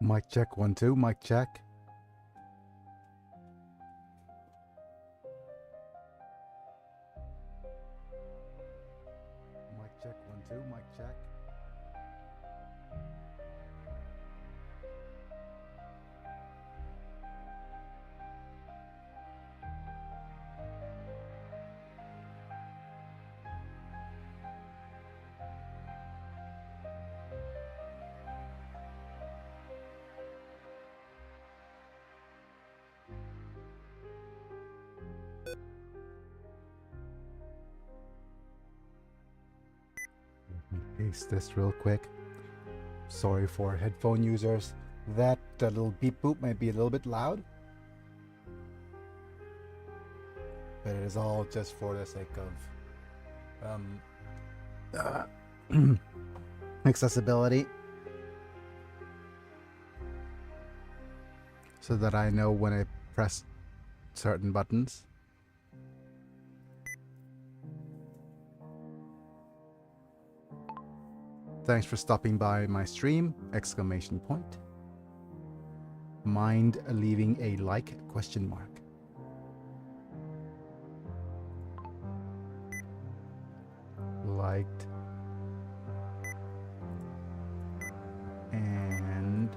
Mic check, 1, 2, mic check. Mic check, 1, 2, mic check. Let me paste this real quick. Sorry for headphone users. That little beep boop might be a little bit loud, but it is all just for the sake of accessibility, so that I know when I press certain buttons. Thanks for stopping by my stream! Exclamation point. Mind leaving a like? Question mark. Liked and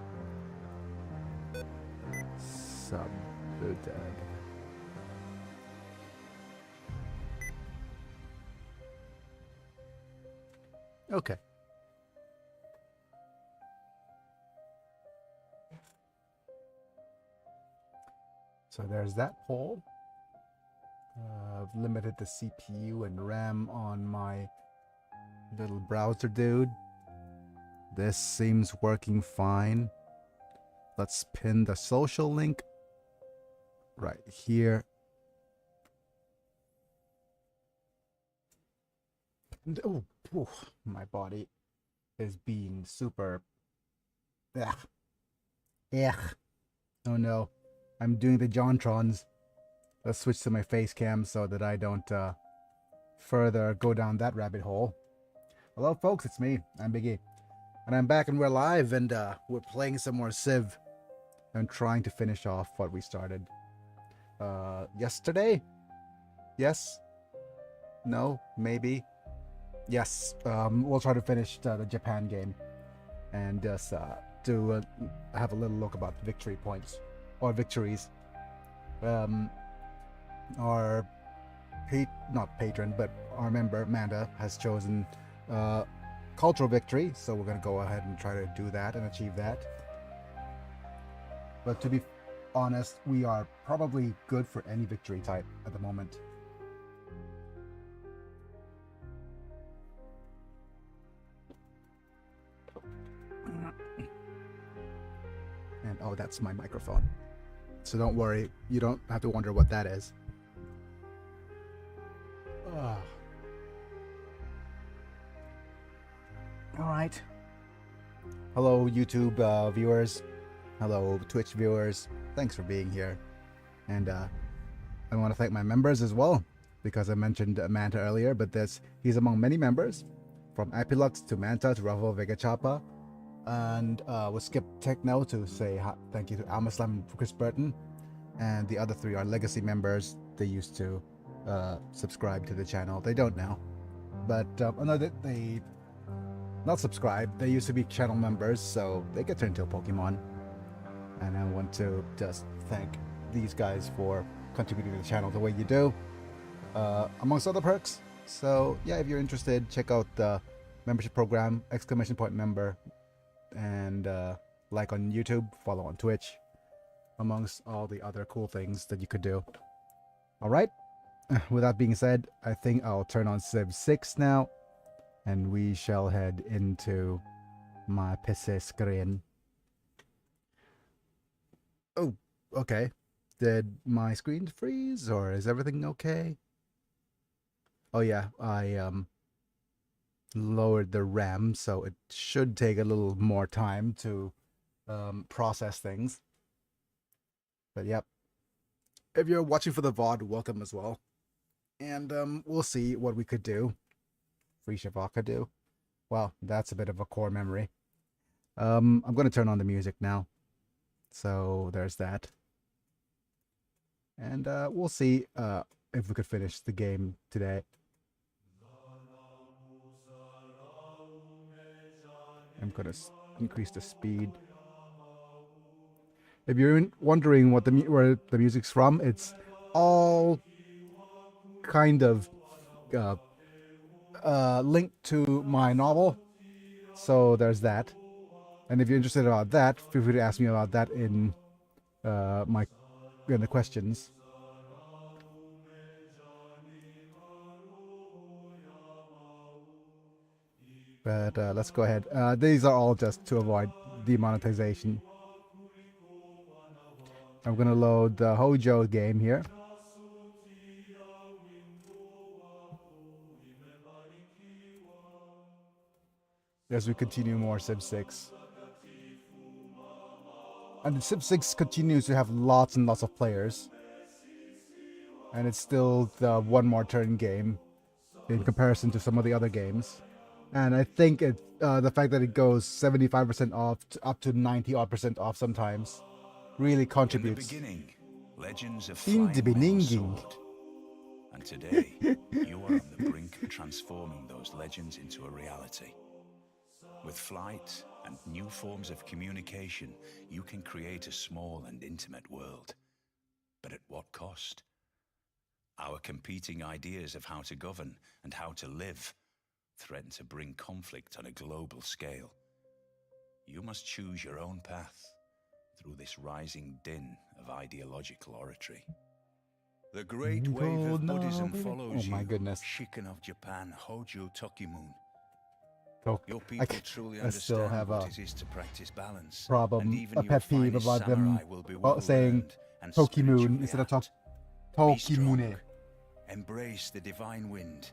subbed. Okay. So there's that poll. I've limited the CPU and RAM on my little browser dude. This seems working fine. Let's pin the social link right here. And, oh, my body is being super... Ugh. Ugh. Oh no. I'm doing the Jontrons. Let's switch to my face cam so that I don't further go down that rabbit hole. Hello folks, it's me, I'm Biggie. And I'm back and we're live and we're playing some more Civ. I'm trying to finish off what we started yesterday? Yes? No? Maybe? Yes, we'll try to finish the Japan game. And just to have a little look about victory points. Or victories. Our not patron, but our member Amanda has chosen cultural victory, so we're gonna go ahead and try to do that and achieve that. But to be honest, we are probably good for any victory type at the moment. And oh, that's my microphone. So don't worry, you don't have to wonder what that is. Alright. Hello YouTube viewers. Hello Twitch viewers. Thanks for being here. And I want to thank my members as well, because I mentioned Manta earlier, but he's among many members, from Apilux to Manta to Ravel Vega Chapa. And we'll skip Techno to say thank you to Almaslam and Chris Burton. And the other three are legacy members. They used to subscribe to the channel. They don't now. But no, they not subscribe. They used to be channel members, so they get turned into a Pokemon. And I want to just thank these guys for contributing to the channel the way you do, amongst other perks. So yeah, if you're interested, check out the membership program, exclamation point member, and like on YouTube, follow on Twitch, amongst all the other cool things that you could do. All right, with that being said, I think I'll turn on Civ 6 now, and we shall head into my PC screen. Oh, okay. Did my screen freeze, or is everything okay? Oh yeah, I lowered the RAM, so it should take a little more time to process things. But yep, if you're watching for the VOD, welcome as well. And we'll see what we could do. Free Shavaka do. Well, that's a bit of a core memory. I'm going to turn on the music now. So there's that. And we'll see if we could finish the game today. I'm gonna increase the speed. If you're wondering what where the music's from, it's all kind of linked to my novel. So there's that. And if you're interested about that, feel free to ask me about that in in the questions. But let's go ahead. These are all just to avoid demonetization. I'm gonna load the Hojo game here. As we continue more Civ 6. And Civ 6 continues to have lots and lots of players. And it's still the one more turn game in comparison to some of the other games. And I think the fact that it goes 75% off up to 90% off sometimes really contributes. In the beginning, legends of flying men soared. And today, you are on the brink of transforming those legends into a reality. With flight and new forms of communication, you can create a small and intimate world. But at what cost? Our competing ideas of how to govern and how to live threaten to bring conflict on a global scale. You must choose your own path through this rising din of ideological oratory. The great wave of Buddhism follows you. Oh my goodness. Shikan of Japan, Hojo Tokimun. Oh, Your people truly understand what it is to practice balance. Problem, a pet peeve about them saying Tokimun instead of Tokimune. Embrace the divine wind,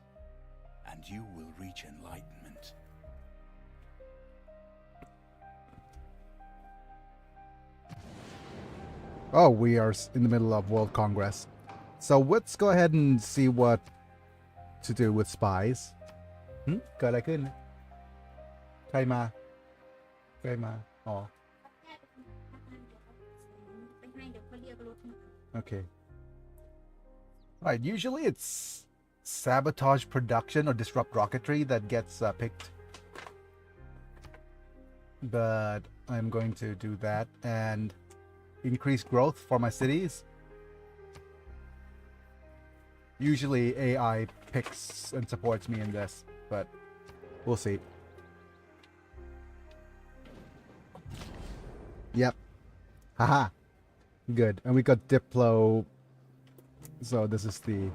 and you will reach enlightenment. Oh, we are in the middle of World Congress. So let's go ahead and see what to do with spies. เกิดอะไรขึ้น ใครมาอ๋อ Okay. Right, usually it's sabotage production or disrupt rocketry that gets picked. But I'm going to do that and increase growth for my cities. Usually AI picks and supports me in this, but we'll see. Yep. Haha. Good. And we got Diplo. So this is the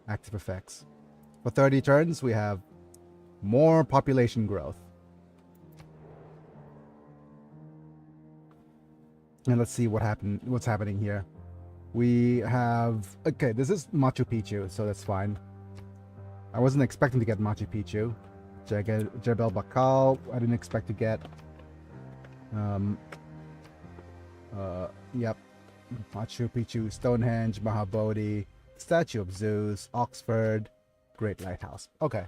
active effects. For 30 turns, we have more population growth. And let's see what's happening here. We have... Okay, this is Machu Picchu, so that's fine. I wasn't expecting to get Machu Picchu. Jebel Bakal, I didn't expect to get. Yep. Machu Picchu, Stonehenge, Mahabodhi, Statue of Zeus, Oxford, Great Lighthouse. Okay.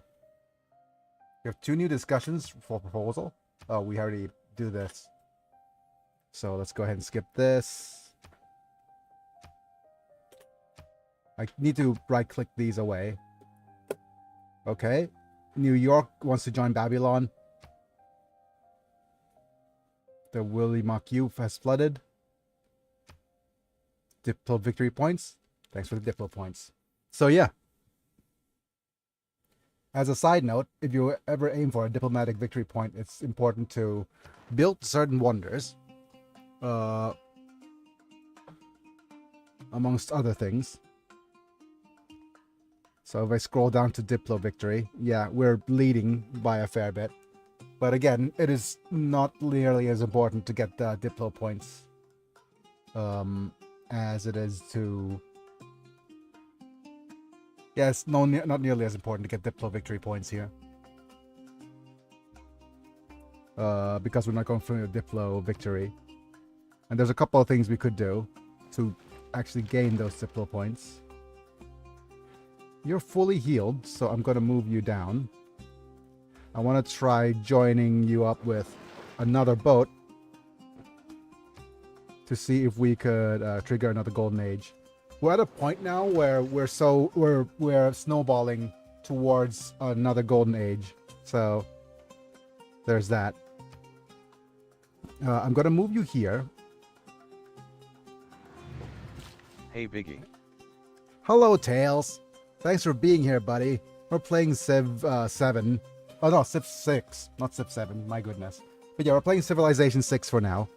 We have 2 new discussions for proposal. Oh, we already do this. So let's go ahead and skip this. I need to right-click these away. Okay. New York wants to join Babylon. The Willy Macu has flooded. Diplo victory points. Thanks for the Diplo points. So yeah. As a side note, if you ever aim for a diplomatic victory point, it's important to build certain wonders. Amongst other things. So if I scroll down to Diplo victory, yeah, we're leading by a fair bit. But again, it is not nearly as important to get the Diplo points as it is to... Yes, no, not nearly as important to get Diplo victory points here. Because we're not going for a Diplo victory. And there's a couple of things we could do to actually gain those Diplo points. You're fully healed, so I'm going to move you down. I want to try joining you up with another boat. to see if we could trigger another golden age. We're at a point now where we're snowballing towards another golden age. So there's that. I'm gonna move you here. Hey Biggie. Hello, Tails. Thanks for being here, buddy. We're playing Civ 7. Oh no, Civ 6, not Civ 7. My goodness. But yeah, we're playing Civilization 6 for now.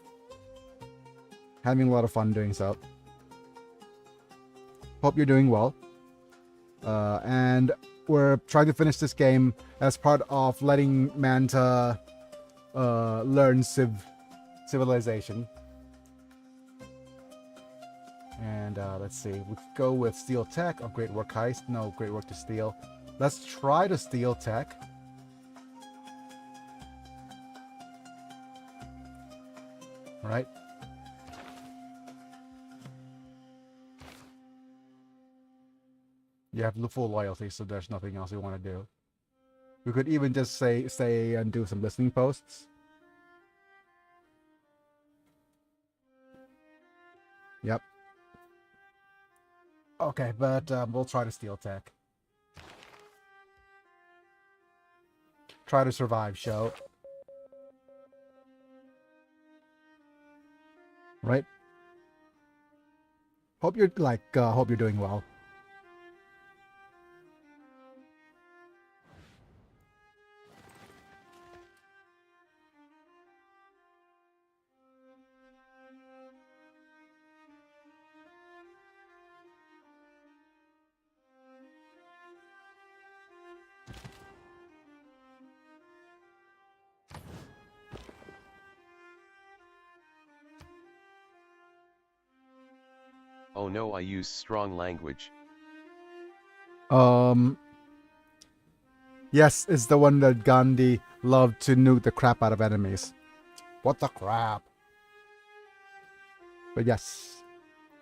Having a lot of fun doing so. Hope you're doing well. And we're trying to finish this game as part of letting Manta learn Civilization. And let's see, we could go with Steel Tech or Great Work Heist. No, Great Work to Steal. Let's try to Steel Tech. All right. You have full loyalty, so there's nothing else we want to do. We could even just stay and do some listening posts. Yep. Okay, but we'll try to Steel Tech. Try to survive, show. Right? Hope you're hope you're doing well. Oh no, I use strong language. Yes, it's the one that Gandhi loved to nuke the crap out of enemies. What the crap? But yes,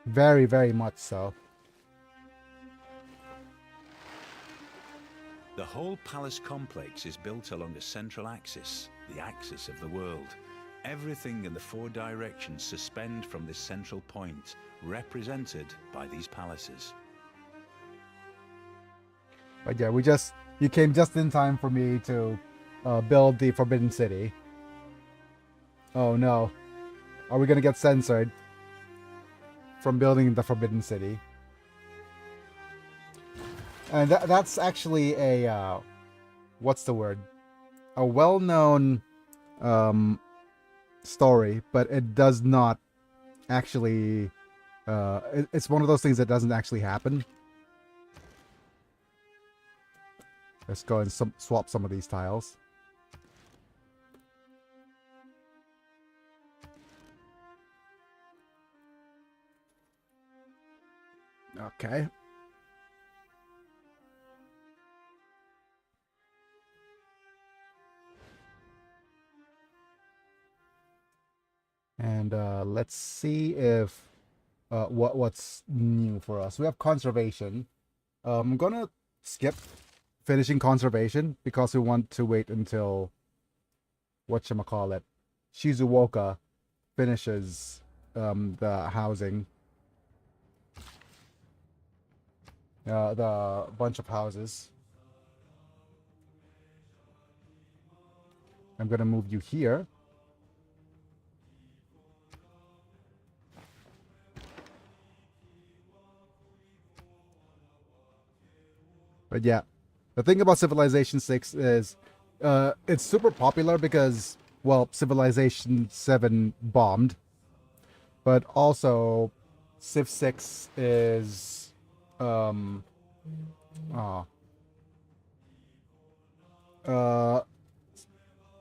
very, very much so. The whole palace complex is built along a central axis, the axis of the world. Everything in the four directions suspend from this central point, represented by these palaces. But yeah, you came just in time for me to build the Forbidden City. Oh no. Are we gonna get censored from building the Forbidden City? And that's actually a, what's the word? A well-known story, but it does not actually, it's one of those things that doesn't actually happen. Let's go and swap some of these tiles. Okay. And let's see if what's new for us. We have conservation. I'm gonna skip finishing conservation because we want to wait until whatchamacallit, Shizuoka finishes the housing. The bunch of houses. I'm gonna move you here. But yeah, the thing about Civilization 6 is it's super popular because, well, Civilization 7 bombed. But also, Civ 6 is...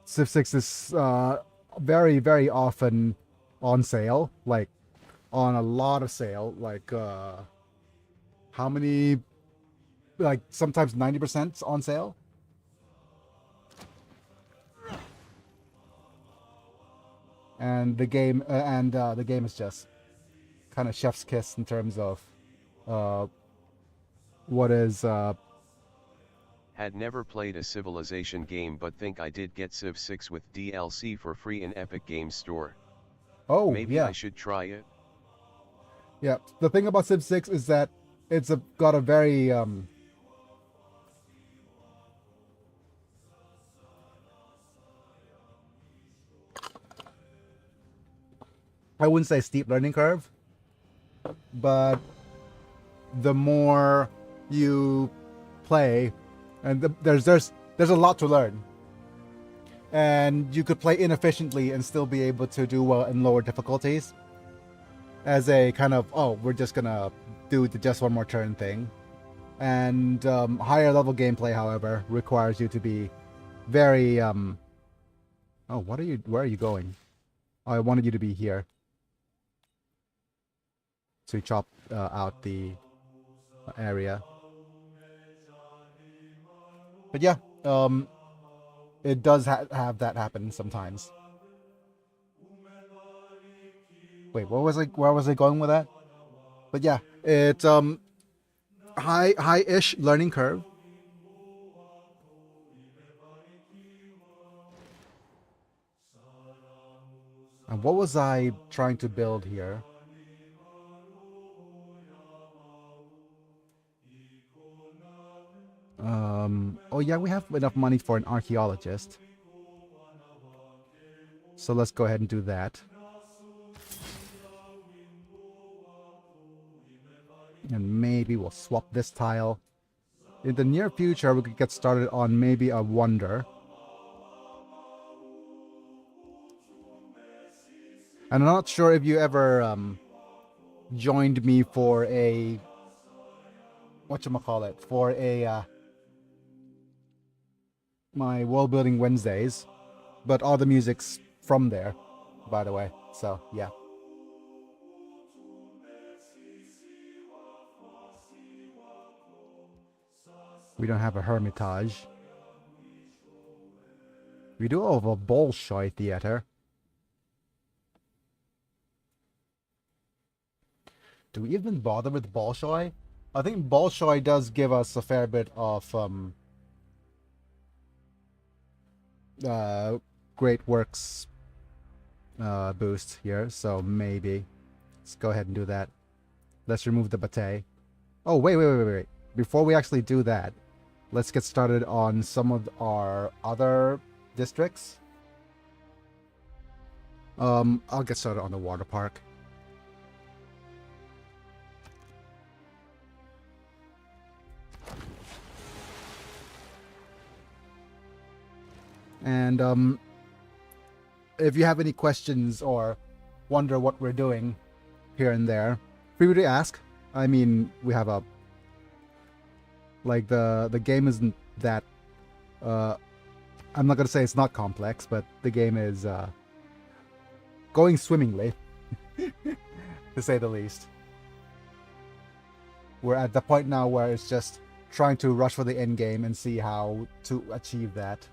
Civ 6 is very, very often on sale. Like, on a lot of sale. Like, how many... Like sometimes 90% on sale. And the game the game is just kind of chef's kiss in terms of what is Had never played a Civilization game but think I did get Civ 6 with DLC for free in Epic Games Store. Oh, Maybe yeah. I should try it. Yeah. The thing about Civ 6 is that it's got a very I wouldn't say steep learning curve, but the more you play, and there's a lot to learn, and you could play inefficiently and still be able to do well in lower difficulties as a kind of, oh, we're just gonna do the just one more turn thing. And higher level gameplay, however, requires you to be very oh, where are you going? Oh, I wanted you to be here. So you chop out the area. But yeah, it does have that happen sometimes. Wait, what was where was I going with that? But yeah, it's high-ish learning curve. And what was I trying to build here? Oh yeah, we have enough money for an archaeologist. So let's go ahead and do that. And maybe we'll swap this tile. In the near future, we could get started on maybe a wonder. And I'm not sure if you ever joined me for a whatchamacallit, for a my world building Wednesdays, but all the music's from there, by the way. So yeah. We don't have a Hermitage. We do have a Bolshoi theater. Do we even bother with Bolshoi? I think Bolshoi does give us a fair bit of great works boost here, so maybe let's go ahead and do that. Let's remove the bate. Oh, wait. Before we actually do that, let's get started on some of our other districts. I'll get started on the water park. And if you have any questions or wonder what we're doing here and there, feel free to ask. I mean, we have a like the game isn't that I'm not gonna say it's not complex, but the game is going swimmingly to say the least. We're at the point now where it's just trying to rush for the end game and see how to achieve that.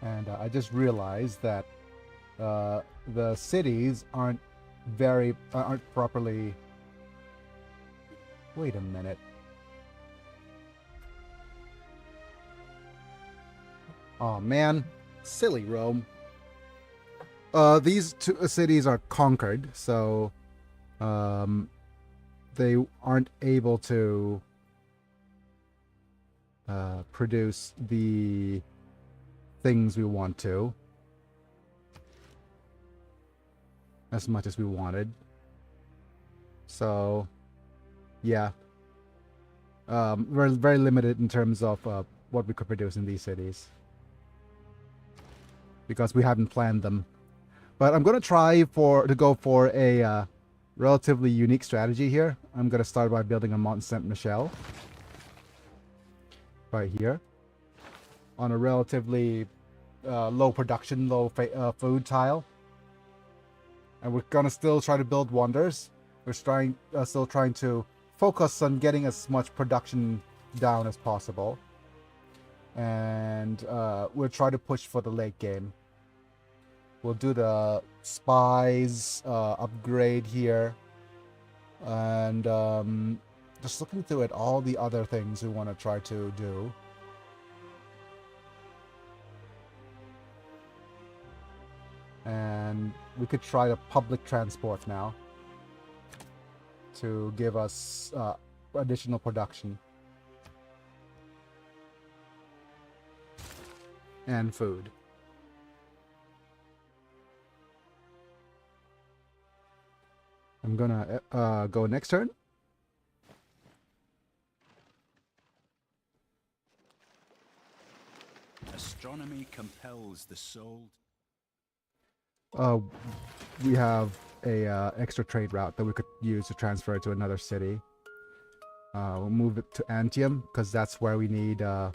And I just realized that the cities aren't properly. Wait a minute. Oh man, silly Rome. These two cities are conquered, so they aren't able to produce the things we want to as much as we wanted. So yeah, we're very limited in terms of what we could produce in these cities because we haven't planned them. But I'm gonna try to go for a relatively unique strategy here. I'm gonna start by building a Mont Saint Michel right here on a relatively low production, low food tile. And we're gonna still try to build wonders. We're still trying to focus on getting as much production down as possible. And we'll try to push for the late game. We'll do the spies upgrade here. And just looking through at all the other things we want to try to do. And we could try the public transport now to give us additional production and food. I'm gonna go next turn. Astronomy compels the soul. We have a extra trade route that we could use to transfer to another city. We'll move it to Antium because that's where we need the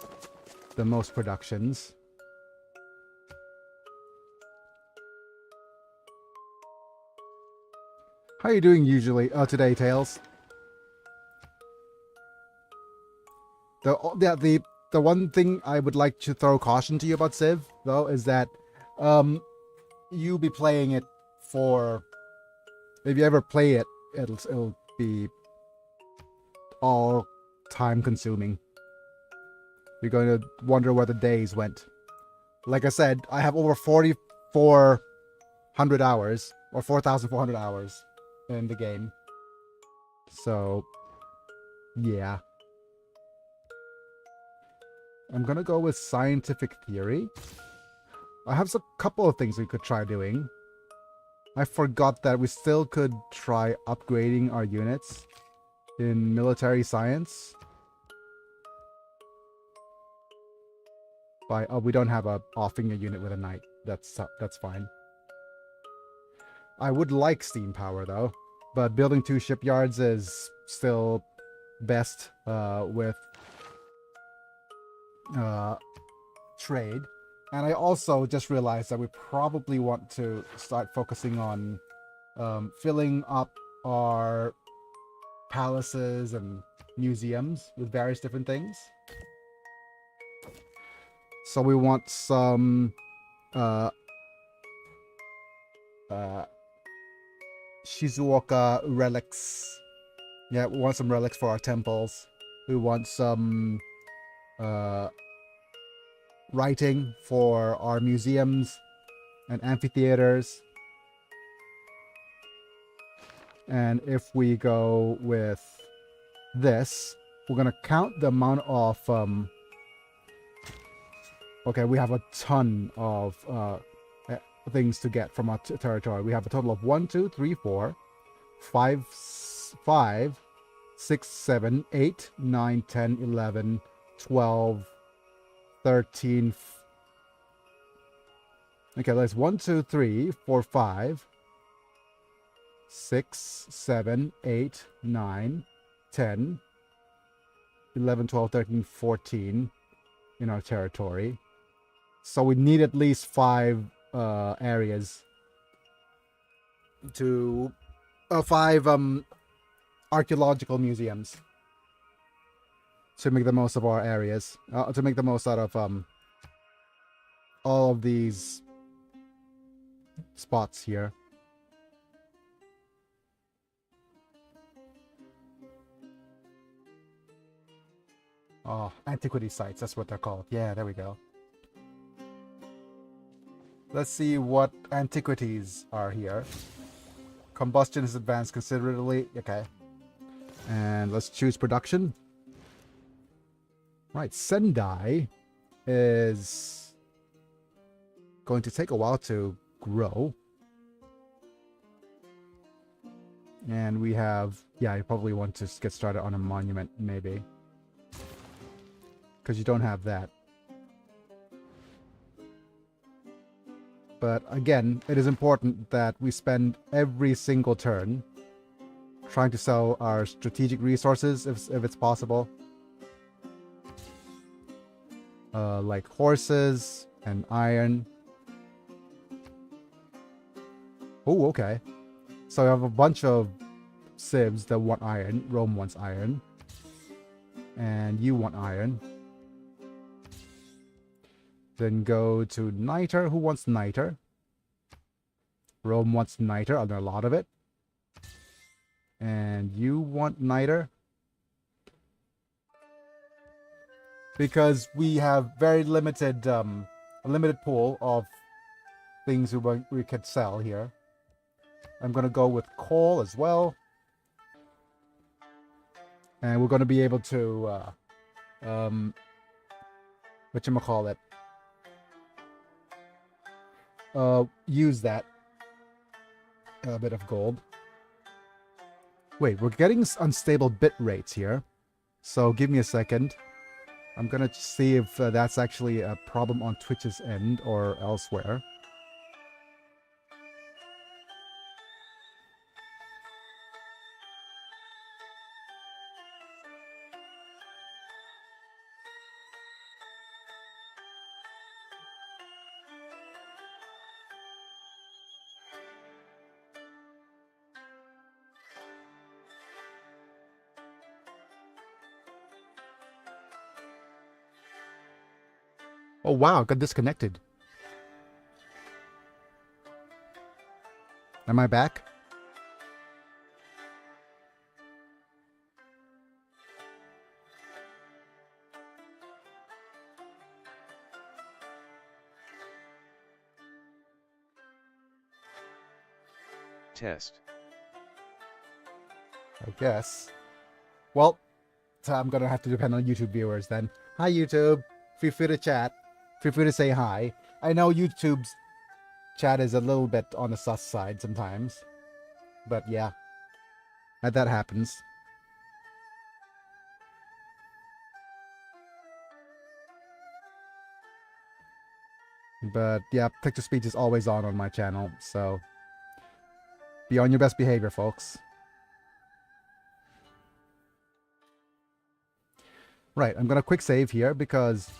most productions. How are you doing usually today, Tails? The one thing I would like to throw caution to you about Civ though is that you'll be playing it for, if you ever play it, it'll be all time consuming. You're going to wonder where the days went. Like I said, I have over 4,400 hours or 4,400 hours in the game. So yeah, I'm gonna go with scientific theory. I have a couple of things we could try doing. I forgot that we still could try upgrading our units in military science. By we don't have a offing a unit with a knight. That's fine. I would like steam power though, but building 2 shipyards is still best with trade. And I also just realized that we probably want to start focusing on filling up our palaces and museums with various different things. So we want some Shizuoka relics. Yeah, we want some relics for our temples. We want some writing for our museums and amphitheaters. And if we go with this, we're gonna count the amount of okay, we have a ton of things to get from our territory. We have a total of 1, 2, 3, 4, 5, 6, 7, 8, 9, 10, 11, 12, 13. Okay, that's 1, 2, 3, 4, 5, 6, 7, 8, 9, 10, 11, 12, 13, 14 in our territory. So we need at least 5 areas to 5 archaeological museums to make the most of our areas, to make the most out of all of these spots here. Oh, antiquity sites, that's what they're called. Yeah, there we go. Let's see what antiquities are here. Combustion has advanced considerably. Okay. And let's choose production. Right, Sendai is going to take a while to grow. And we have, yeah, you probably want to get started on a monument, maybe. Because you don't have that. But again, it is important that we spend every single turn trying to sell our strategic resources if it's possible. Like horses and iron. Oh, okay. So we have a bunch of civs that want iron. Rome wants iron. And you want iron. Then go to Niter. Who wants Niter? Rome wants Niter. I'll do a lot of it. And you want Niter. because we have very limited, a limited pool of things we could sell here. I'm gonna go with coal as well, and we're gonna be able to, whatchamacallit, use that bit of gold. Wait, we're getting unstable bit rates here, so give me a second. I'm gonna see if that's actually a problem on Twitch's end or elsewhere. Oh wow, got disconnected. Am I back? Test. I guess. Well, so I'm gonna have to depend on YouTube viewers then. Hi YouTube, feel free to chat. Feel free to say hi. I know YouTube's chat is a little bit on the sus side sometimes. But yeah, that happens. But yeah, text-to-speech is always on my channel, so be on your best behavior, folks. Right, I'm gonna quick save here because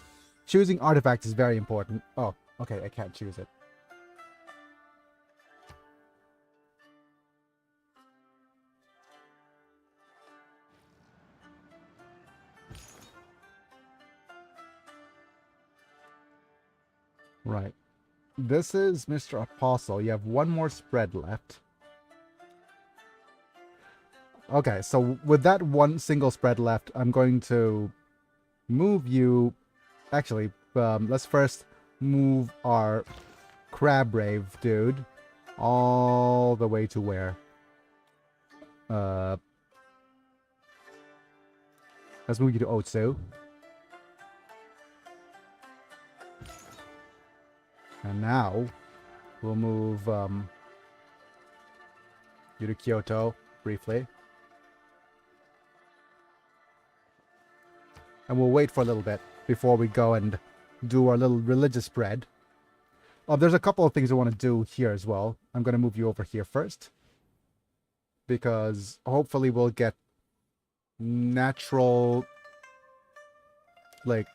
choosing artifacts is very important. Oh, okay, I can't choose it. Right. This is Mr. Apostle. You have one more spread left. Okay, so with that one single spread left, I'm going to move you... Actually, let's first move our Crab Rave dude all the way to where? Let's move you to Otsu. And now, we'll move you to Kyoto, briefly. And we'll wait for a little bit before we go and do our little religious spread. Oh, there's a couple of things I want to do here as well. I'm going to move you over here first. Because hopefully we'll get natural, like,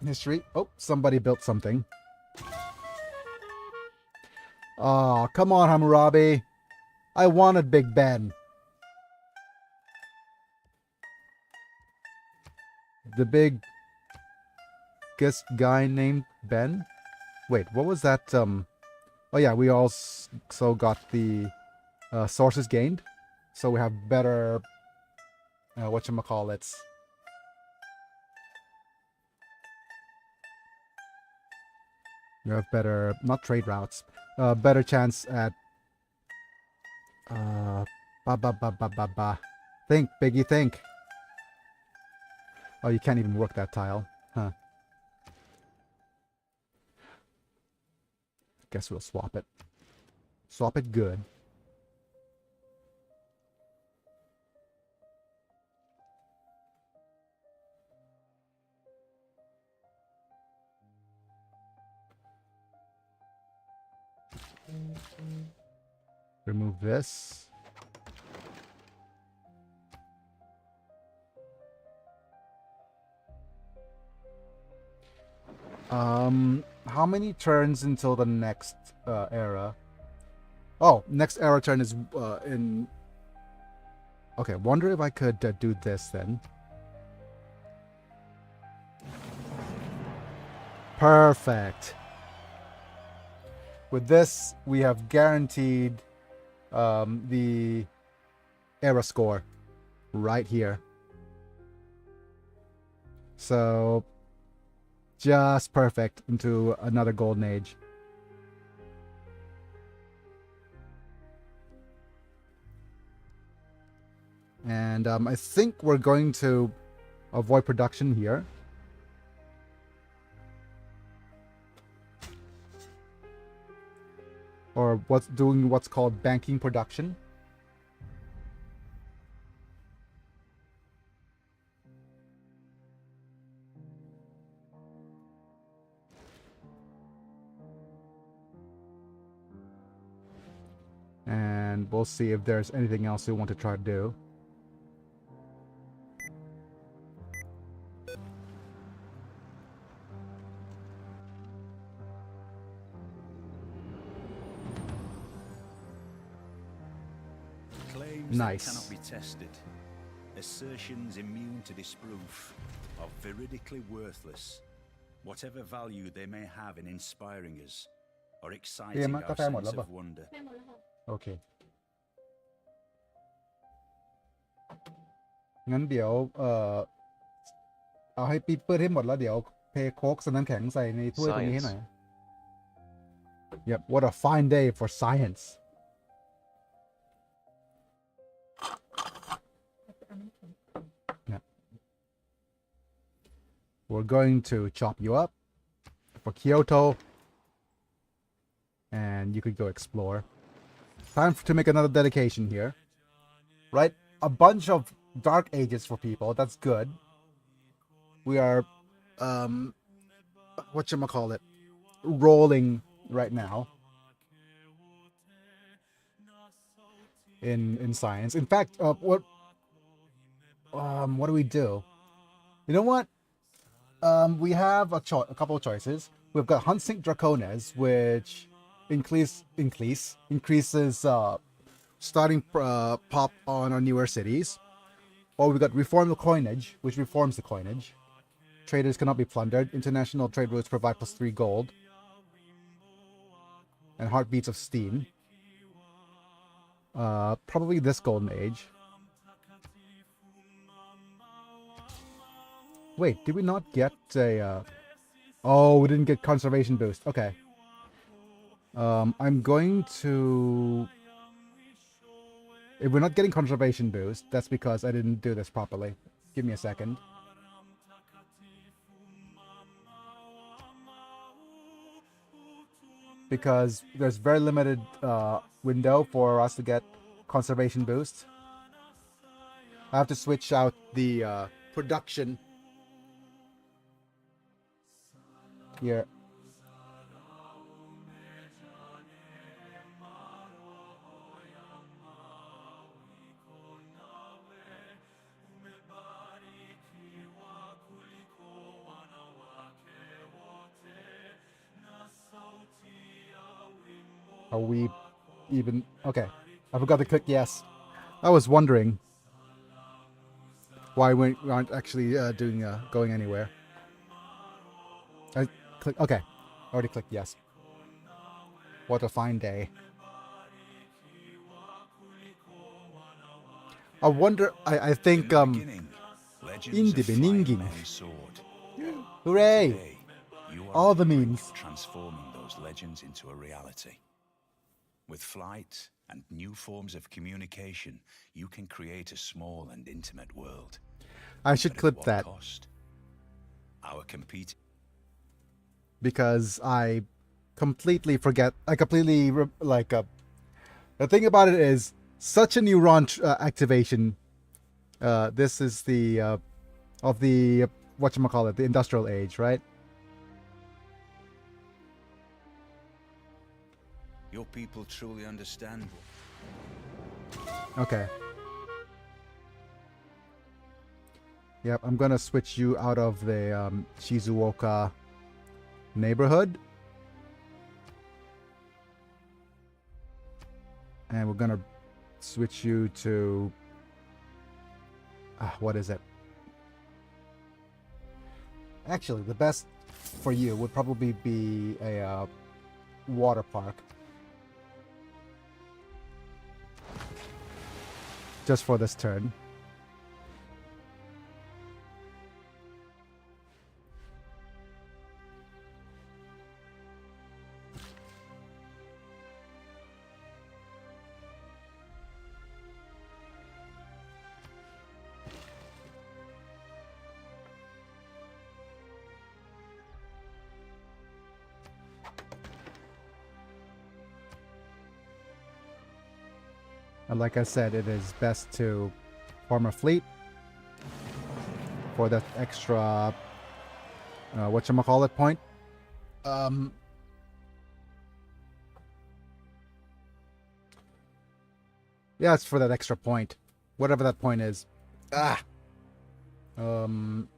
history. Oh, somebody built something. Oh, come on, Hammurabi. I wanted Big Ben. The biggest guy named Ben? Wait, what was that? Oh yeah, we also got the sources gained. So we have better, whatchamacallits. You have better, not trade routes, better chance at, Think, Biggie, think. Oh, you can't even work that tile. Huh. Guess we'll swap it. Swap it good. Remove this. How many turns until the next era? Oh, next era turn is in... Okay, wonder if I could do this then. Perfect. With this, we have guaranteed the era score right here. So just perfect into another golden age. And I think we're going to avoid production here. Or what's called banking production. And we'll see if there's anything else we want to try to do. Claims Nice. that cannot be tested, assertions immune to disproof, are veridically worthless, whatever value they may have in inspiring us or exciting our sense of wonder. โอเค งั้นเดี๋ยวเอาให้ปีเปิดให้หมดแล้วเดี๋ยวเทโค้กใส่น้ำแข็งใส่ในถ้วยตรงนี้ให้หน่อย Yep, what a fine day for science. Yep. We're going to chop you up for Kyoto, and you could go explore. Time to make another dedication here. Right? A bunch of dark ages for people. That's good. We are, whatchamacallit, rolling right now in science. In fact, what do we do? You know what? We have a couple of choices. We've got Hunt Sync Dracones, which increases starting pop on our newer cities. Or we've got Reform the Coinage, which reforms the coinage. Traders cannot be plundered. International trade routes provide +3 gold. And Heartbeats of Steam. Probably this golden age. Wait, did we not get a... Oh, we didn't get conservation boost. Okay. I'm going to... If we're not getting conservation boost, that's because I didn't do this properly. Give me a second. Because there's very limited window for us to get conservation boost. I have to switch out the production here. Are we even... Okay. I forgot to click yes. I was wondering why we aren't actually going anywhere. I click... Okay. Already clicked yes. What a fine day. I wonder... I think... In the beginning. Hooray! All the memes. Transforming those legends into a reality. With flight and new forms of communication, you can create a small and intimate world. I should clip that. Cost? Our compete. Because I completely forget. I completely the thing about it is such a neuron activation. This is the of the whatchamacallit, the industrial age, right? Your people truly understand. Okay. Yep, I'm gonna switch you out of the Shizuoka neighborhood. And we're gonna switch you to... what is it? Actually, the best for you would probably be a water park. Just for this turn. And like I said, it is best to form a fleet for that extra, whatchamacallit point. Yeah, it's for that extra point. Whatever that point is. Ah! I'm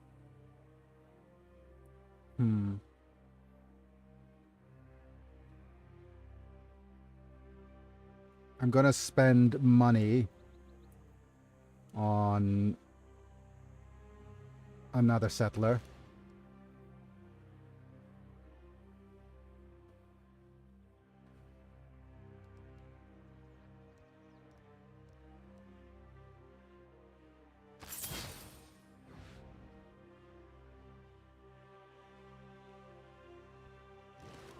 gonna spend money on another settler.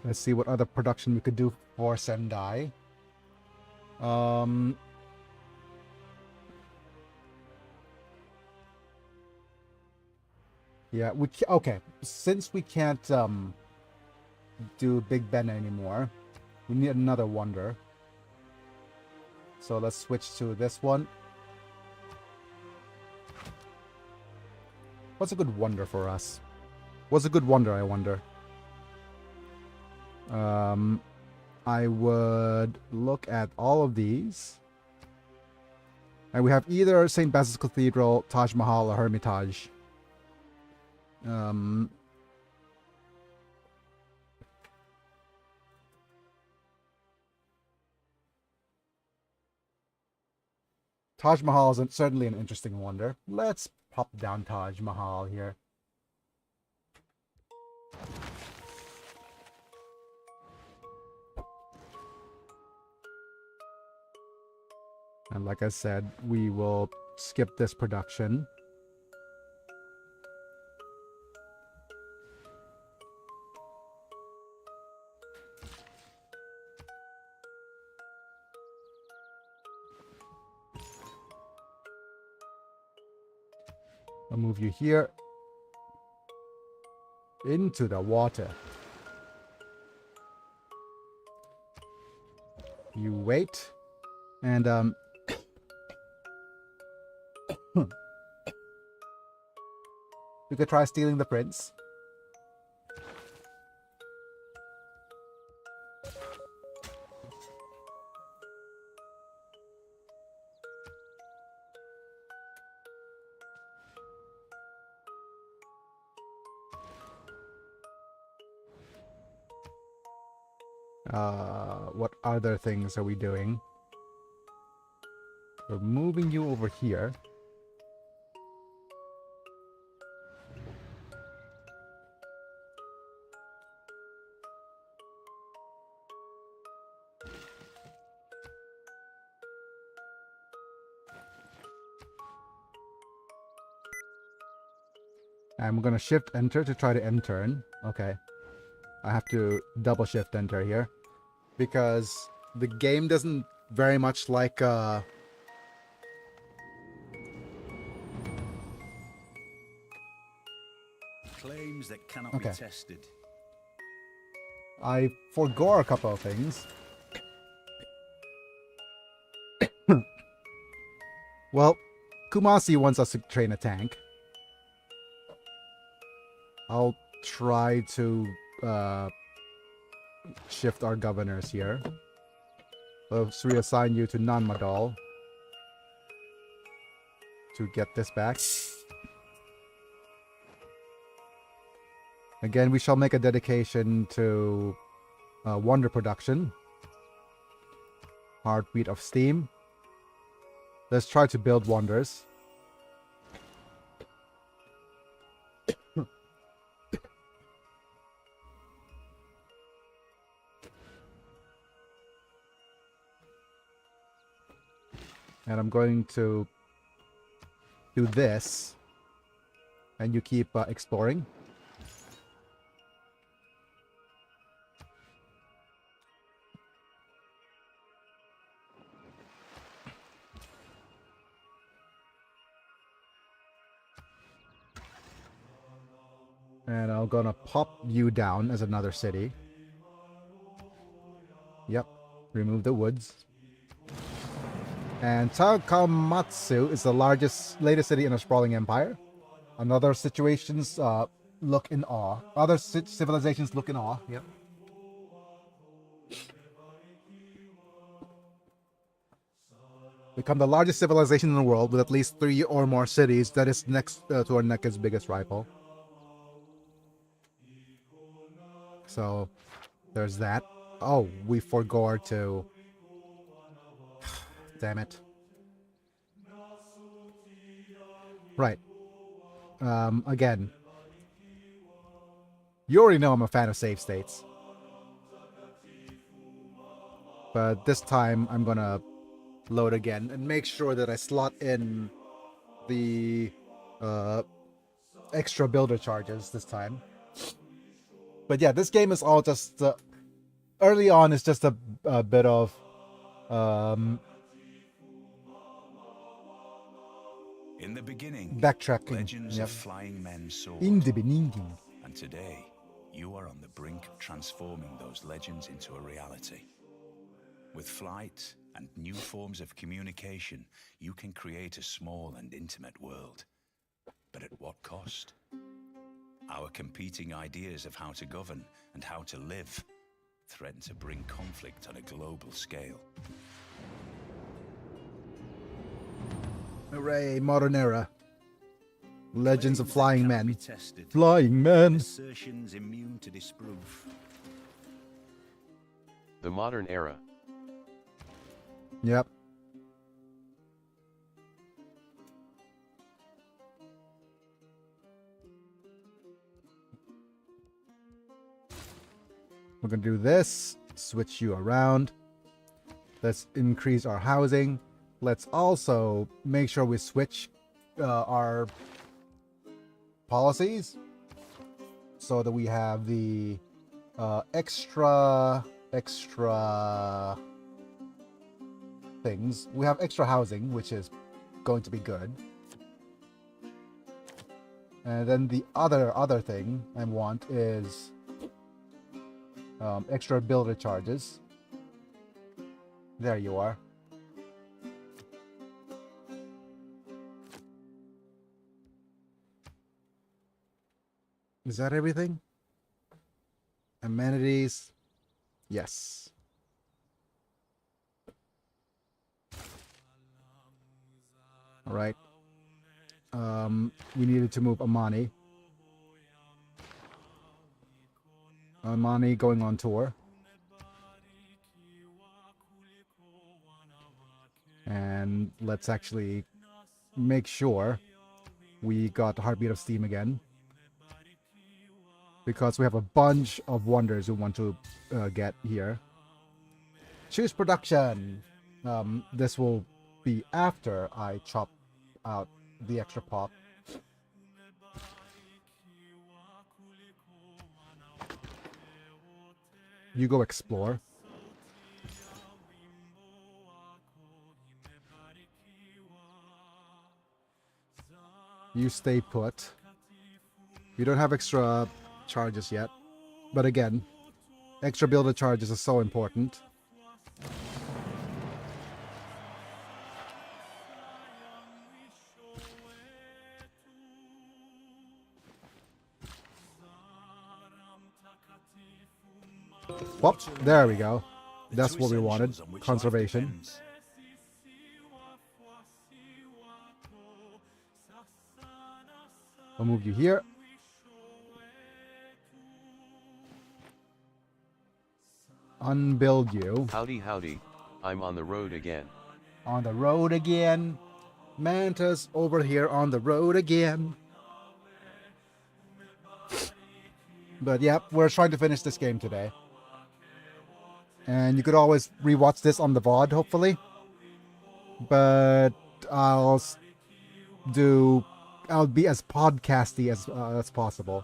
Let's see what other production we could do for Sendai. Yeah, okay. Since we can't do Big Ben anymore, we need another wonder. So let's switch to this one. What's a good wonder for us? What's a good wonder, I wonder? I would look at all of these. And we have either St. Basil's Cathedral, Taj Mahal, or Hermitage. Taj Mahal is certainly an interesting wonder. Let's pop down Taj Mahal here. And like I said, we will skip this production. I'll move you here into the water. You wait, and we could try stealing the prince. What other things are we doing? We're moving you over here. I'm gonna shift enter to try to end turn. Okay. I have to double shift enter here. Because the game doesn't very much like Claims that cannot Okay. be tested. I forgo a couple of things. Well, Kumasi wants us to train a tank. I'll try to shift our governors here. Let's reassign you to Nanmadal to get this back. Again, we shall make a dedication to Wonder Production. Heartbeat of Steam. Let's try to build wonders. And I'm going to do this. And you keep exploring. And I'm gonna pop you down as another city. Yep. Remove the woods. And Takamatsu is the latest city in a sprawling empire. Another situations look in awe. Other civilizations look in awe. Yep. Become the largest civilization in the world with at least 3 or more cities. That is next to our next biggest rival. So there's that. Oh, we forgot to. Damn it. Right. Again. You already know I'm a fan of save states. But this time I'm gonna load again and make sure that I slot in the extra builder charges this time. But yeah, this game is all just early on. It's just a bit of in the beginning, backtracking. legends of flying men soared. In the beginning. And today, you are on the brink of transforming those legends into a reality. With flight and new forms of communication, you can create a small and intimate world. But at what cost? Our competing ideas of how to govern and how to live threaten to bring conflict on a global scale. Hooray, modern era. Legends of flying men. Tested. Flying men. Assertions immune to disproof. The modern era. Yep. We're gonna do this. Switch you around. Let's increase our housing. Let's also make sure we switch our policies so that we have the extra things. We have extra housing, which is going to be good. And then the other thing I want is extra builder charges. There you are. Is that everything? Amenities? Yes. All right. We needed to move Amani. Amani going on tour. And let's actually make sure we got the Heartbeat of Steam again. Because we have a bunch of wonders we want to get here. Choose production. This will be after I chop out the extra pop. You go explore. You stay put. You don't have extra charges yet. But again, extra builder charges are so important. Well, there we go. That's what we wanted. Conservation. I'll move you here. Unbuild you. Howdy howdy, I'm on the road again. On the road again. Manta's over here on the road again. But yeah, we're trying to finish this game today. And you could always rewatch this on the VOD, hopefully. But I'll be as podcasty as possible.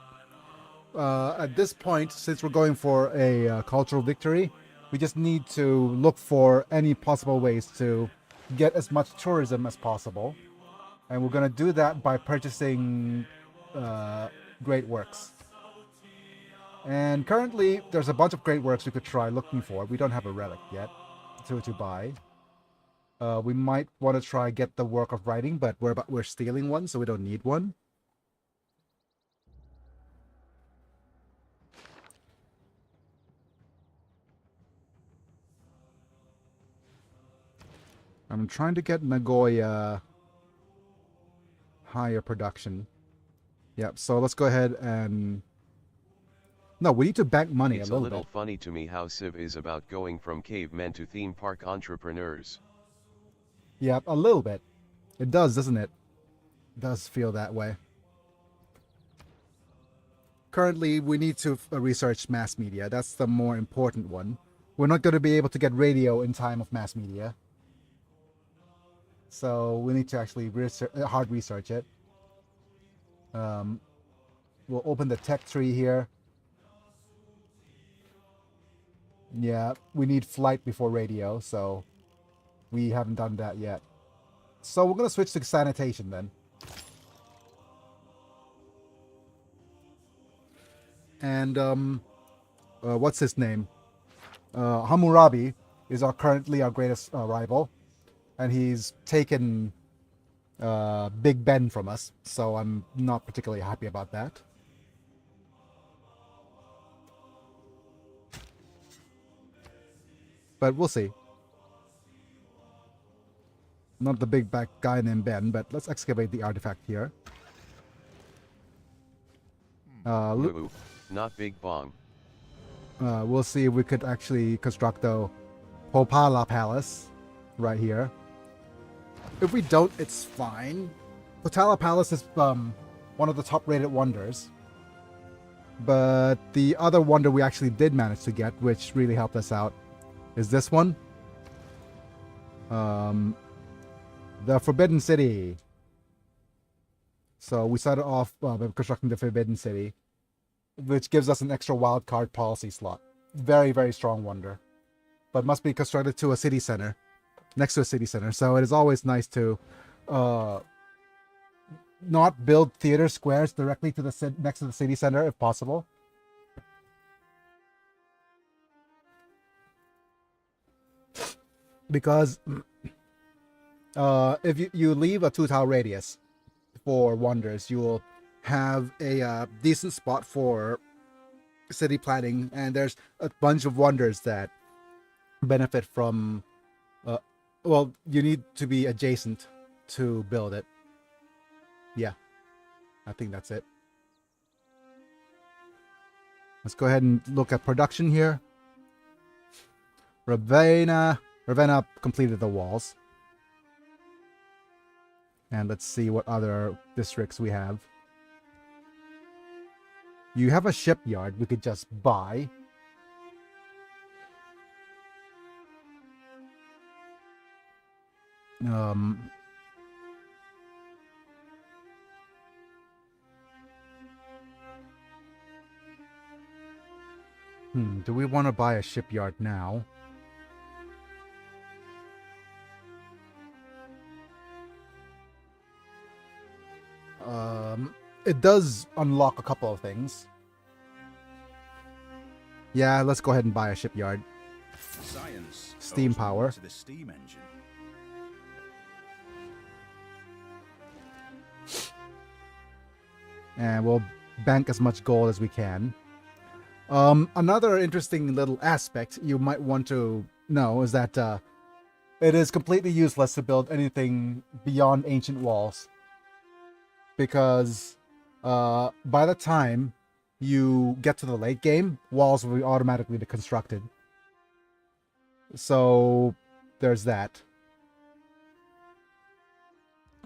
At this point, since we're going for a cultural victory, we just need to look for any possible ways to get as much tourism as possible. And we're going to do that by purchasing great works. And currently, there's a bunch of great works we could try looking for. We don't have a relic yet to buy. We might want to try get the work of writing, but we're stealing one, so we don't need one. I'm trying to get Nagoya higher production. Yep, so let's go ahead and... No, we need to bank money It's a little bit. funny to me how Civ is about going from cavemen to theme park entrepreneurs. Yep, a little bit. It does, doesn't it? It does feel that way. Currently, we need to research mass media. That's the more important one. We're not going to be able to get radio in time of mass media. So we need to actually hard research it. We'll open the tech tree here. Yeah, we need flight before radio, so we haven't done that yet. So we're going to switch to sanitation then. And what's his name? Hammurabi is currently our greatest rival, and he's taken Big Ben from us, so I'm not particularly happy about that. But we'll see. Not the big back guy named Ben, but let's excavate the artifact here. Not Big Bong. We'll see if we could actually construct the Popala Palace right here. If we don't, it's fine. Potala Palace is one of the top-rated wonders. But the other wonder we actually did manage to get, which really helped us out, is this one. The Forbidden City. So we started off constructing the Forbidden City, which gives us an extra wildcard policy slot. Very, very strong wonder. But must be constructed to a city center. Next to a city center. So it is always nice to not build theater squares directly to the next to the city center if possible. Because if you leave a 2-tile radius for wonders, you will have a decent spot for city planning, and there's a bunch of wonders that benefit from well, you need to be adjacent to build it. Yeah, I think that's it. Let's go ahead and look at production here. Ravenna completed the walls. And let's see what other districts we have. You have a shipyard we could just buy. Do we want to buy a shipyard now? It does unlock a couple of things. Yeah, let's go ahead and buy a shipyard. Science Steam owes power. to the steam engine. And we'll bank as much gold as we can. Another interesting little aspect you might want to know is that it is completely useless to build anything beyond ancient walls. Because by the time you get to the late game, walls will be automatically constructed. So there's that.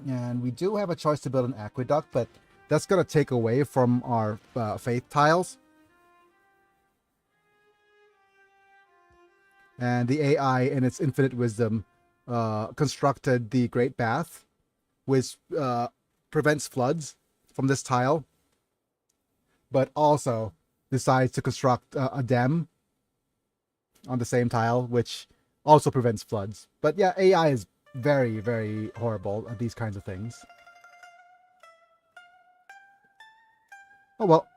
And we do have a choice to build an aqueduct, but that's going to take away from our faith tiles. And the AI, in its infinite wisdom, constructed the Great Bath, which prevents floods from this tile, but also decides to construct a dam on the same tile, which also prevents floods. But yeah, AI is very, very horrible at these kinds of things. Oh well.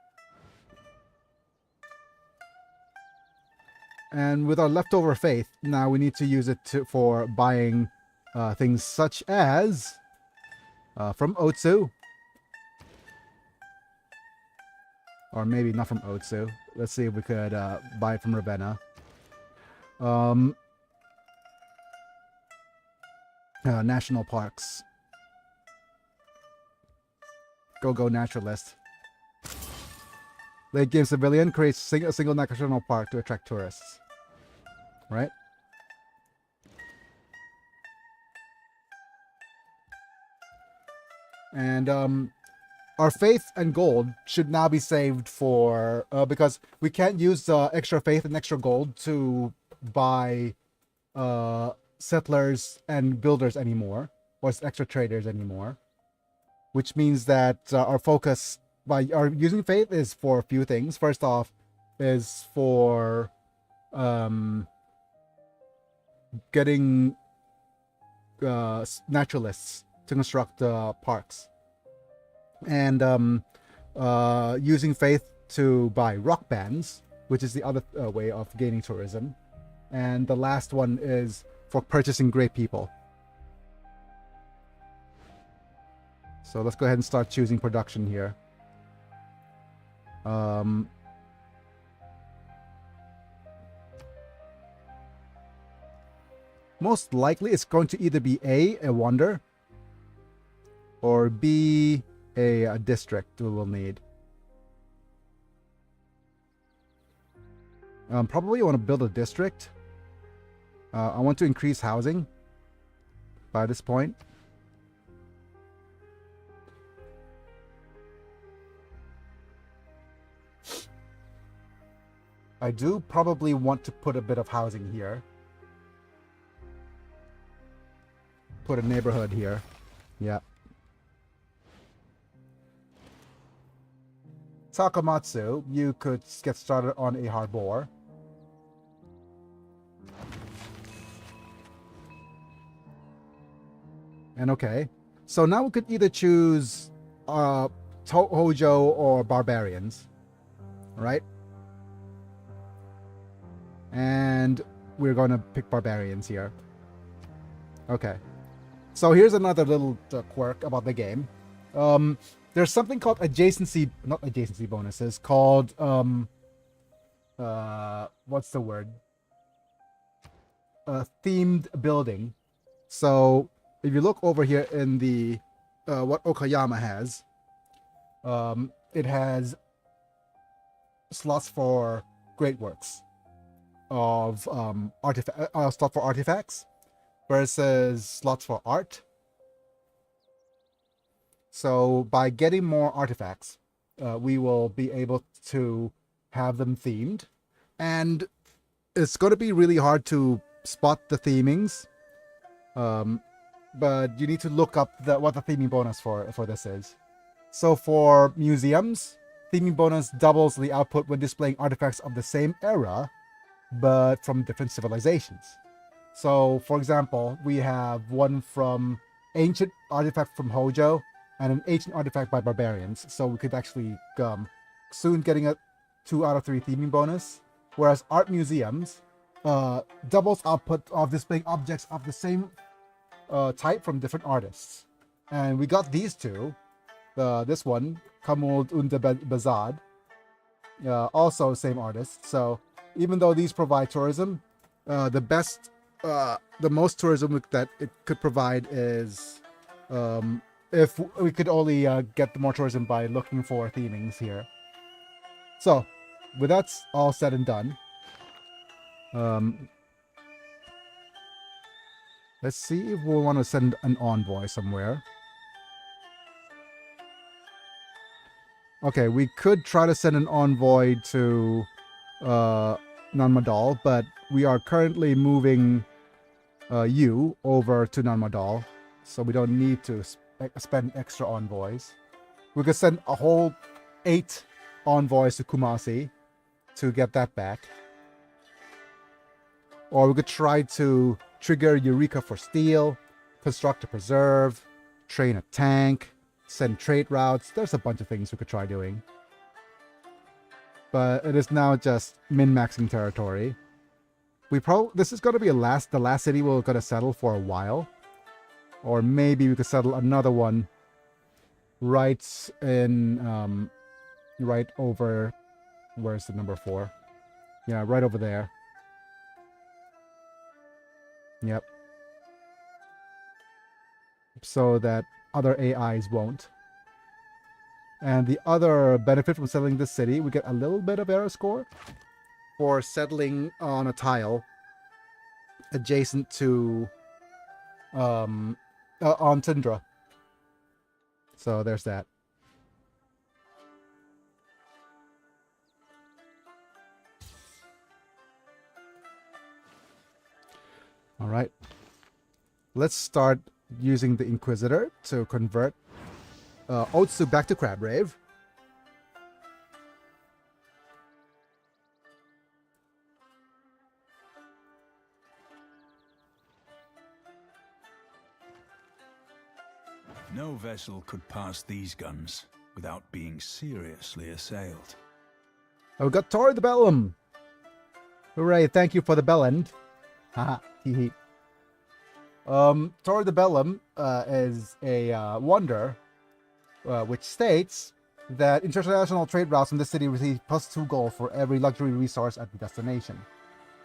And with our leftover faith, now we need to use it for buying things such as from Otsu, or maybe not from Otsu. Let's see if we could buy it from Ravenna. National parks. Go naturalist. Late game civilian creates a single national park to attract tourists. Right? And our faith and gold should now be saved for because we can't use extra faith and extra gold to buy settlers and builders anymore, or extra traders anymore, which means that our focus by our using faith is for a few things. First off is for getting naturalists to construct parks, and using faith to buy rock bands, which is the other way of gaining tourism, and the last one is for purchasing great people. So let's go ahead and start choosing production here. Most likely it's going to either be a wonder, or B, a district we will need. Probably want to build a district. I want to increase housing by this point. I do probably want to put a bit of housing here. Put a neighborhood here. Yeah. Takamatsu, you could get started on a harbor. And okay. So now we could either choose Hojo or barbarians. Right? And we're going to pick barbarians here. Okay. So here's another little quirk about the game. There's something called not adjacency bonuses, called, what's the word? Themed building. So if you look over here in the, what Okayama has, it has slots for great works of slot for artifacts versus slots for art. So by getting more artifacts, we will be able to have them themed, and it's going to be really hard to spot the themings. But you need to look up what the theming bonus for this is. So for museums, theming bonus doubles the output when displaying artifacts of the same era, but from different civilizations. So, for example, we have one from ancient artifact from Hojo and an ancient artifact by barbarians. So we could actually soon getting a 2 out of 3 theming bonus. Whereas art museums doubles output of displaying objects of the same type from different artists. And we got these two. This one, Kamul Unde Bazad, also same artist. So even though these provide tourism, the most tourism that it could provide is if we could only get more tourism by looking for themings here. So with that all said and done, let's see if we want to send an envoy somewhere. Okay, we could try to send an envoy to Nanmadal, but we are currently moving you over to Nanmadal, so we don't need to spend extra envoys. We could send a whole 8 envoys to Kumasi to get that back. Or we could try to trigger Eureka for steel, construct a preserve, train a tank, send trade routes. There's a bunch of things we could try doing. But it is now just min-maxing territory. This is going to be the last city we're going to settle for a while. Or maybe we could settle another one right in, right over, where's the number 4? Yeah, right over there. Yep. So that other AIs won't. And the other benefit from settling this city, we get a little bit of error score for settling on a tile adjacent to on Tundra. So there's that. All right. Let's start using the Inquisitor to convert Otsu back to Crabgrave. No vessel could pass these guns without being seriously assailed. Oh, we got Tor the Bellum. Hooray, thank you for the bell end. Haha, hee hee. Tor the Bellum is a wonder which states that international trade routes from the city receive +2 gold for every luxury resource at the destination.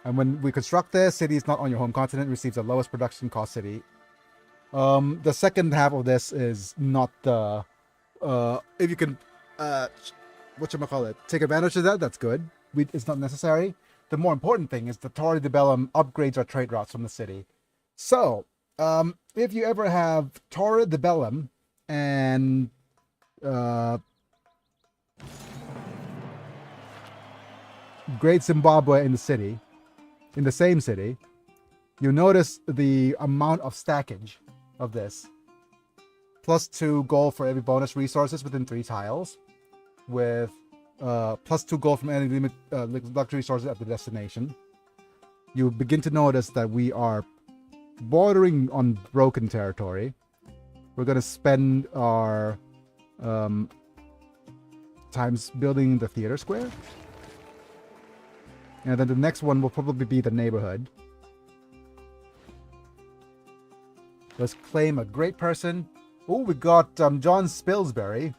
And when we construct this, city is not on your home continent, receives the lowest production cost city. The second half of this is not the if you can whatchamacallit, take advantage of that, that's good. It's not necessary. The more important thing is the Tor de Bellum upgrades our trade routes from the city. So, if you ever have Tor de Bellum and Great Zimbabwe in the city, in the same city, you'll notice the amount of stackage of this. +2 gold for every bonus resources within 3 tiles, with +2 gold from any limit luxury resources at the destination. You begin to notice that we are bordering on broken territory. We're going to spend our times building the theater square. And then the next one will probably be the neighborhood. Let's claim a great person. Oh, we got John Spilsbury.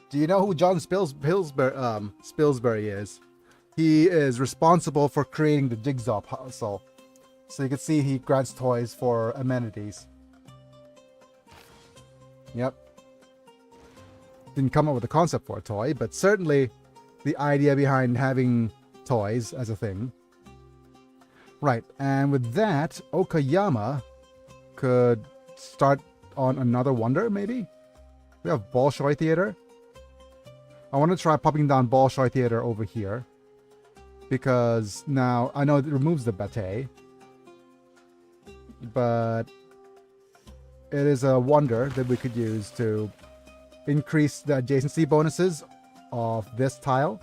Do you know who John Spilsbury is? He is responsible for creating the jigsaw puzzle. So you can see he grants toys for amenities. Yep. Didn't come up with the concept for a toy, but certainly the idea behind having toys as a thing. Right, and with that, Okayama could start on another wonder, maybe? We have Bolshoi Theater. I want to try popping down Bolshoi Theater over here. Because now, I know it removes the bate. But it is a wonder that we could use to increase the adjacency bonuses of this tile.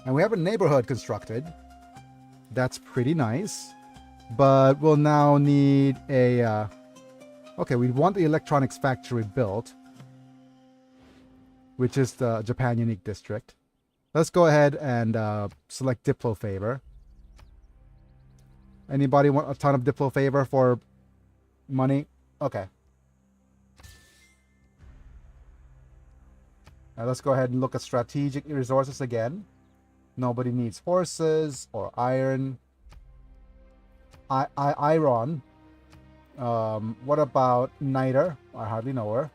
And we have a neighborhood constructed. That's pretty nice. But we'll now need a... okay, we want the electronics factory built, which is the Japan Unique District. Let's go ahead and select Diplo Favor. Anybody want a ton of Diplo Favor for money? Okay. Now let's go ahead and look at strategic resources again. Nobody needs horses or iron. Iron. What about Niter? I hardly know her.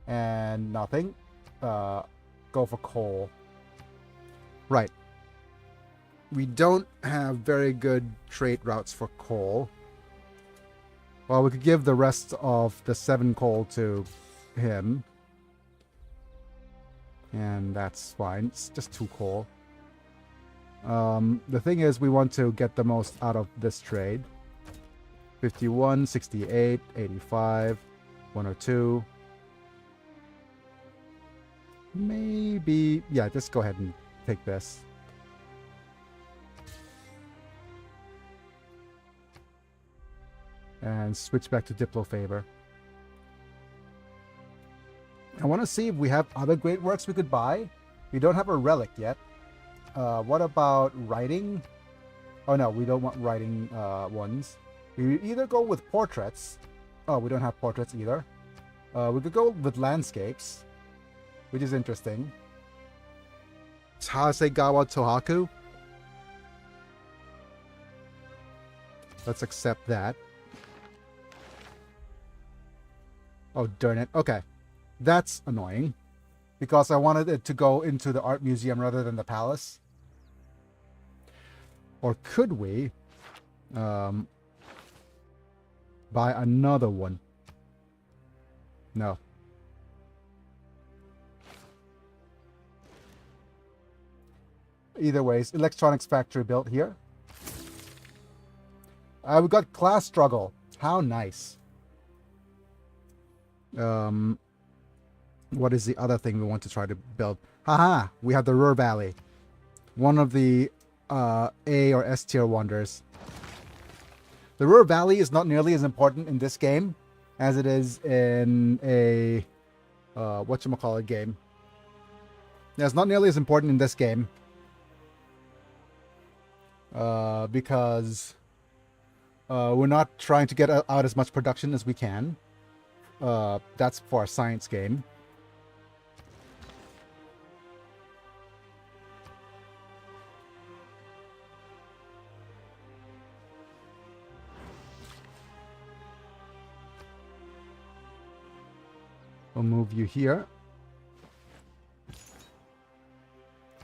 And nothing. Go for coal. Right. We don't have very good trade routes for coal. Well, we could give the rest of the 7 coal to him. And that's fine. It's just 2 coal. The thing is, we want to get the most out of this trade. 51, 68, 85, 102. Maybe... yeah, just go ahead and take this. And switch back to Diplo Favor. I want to see if we have other great works we could buy. We don't have a relic yet. What about writing? Oh no, we don't want writing ones. We either go with portraits. Oh, we don't have portraits either. We could go with landscapes, which is interesting. Hasegawa Tohaku. Let's accept that. Oh, darn it. Okay. That's annoying. Because I wanted it to go into the art museum rather than the palace. Or could we buy another one? No. Either ways, electronics factory built here. We got class struggle. How nice. What is the other thing we want to try to build? Haha, we have the Ruhr Valley. One of the A or S tier wonders. The Ruhr Valley is not nearly as important in this game as it is in a whatchamacallit game. Yeah, it's not nearly as important in this game. Because we're not trying to get out as much production as we can. That's for a science game. We'll move you here.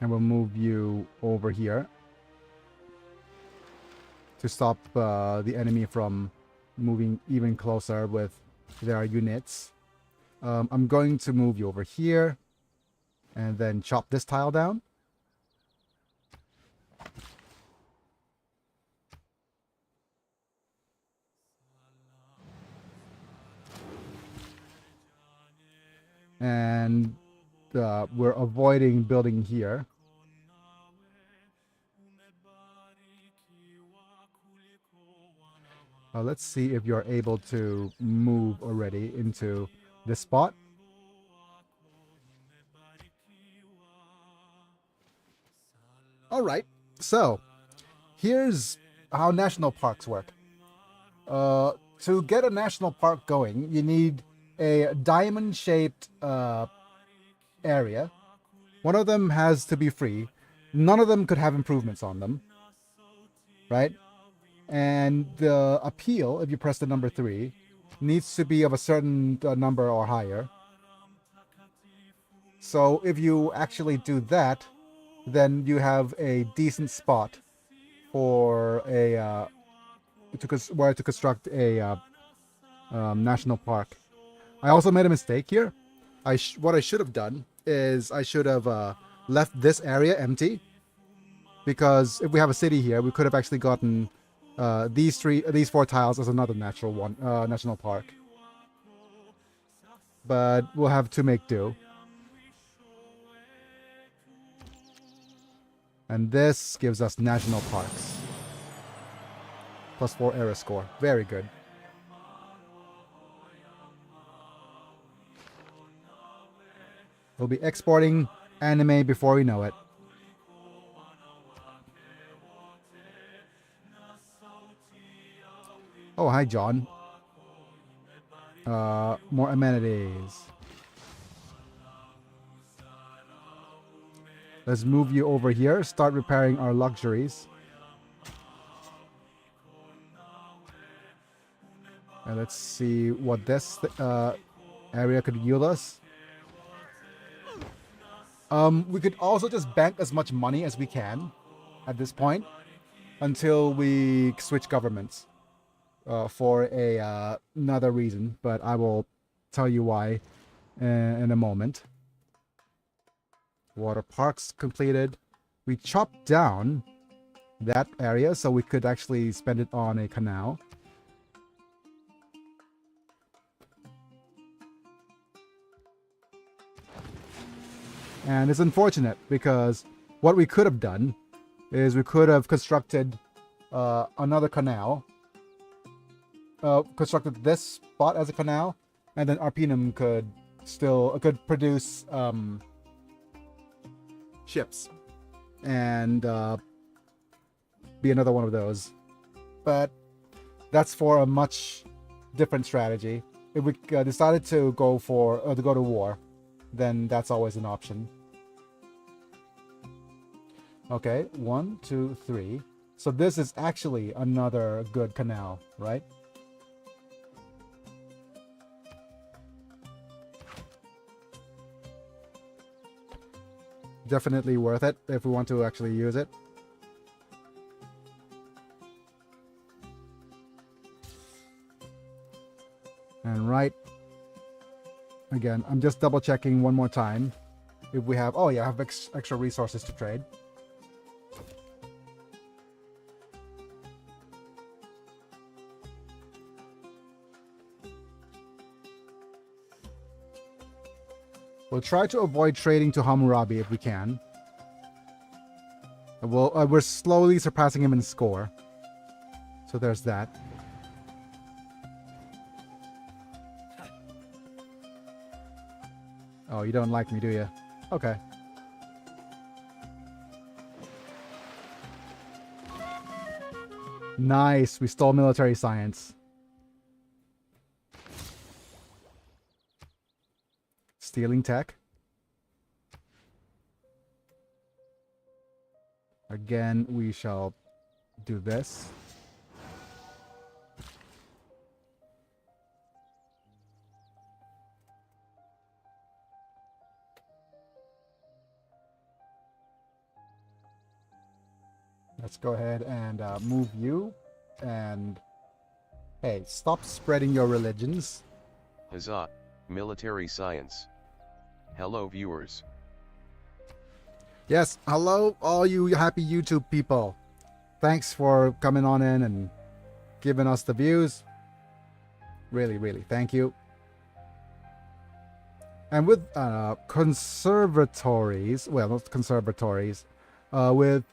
And we'll move you over here. To stop the enemy from moving even closer with their units. I'm going to move you over here. And then chop this tile down. And we're avoiding building here. Let's see if you're able to move already into this spot. Alright, so here's how national parks work. To get a national park going, you need a diamond-shaped area. One of them has to be free. None of them could have improvements on them. Right? And the appeal, if you press the number 3, needs to be of a certain number or higher. So if you actually do that, then you have a decent spot for a where to construct a national park. I also made a mistake here. What I should have done is I should have left this area empty, because if we have a city here, we could have actually gotten these 4 tiles as another national park. But we'll have to make do. And this gives us national parks. +4 era score. Very good. We'll be exporting anime before we know it. Oh, hi, John. More amenities. Let's move you over here. Start repairing our luxuries. And let's see what this area could yield us. We could also just bank as much money as we can at this point until we switch governments for another reason, but I will tell you why in a moment. Water parks completed. We chopped down that area so we could actually spend it on a canal. And it's unfortunate because what we could have done is we could have constructed another canal. Constructed this spot as a canal, and then Arpinum could produce ships. and be another one of those. But that's for a much different strategy. If we decided to go to war, then that's always an option. Okay, 1, 2, 3. So this is actually another good canal, right? Definitely worth it if we want to actually use it. And right, again, I'm just double checking one more time if we have, oh yeah, I have extra resources to trade. We'll try to avoid trading to Hammurabi if we can. We're slowly surpassing him in score. So there's that. Oh, you don't like me, do you? Okay. Nice, we stole military science. Stealing tech. Again, we shall do this. Let's go ahead and move you. And hey, stop spreading your religions. Huzzah, military science. Hello viewers. Yes, hello all you happy YouTube people. Thanks for coming on in and giving us the views. Really, really, thank you. And with conservatories, well, not conservatories, with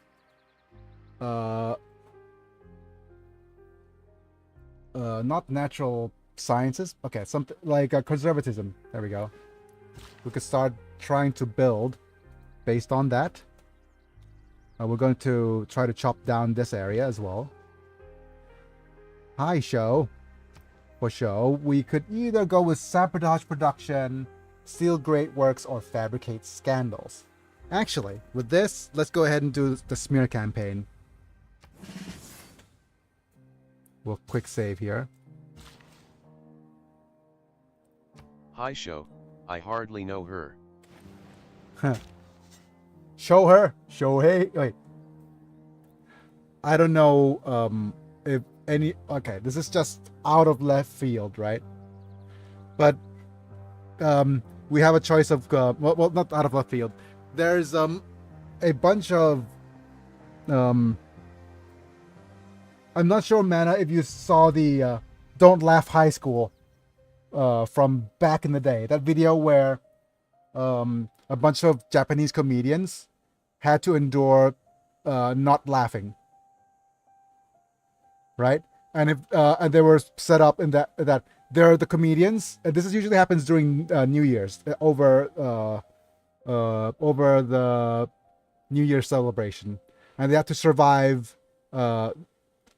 not natural sciences. Okay, something like conservatism. There we go. We could start trying to build based on that. We're going to try to chop down this area as well. Hi, show. For show, we could either go with sabotage production, steal great works, or fabricate scandals. Actually, with this, let's go ahead and do the smear campaign. We'll quick save here. Hi show, I hardly know her. Show her. Show hey. Wait. I don't know if any. Okay, this is just out of left field, right? But we have a choice of well, not out of left field. There's a bunch of I'm not sure, Mana, if you saw the Don't Laugh High School from back in the day. That video where a bunch of Japanese comedians had to endure not laughing, right? And if and they were set up in that they're the comedians. And this is usually happens during New Year's over the New Year celebration, and they have to survive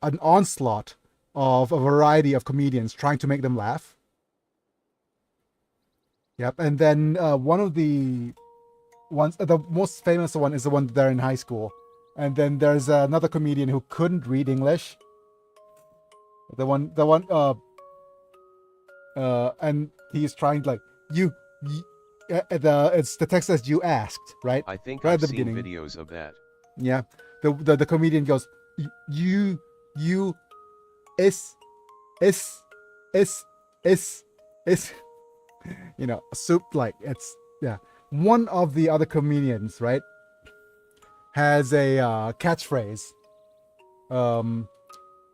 an onslaught of a variety of comedians trying to make them laugh. Yep, and then one of the ones, the most famous one is the one there in high school, and then there's another comedian who couldn't read English. And he's trying like it's the text says you asked, right? I think right I've at the seen beginning. videos of that. Yeah, the comedian goes you is you know, soup, like it's, yeah. One of the other comedians, right, has a catchphrase,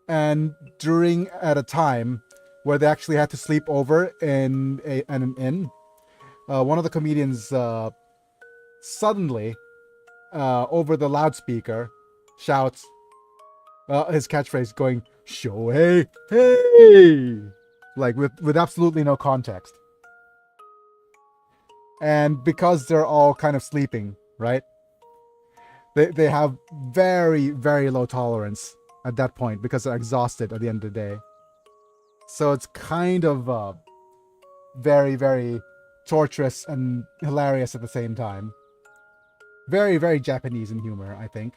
and during at a time where they actually had to sleep over in an inn, one of the comedians suddenly over the loudspeaker shouts his catchphrase, going "Shohei, hey," like with absolutely no context. And because they're all kind of sleeping, right? They have very, very low tolerance at that point because they're exhausted at the end of the day. So it's kind of very, very torturous and hilarious at the same time. Very, very Japanese in humor, I think.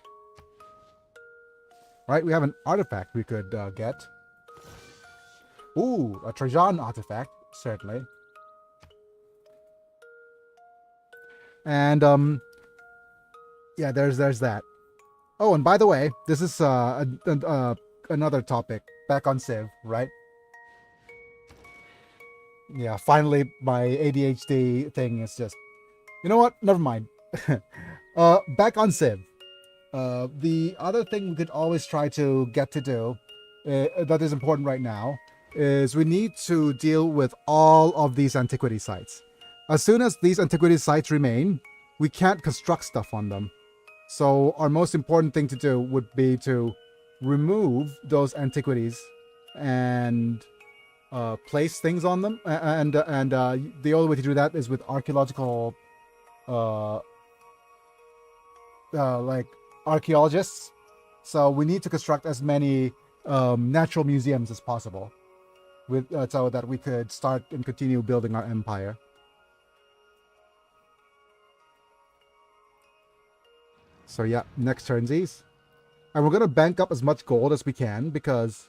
Right, we have an artifact we could get. Ooh, a Trajan artifact, certainly. And, yeah, there's that. Oh, and by the way, this is another topic back on Civ, right? Yeah, finally my ADHD thing is just... You know what? Never mind. Back on Civ. The other thing we could always try to get to do, that is important right now, is we need to deal with all of these antiquity sites. As soon as these antiquity sites remain, we can't construct stuff on them. So our most important thing to do would be to remove those antiquities and place things on them. And the only way to do that is with archaeological, like archaeologists. So we need to construct as many natural museums as possible, with so that we could start and continue building our empire. So yeah, next turnsies. And we're going to bank up as much gold as we can because...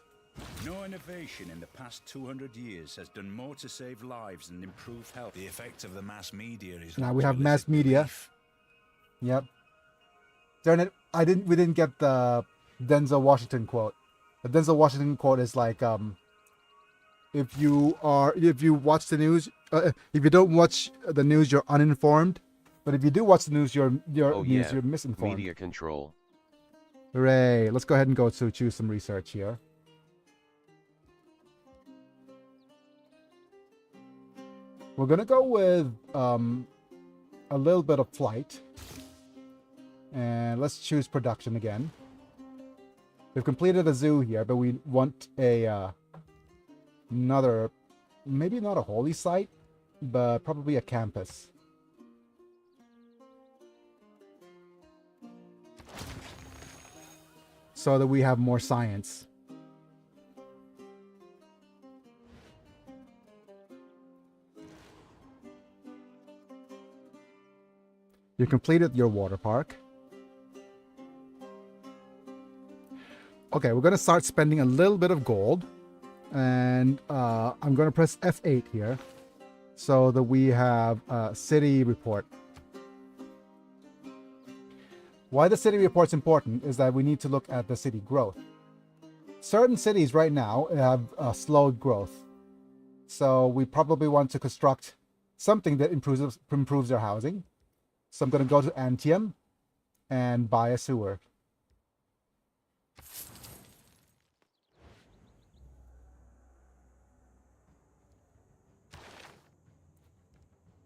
No innovation in the past 200 years has done more to save lives and improve health. The effect of the mass media is... Now we have mass media. Yep. Darn it, we didn't get the Denzel Washington quote. The Denzel Washington quote is like, if you watch the news, if you don't watch the news, you're uninformed. But if you do watch the news, you're misinformed. Media control. Hooray! Let's go ahead and go to choose some research here. We're gonna go with a little bit of flight, and let's choose production again. We've completed a zoo here, but we want a another, maybe not a holy site, but probably a campus. So that we have more science. You completed your water park. Okay, we're going to start spending a little bit of gold. And I'm going to press F8 here so that we have a city report. Why the city report's important is that we need to look at the city growth. Certain cities right now have slowed growth. So we probably want to construct something that improves their housing. So I'm going to go to Antium and buy a sewer.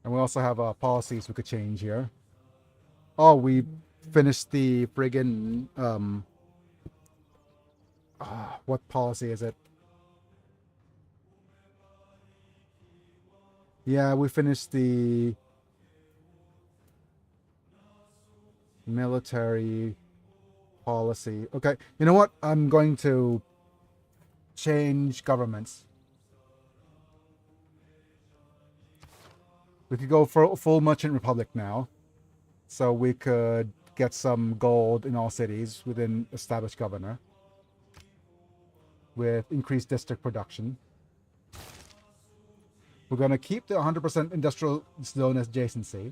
And we also have policies we could change here. Oh, we finished the friggin' what policy is it? Yeah, we finished the military policy. Okay, you know what? I'm going to change governments. We could go for full merchant republic now. So we could get some gold in all cities within established governor with increased district production. We're going to keep the 100% industrial zone adjacency.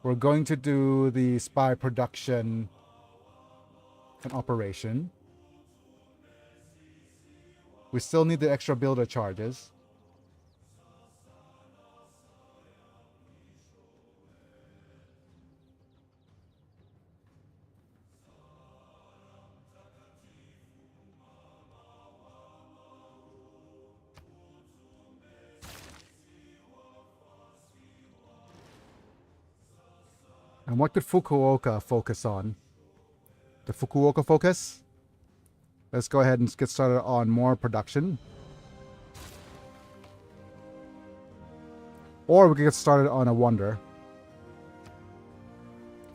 We're going to do the spy production and operation. We still need the extra builder charges. And what could Fukuoka focus on? The Fukuoka focus? Let's go ahead and get started on more production. Or we could get started on a wonder.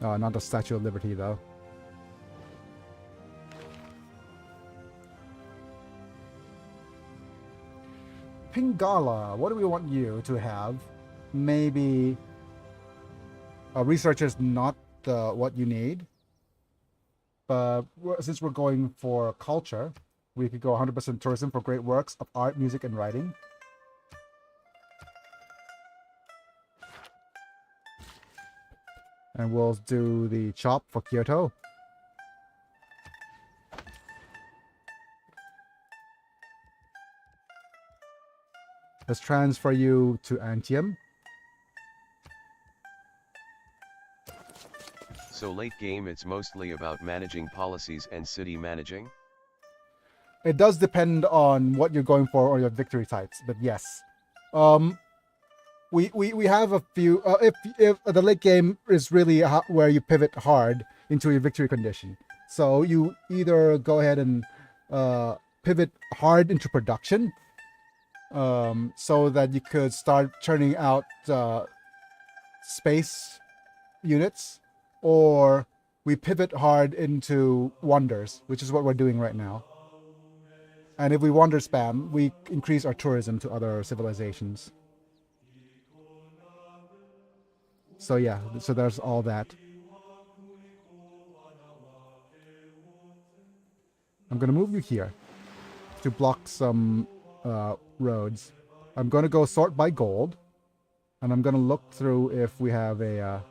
Not the Statue of Liberty, though. Pingala, what do we want you to have? Maybe research is not what you need, but since we're going for culture, we could go 100% tourism for great works of art, music, and writing. And we'll do the chop for Kyoto. Let's transfer you to Antium. So late game it's mostly about managing policies and city managing? It does depend on what you're going for or your victory types, but yes. We have a few, if the late game is really where you pivot hard into your victory condition. So you either go ahead and pivot hard into production, so that you could start churning out space units, or we pivot hard into wonders, which is what we're doing right now. And if we wonder spam, we increase our tourism to other civilizations. So yeah, so there's all that. I'm gonna move you here to block some roads. I'm gonna go sort by gold, and I'm gonna look through if we have a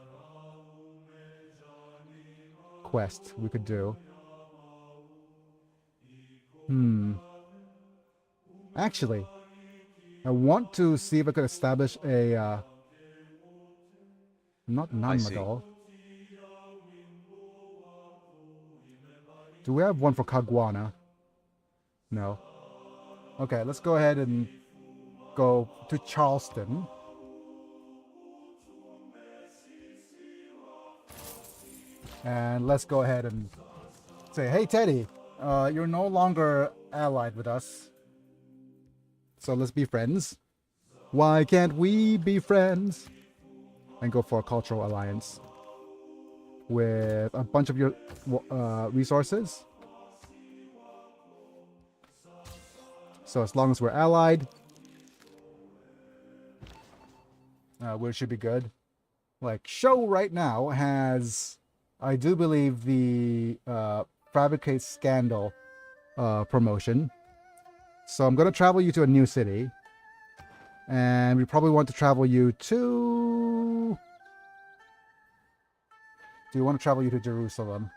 quest we could do. Actually, I want to see if I could establish a not non-modal. Do we have one for Kagwana? No. Okay, let's go ahead and go to Charleston. And let's go ahead and say, hey Teddy, you're no longer allied with us. So let's be friends. Why can't we be friends? And go for a cultural alliance with a bunch of your resources. So as long as we're allied, we should be good. Like, Show right now has, I do believe, the Fabricate Scandal promotion. So I'm going to travel you to a new city. And we probably want to travel you to... Do you want to travel you to Jerusalem?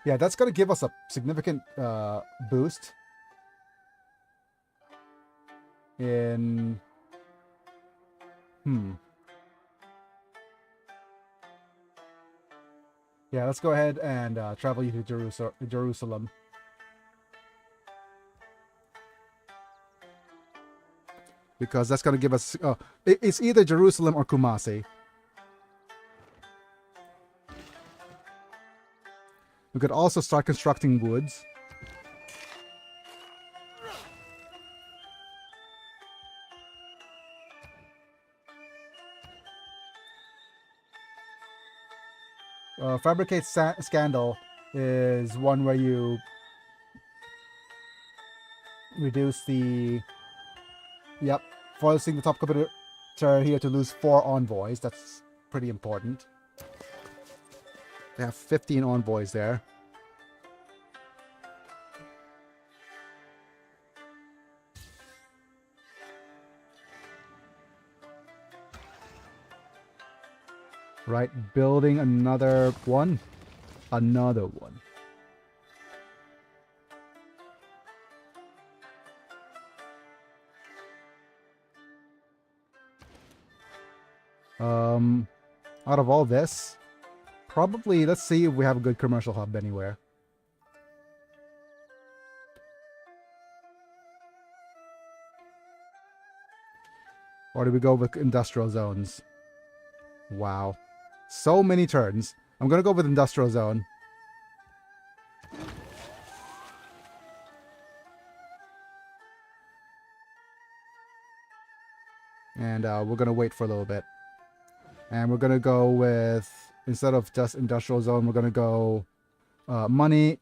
Yeah, that's going to give us a significant boost in... Yeah, let's go ahead and travel you to Jerusalem. Because that's going to give us... it's either Jerusalem or Kumasi. We could also start constructing woods. Fabricate Scandal is one where you reduce the... Yep, forcing the top computer here to lose 4 envoys. That's pretty important. They have 15 envoys there. Right, building another one. Another one. Out of all this, probably, let's see if we have a good commercial hub anywhere. Or do we go with industrial zones? Wow. So many turns. I'm going to go with industrial zone. And we're going to wait for a little bit. And we're going to go with, instead of just industrial zone, we're going to go money,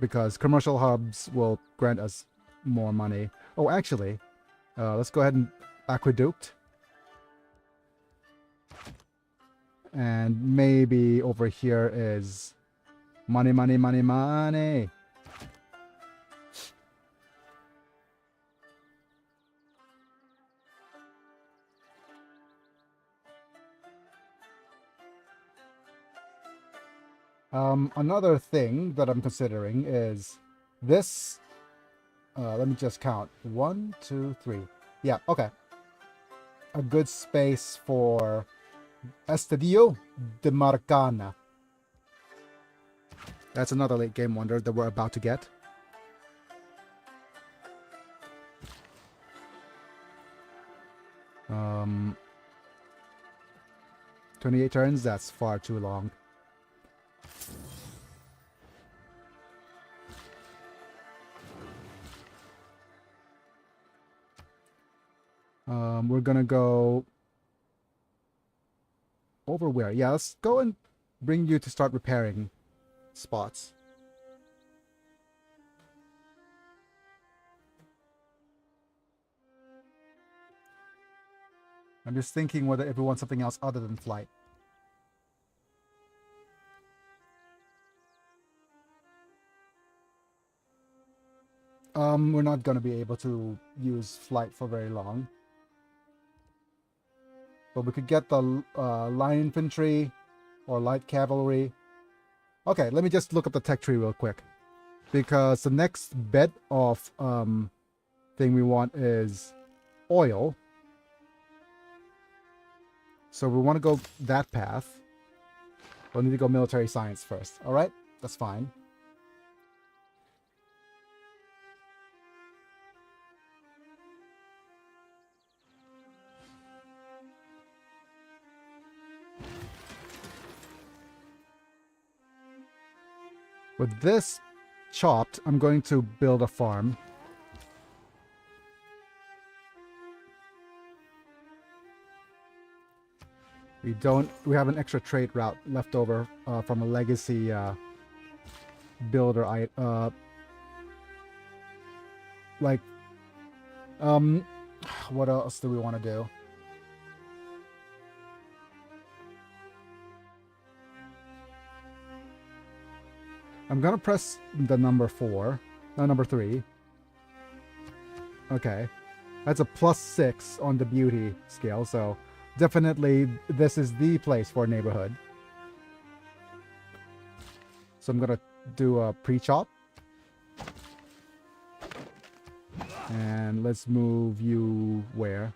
because commercial hubs will grant us more money. Oh, actually, let's go ahead and aqueduct. And maybe over here is money, money, money, money. Another thing that I'm considering is this. Let me just count. 1, 2, 3. Yeah, okay. A good space for Estadio de Marcana. That's another late game wonder that we're about to get. Um, 28 turns, that's far too long. We're gonna go over where? Yeah, let's go and bring you to start repairing spots. I'm just thinking whether if we want something else other than flight. We're not gonna be able to use flight for very long. But we could get the line infantry or light cavalry. Okay, let me just look up the tech tree real quick. Because the next bit of thing we want is oil. So we want to go that path. We'll need to go military science first. Alright, that's fine. With this chopped, I'm going to build a farm. We have an extra trade route left over from a legacy builder. What else do we want to do? I'm gonna press the number 3. Okay, that's a +6 on the beauty scale, so definitely this is the place for a neighborhood. So I'm gonna do a pre-chop. And let's move you where?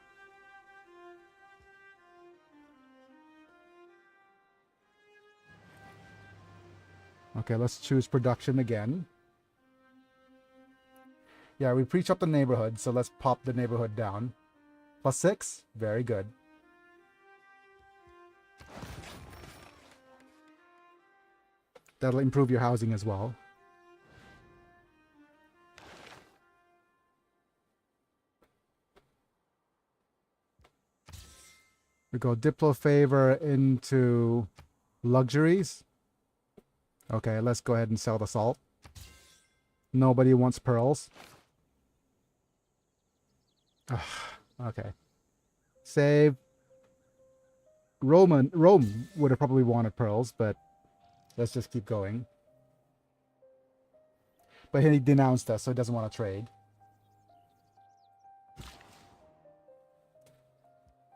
Okay, let's choose production again. Yeah, we pre-chopped the neighborhood, so let's pop the neighborhood down. +6? Very good. That'll improve your housing as well. We go Diplo favor into luxuries. Okay, let's go ahead and sell the salt. Nobody wants pearls. Okay. Save. Rome would have probably wanted pearls, but let's just keep going. But he denounced us, so he doesn't want to trade.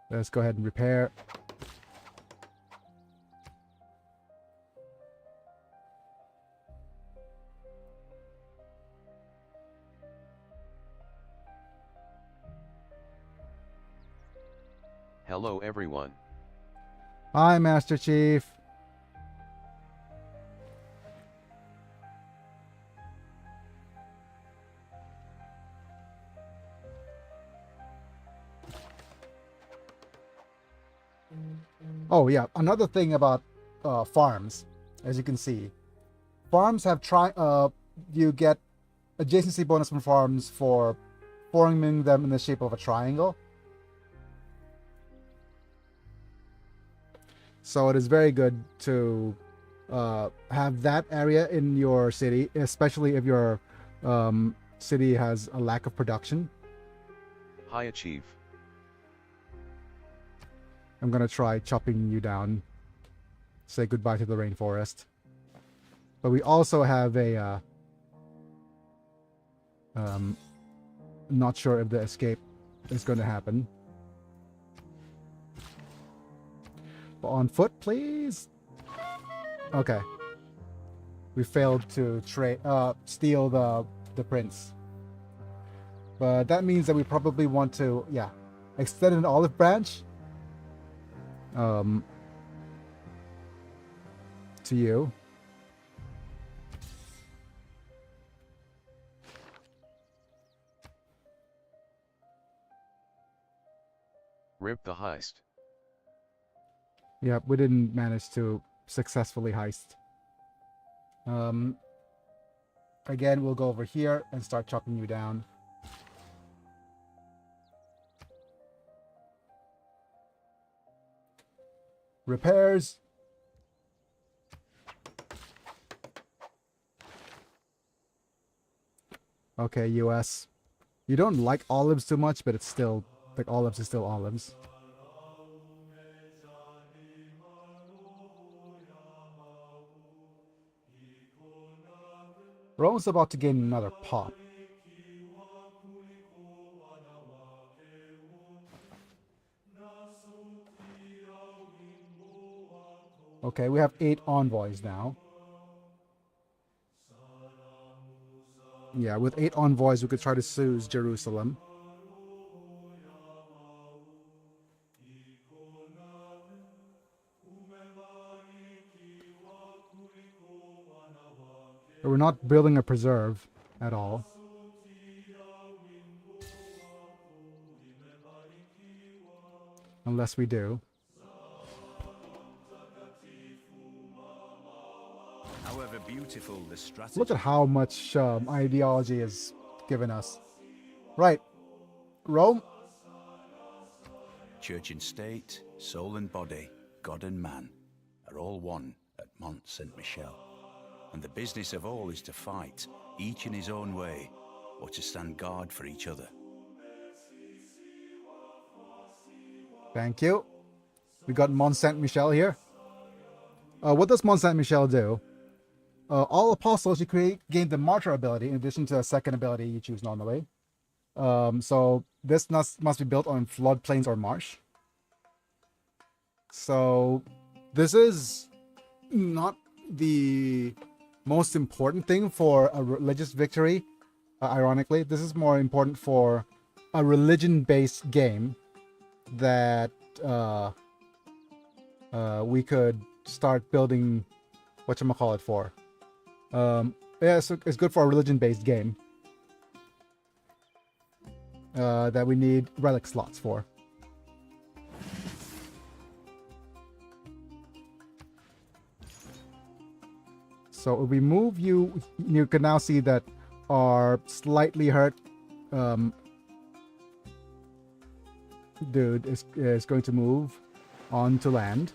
Let's go ahead and repair. Hello everyone. Hi, Master Chief. Oh yeah, another thing about farms, as you can see, farms have you get adjacency bonus from farms for forming them in the shape of a triangle. So it is very good to have that area in your city, especially if your city has a lack of production. High achieve. I'm gonna try chopping you down. Say goodbye to the rainforest. But we also have a not sure if the escape is going to happen. But on foot, please. Okay. We failed to steal the prince. But that means that we probably want to, yeah, extend an olive branch. To you. Rip the heist. Yep, we didn't manage to successfully heist. Again, we'll go over here and start chopping you down. Repairs. Okay, US. You don't like olives too much, but it's still, like, olives is still olives. Rome's about to gain another pop. Okay, we have 8 envoys now. Yeah, with 8 envoys, we could try to seize Jerusalem. But we're not building a preserve at all. Unless we do. However beautiful the strategy. Look at how much ideology is given us. Right. Rome. Church and state, soul and body, God and man are all one at Mont Saint-Michel. And the business of all is to fight, each in his own way, or to stand guard for each other. Thank you. We got Mont Saint-Michel here. What does Mont Saint-Michel do? All apostles you gain the martyr ability in addition to a second ability you choose normally. So this must be built on floodplains or marsh. So this is not the most important thing for a religious victory. Ironically, this is more important for a religion-based game that we could start building whatchamacallit for. Yeah, so it's good for a religion-based game that we need relic slots for. So if we move you, you can now see that our slightly hurt dude is going to move on to land.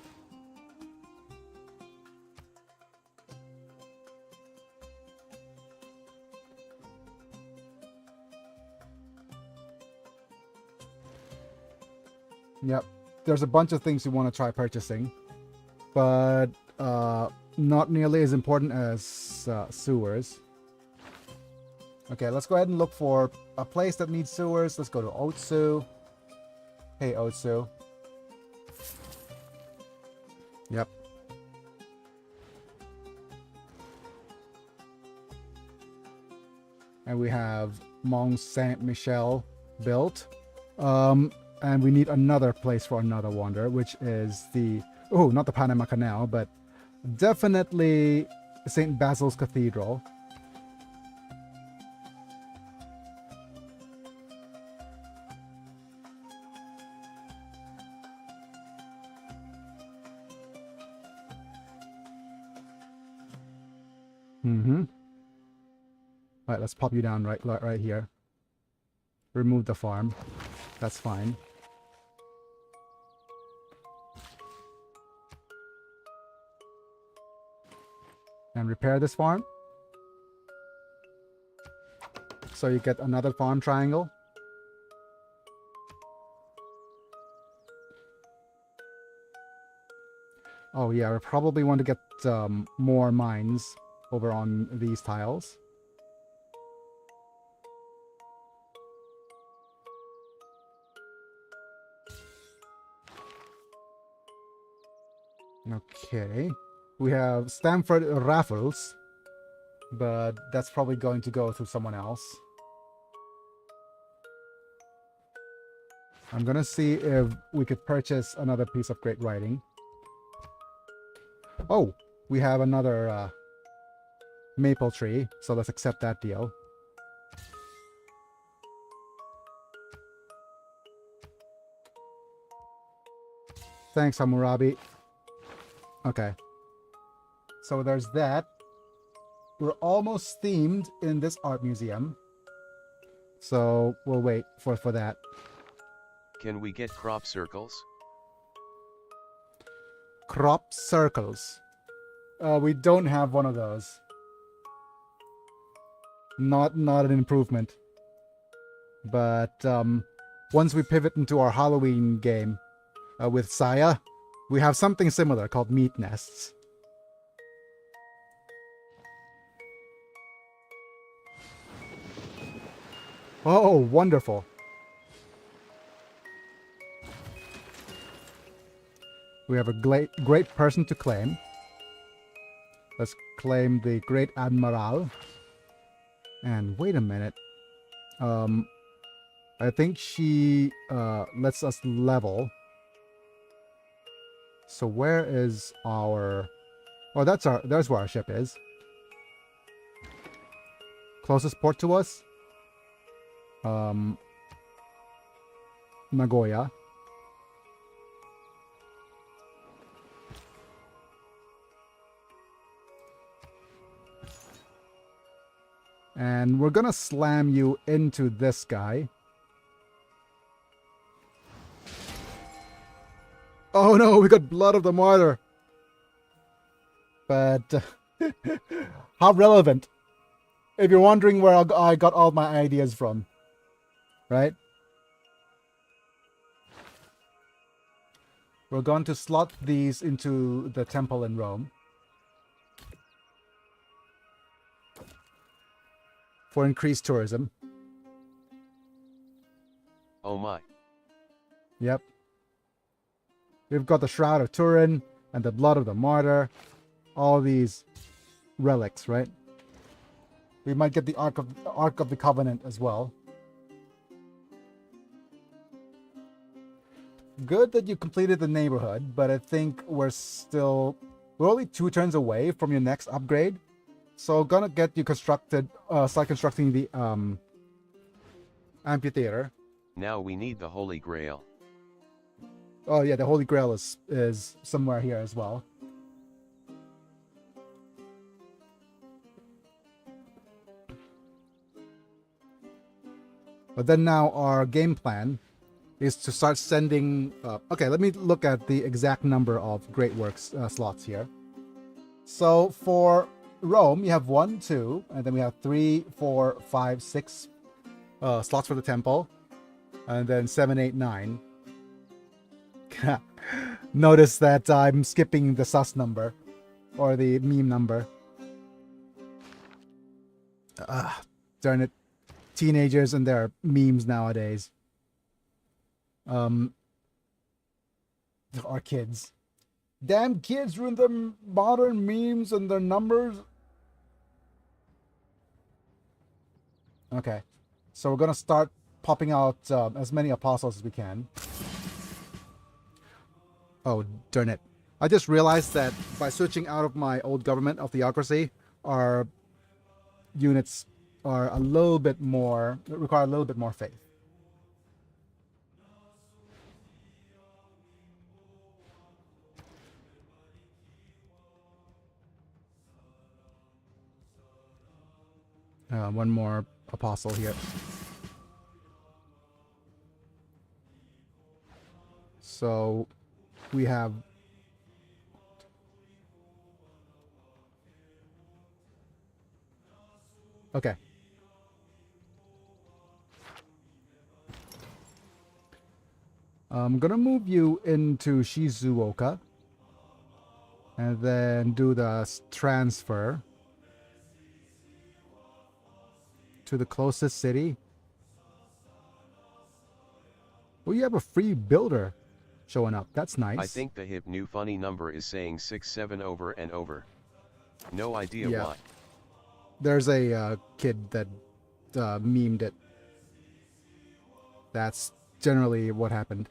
Yep, there's a bunch of things you want to try purchasing, but not nearly as important as sewers. Okay, let's go ahead and look for a place that needs sewers. Let's go to Otsu. Hey, Otsu. Yep. And we have Mont Saint-Michel built. And we need another place for another wonder, which is the... Oh, not the Panama Canal, but definitely St. Basil's Cathedral. Alright, let's pop you down right here. Remove the farm. That's fine. and repair this farm. So you get another farm triangle. Oh yeah, we probably want to get more mines over on these tiles. Okay. We have Stamford Raffles, but that's probably going to go through someone else. I'm gonna see if we could purchase another piece of great writing. Oh, we have another maple tree, so let's accept that deal. Thanks, Hammurabi. Okay. So there's that. We're almost themed in this art museum. So we'll wait for that. Can we get crop circles? Crop circles. We don't have one of those. Not an improvement. But once we pivot into our Halloween game with Saya, we have something similar called meat nests. Oh, wonderful. We have a great person to claim. Let's claim the Great Admiral. And wait a minute. I think she lets us level. So where is our... Oh, there's where our ship is. Closest port to us? Nagoya. And we're gonna slam you into this guy. Oh no, we got Blood of the Martyr. But how relevant? If you're wondering where I got all my ideas from, right? We're going to slot these into the temple in Rome for increased tourism. Oh my. Yep. We've got the Shroud of Turin and the Blood of the Martyr. All these relics, right? We might get the Ark of the Covenant as well. Good that you completed the neighborhood, but I think we're only 2 turns away from your next upgrade. So gonna get you constructed, start constructing the amphitheater. Now we need the Holy Grail. Oh yeah, the Holy Grail is somewhere here as well. But then now our game plan is to start sending... okay, let me look at the exact number of Great Works slots here. So for Rome, you have 1, 2, and then we have 3, 4, 5, 6 slots for the temple. And then 7, 8, 9. Notice that I'm skipping the sus number. Or the meme number. Darn it. Teenagers and their memes nowadays. Our kids. Damn kids ruin their modern memes and their numbers. Okay. So we're gonna start popping out as many apostles as we can. Oh, darn it. I just realized that by switching out of my old government of theocracy, our units are a little bit more, require a little bit more faith. One more apostle here. So we have Okay. I'm gonna move you into Shizuoka. And then do the transfer to the closest city. Oh, you have a free builder showing up. That's nice. I think the hip new funny number is saying 67 over and over. No idea Yeah. why. There's a kid that memed it. That's generally what happened.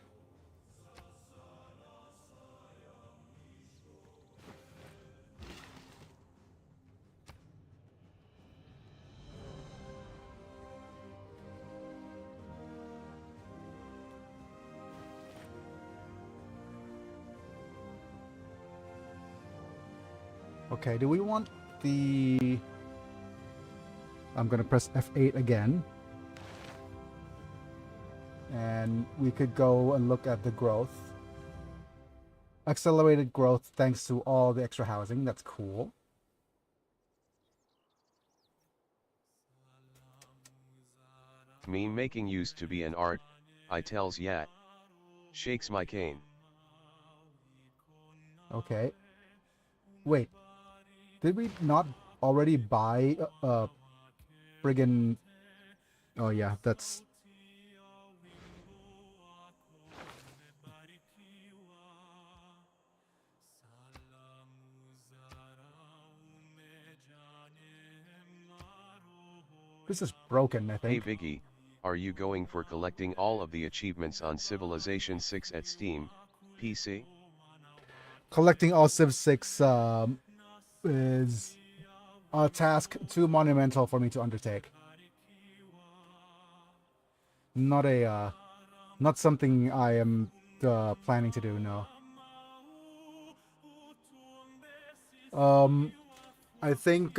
Okay, do we want the... I'm gonna press F8 again. And we could go and look at the growth. Accelerated growth thanks to all the extra housing. That's cool. Meme making used to be an art, I tells ya. Shakes my cane. Okay. Wait. Did we not already buy friggin... Oh yeah, that's... This is broken, I Hey think. Biggie, are you going for collecting all of the achievements on Civilization 6 at Steam, PC? Collecting all Civ 6 is a task too monumental for me to undertake. Not a not something I am planning to do, no. I think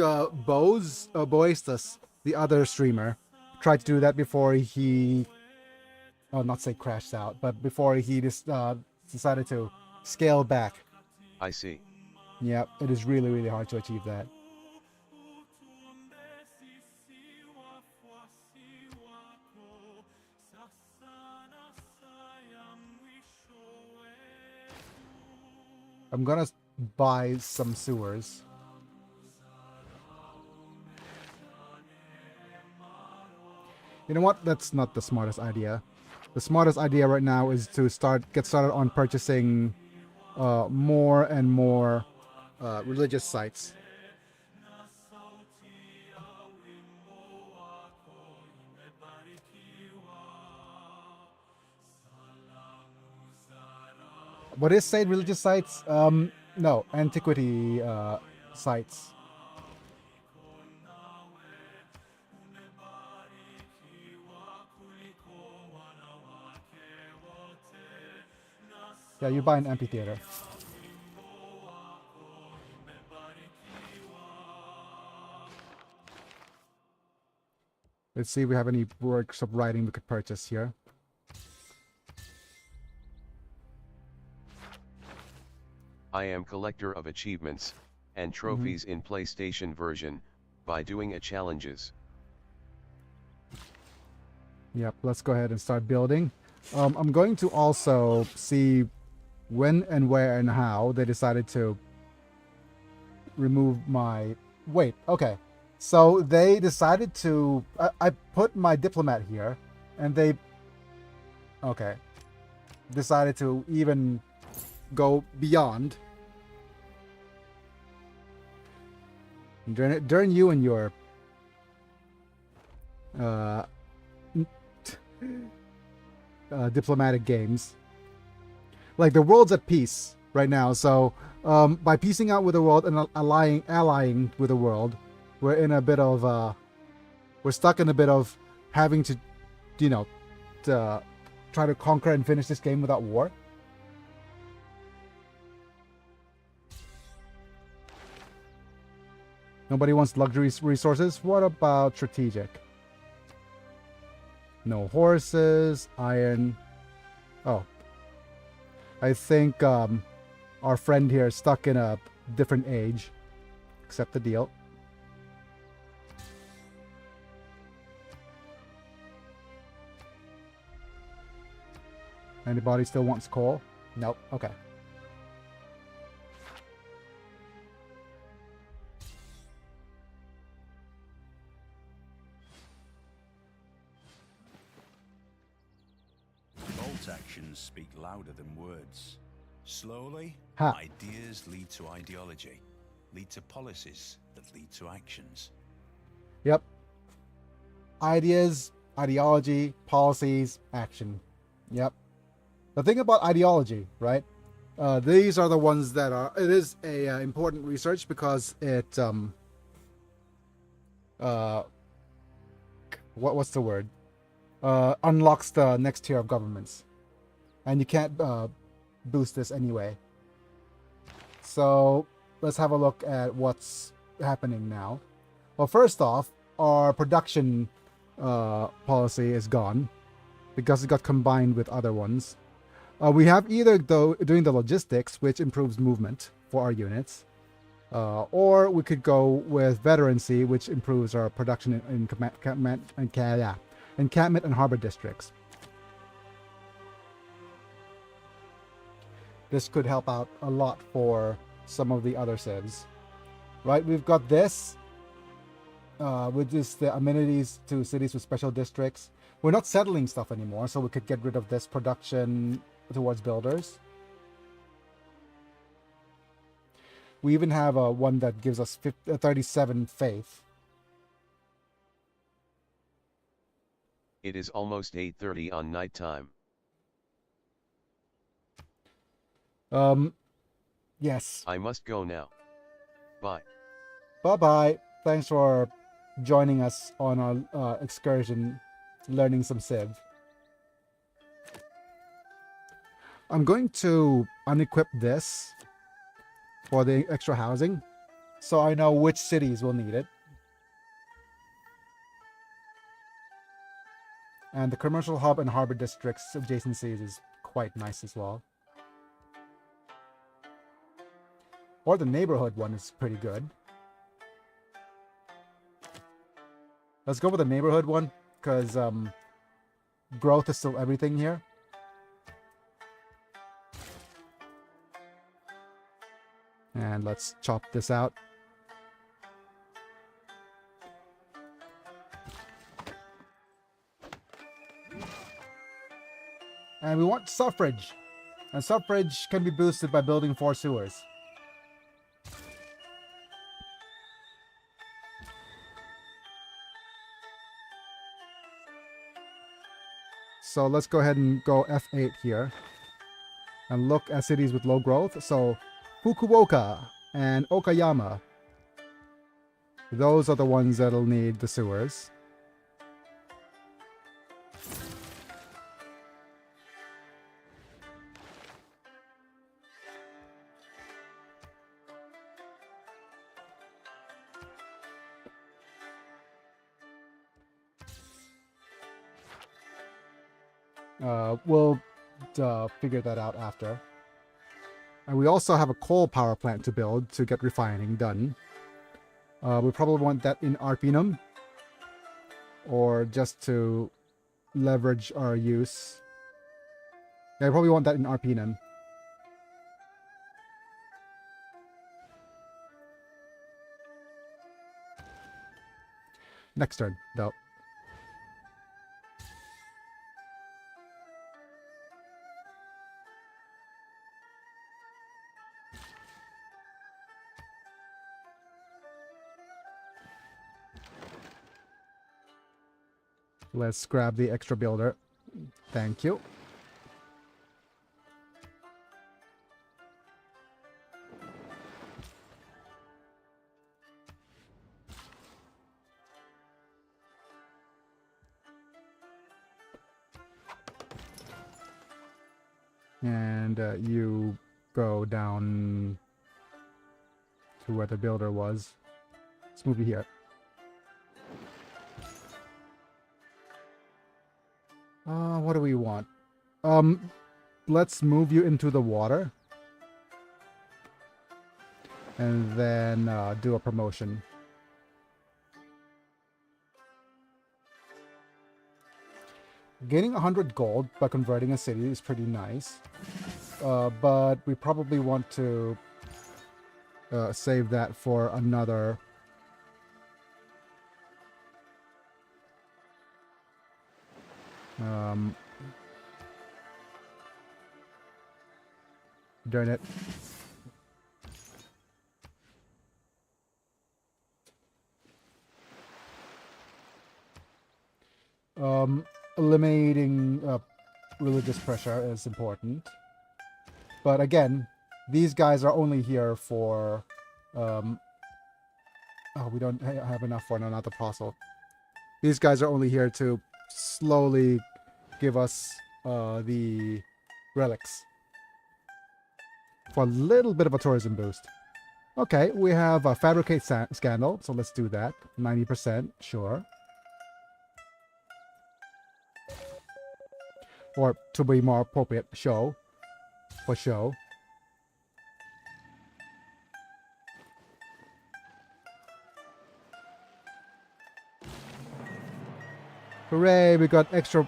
Boistas, the other streamer, tried to do that before he, oh, not say crashed out, but before he just decided to scale back. I see. Yeah, it is really, really hard to achieve that. I'm gonna buy some sewers. You know what? That's not the smartest idea. The smartest idea right now is to get started on purchasing more and more religious sites. What is say religious sites? No, antiquity sites. Yeah, you buy an amphitheater. Let's see if we have any works of writing we could purchase here. I am collector of achievements and trophies in PlayStation version by doing a challenges. Yep, let's go ahead and start building. I'm going to also see when and where and how they decided to remove my... Wait, okay. So they decided to... I put my diplomat here, and they... Okay. Decided to even go beyond. During you and your... diplomatic games. Like, the world's at peace right now, so by piecing out with the world and allying with the world, we're in a bit of we're stuck in a bit of having to, you know, to try to conquer and finish this game without war. Nobody wants luxury resources. What about strategic? No horses, iron. Oh. I think our friend here is stuck in a different age. Accept the deal. Anybody still wants coal? Nope. Okay. Bolt actions speak louder than words. Slowly, Ha. ideas lead to ideology, lead to policies that lead to actions. Yep. Ideas, ideology, policies, action. Yep. The thing about ideology, right? These are the ones that are. It is a important research because it what's the word? Unlocks the next tier of governments, and you can't boost this anyway. So let's have a look at what's happening now. Well, first off, our production policy is gone because it got combined with other ones. We have either doing the logistics, which improves movement for our units, or we could go with veterancy, which improves our production in encampment and harbor districts. This could help out a lot for some of the other civs. Right, we've got this, with this the amenities to cities with special districts. We're not settling stuff anymore, so we could get rid of this production towards builders. We even have one that gives us 37 faith. It is almost 8:30 on nighttime. Yes. I must go now. Bye. Bye-bye. Thanks for joining us on our excursion, learning some Civ. I'm going to unequip this for the extra housing, so I know which cities will need it. And the commercial hub and harbor districts adjacencies is quite nice as well. Or the neighborhood one is pretty good. Let's go with the neighborhood one, because growth is still everything here. And let's chop this out. And we want suffrage. And suffrage can be boosted by building 4 sewers. So let's go ahead and go F8 here. And look at cities with low growth. So Fukuoka and Okayama. Those are the ones that'll need the sewers. We'll figure that out after. And we also have a coal power plant to build to get refining done. We probably want that in Arpinum, or just to leverage our use. Yeah, I probably want that in Arpinum. Next turn, though. Let's grab the extra builder. Thank you. And you go down to where the builder was. Let's move you here. What do we want? Let's move you into the water. And then do a promotion. Gaining 100 gold by converting a city is pretty nice. But we probably want to save that for another... darn it. Eliminating religious pressure is important. But again, these guys are only here for... oh, we don't have enough for another apostle. These guys are only here to slowly give us the relics. For a little bit of a tourism boost. Okay, we have a fabricate scandal, so let's do that. 90%, sure. Or to be more appropriate, show. For show. Hooray, we got extra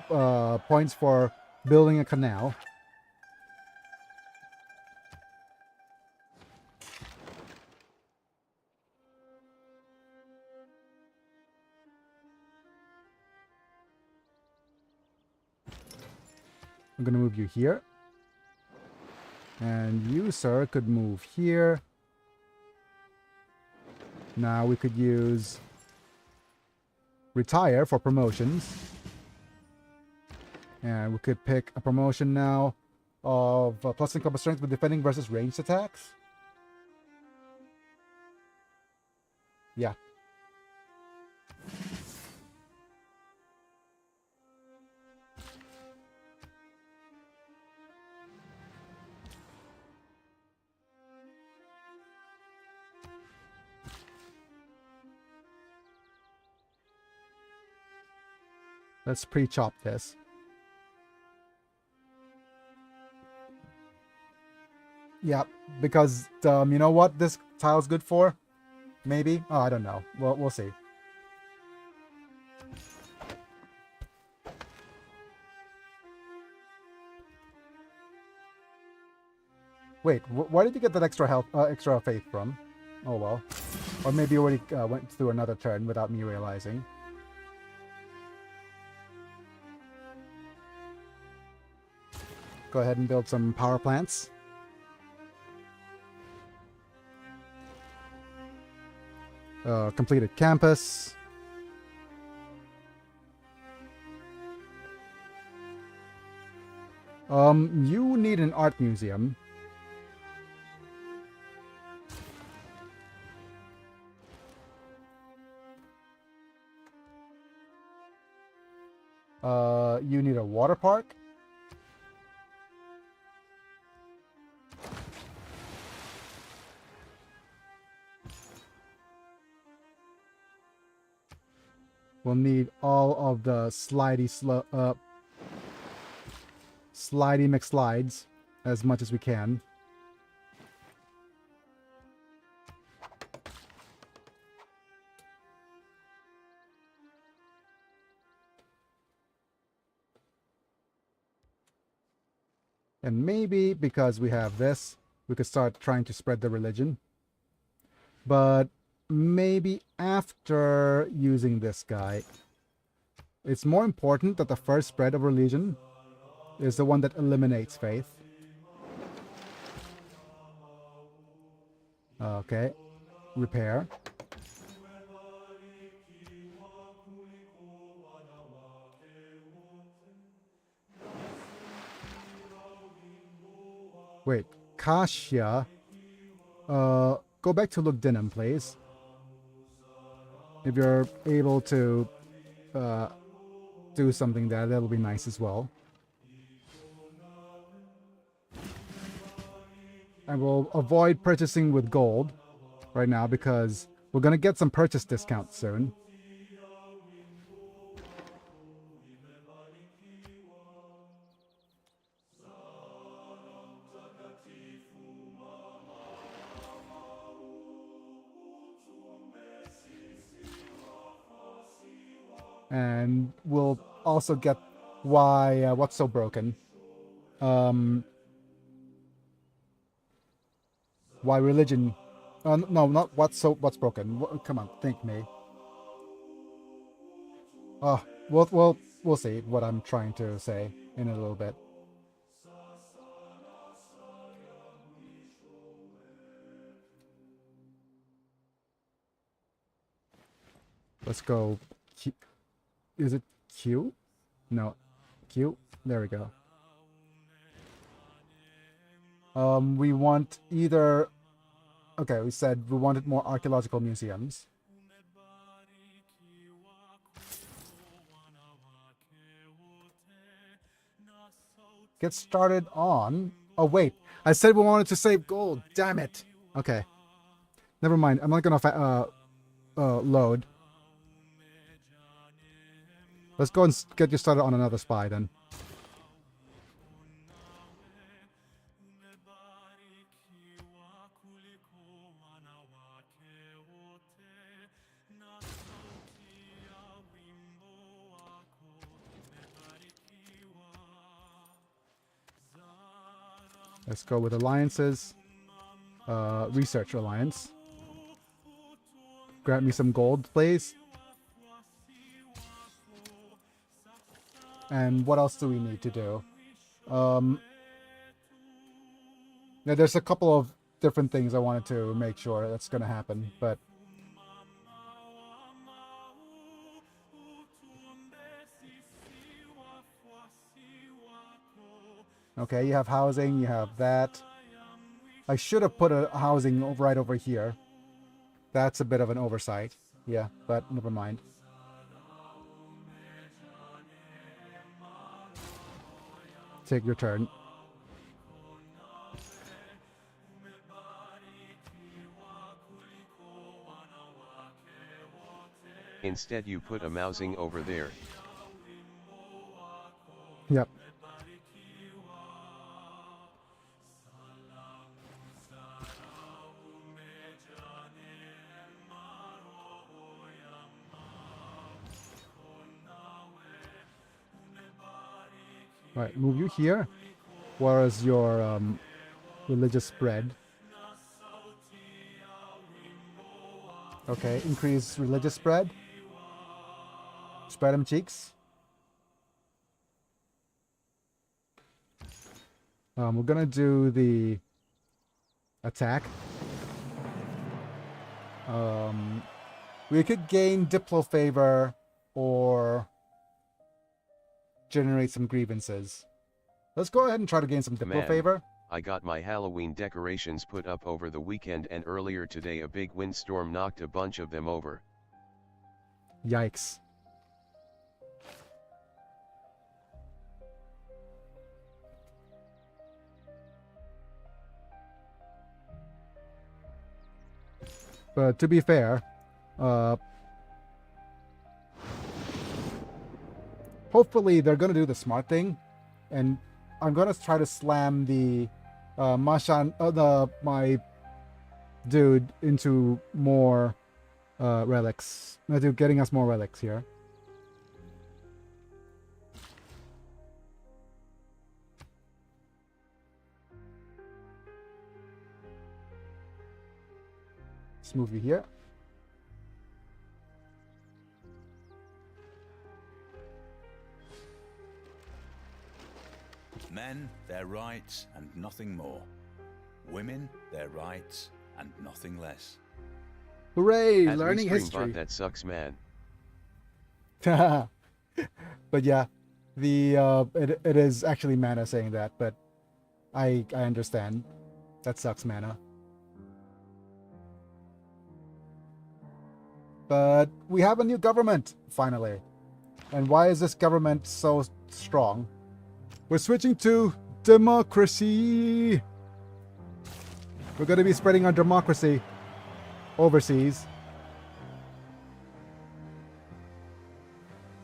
points for building a canal. I'm gonna move you here. And you, sir, could move here. Now we could use retire for promotions. And we could pick a promotion now of plus income strength with defending versus ranged attacks. Yeah. Let's pre-chop this. Yeah, because you know what this tile's good for? Maybe? Oh, I don't know. Well, we'll see. Wait, where did you get that extra health, extra faith from? Oh well. Or maybe you already went through another turn without me realizing. Go ahead and build some power plants. Completed campus. You need an art museum. You need a water park. We'll need all of the slidey McSlides as much as we can. And maybe because we have this, we could start trying to spread the religion. But maybe after using this guy, it's more important that the first spread of religion is the one that eliminates faith. Okay. Repair. Wait, Kasia. Go back to Lugdunum, please. If you're able to do something there, that'll be nice as well. And we'll avoid purchasing with gold right now because we're going to get some purchase discounts soon. And we'll also get why, what's so broken? Why religion? No, not what's broken. Come on, think me. We'll see what I'm trying to say in a little bit. Let's go. Is it Q? No, Q. There we go. We want either. Okay, we said we wanted more archaeological museums. Get started on. Oh wait, I said we wanted to save gold. Damn it. Okay, never mind. I'm not gonna load. Let's go and get you started on another spy then. Let's go with alliances. Research alliance. Grant me some gold, please. And what else do we need to do? Yeah, there's a couple of different things I wanted to make sure that's going to happen, but okay, you have housing, you have that. I should have put a housing right over here. That's a bit of an oversight. Yeah, but never mind. Take your turn. Instead you put a mousing over there. Yep. Right, move you here. Where is your religious spread? Okay, increase religious spread. Spread them cheeks. We're gonna do the attack. We could gain Diplo favor or generate some grievances. Let's go ahead and try to gain some Diplo favor. I got my Halloween decorations put up over the weekend, and earlier today a big windstorm knocked a bunch of them over. Yikes. But to be fair, hopefully they're gonna do the smart thing, and I'm gonna try to slam the my dude into more relics. Into getting us more relics here. Let's move you here. Men, their rights and nothing more. Women, their rights and nothing less. Hooray! At Learning least history. Bot, that sucks, man. But yeah, the it is actually Mana saying that, but I understand. That sucks, Mana. But we have a new government finally. And why is this government so strong? We're switching to democracy. We're going to be spreading our democracy overseas.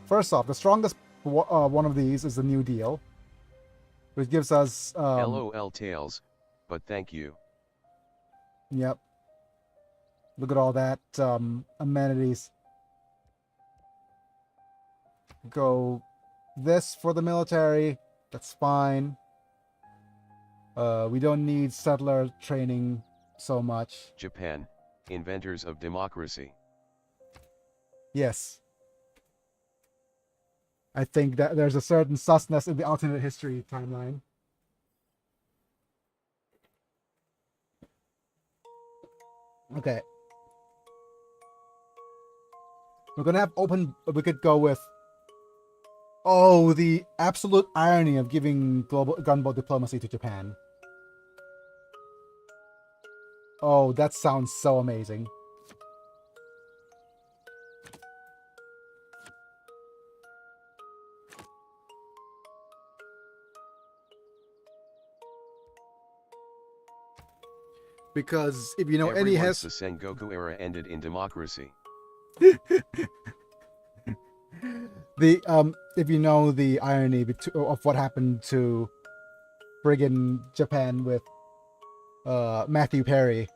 First off, the strongest one of these is the New Deal, which gives us... LOL Tails, but thank you. Yep. Look at all that amenities. Go this for the military. That's fine. We don't need settler training so much. Japan, inventors of democracy. Yes. I think that there's a certain susness in the alternate history timeline. Okay. We're gonna have open. We could go with. Oh, the absolute irony of giving global gunboat diplomacy to Japan. Oh, that sounds so amazing. Because if you know any Everyone's has the Sengoku era ended in democracy. the if you know the irony of what happened to friggin' Japan with Matthew Perry,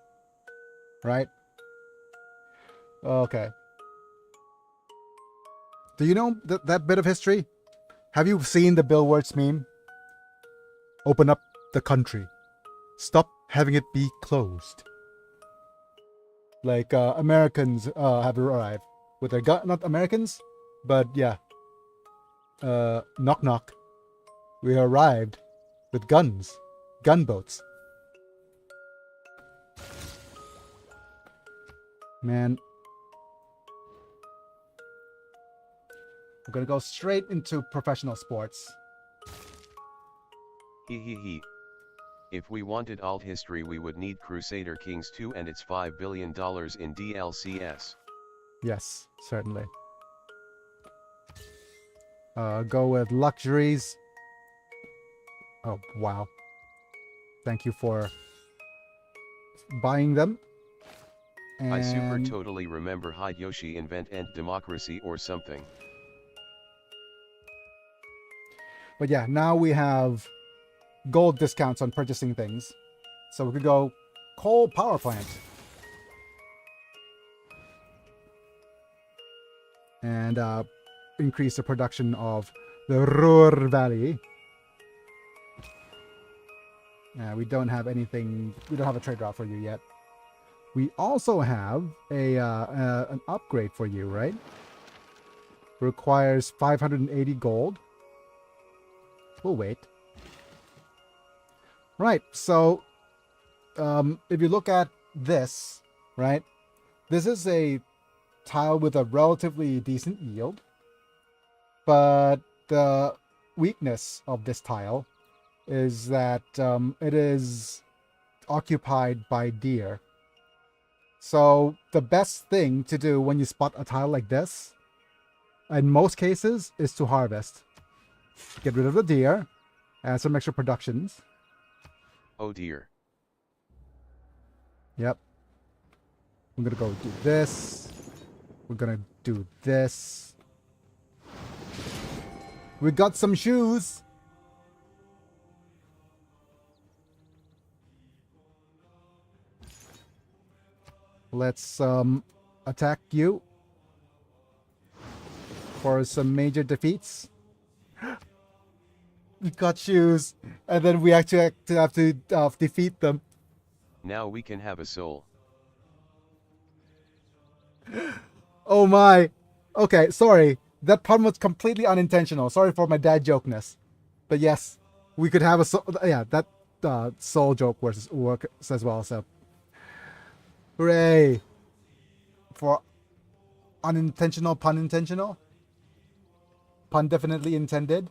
right? Okay. Do you know that bit of history? Have you seen the Bill Wirtz meme? Open up the country. Stop having it be closed. Like Americans have arrived with their gun. Not Americans, but yeah. Knock knock. We arrived with guns, gunboats. Man, we're gonna go straight into professional sports. Hee hee hee. If we wanted alt history, we would need Crusader Kings 2 and its $5 billion in DLCs. Yes, certainly. Go with luxuries. Oh, wow. Thank you for buying them. And... I super totally remember Hideyoshi invent Ant Democracy or something. But yeah, now we have gold discounts on purchasing things. So we could go coal power plant. And increase the production of the Ruhr Valley. We don't have anything, we don't have a trade route for you yet. We also have an upgrade for you, right? Requires 580 gold. We'll wait. Right, so if you look at this, right? This is a tile with a relatively decent yield. But the weakness of this tile is that it is occupied by deer. So the best thing to do when you spot a tile like this, in most cases, is to harvest. Get rid of the deer, add some extra productions. Oh dear. Yep. We're gonna go do this. We're gonna do this. We got some shoes. Let's attack you for some major defeats. We got shoes, and then we actually have to defeat them. Now we can have a soul. Oh my. Okay, sorry. That pun was completely unintentional. Sorry for my dad jokeness. But yes, we could have a soul. Yeah, that soul joke works as well. So, hooray for unintentional pun intentional. Pun definitely intended.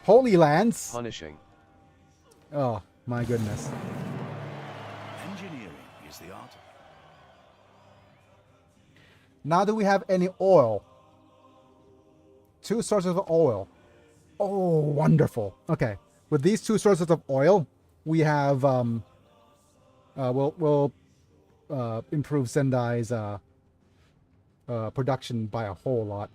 Holy Lands. Punishing. Oh my goodness. Engineering is the art of... Now do we have any oil? 2 sources of oil. Oh, wonderful. Okay, with these 2 sources of oil, we have we'll improve Sendai's production by a whole lot.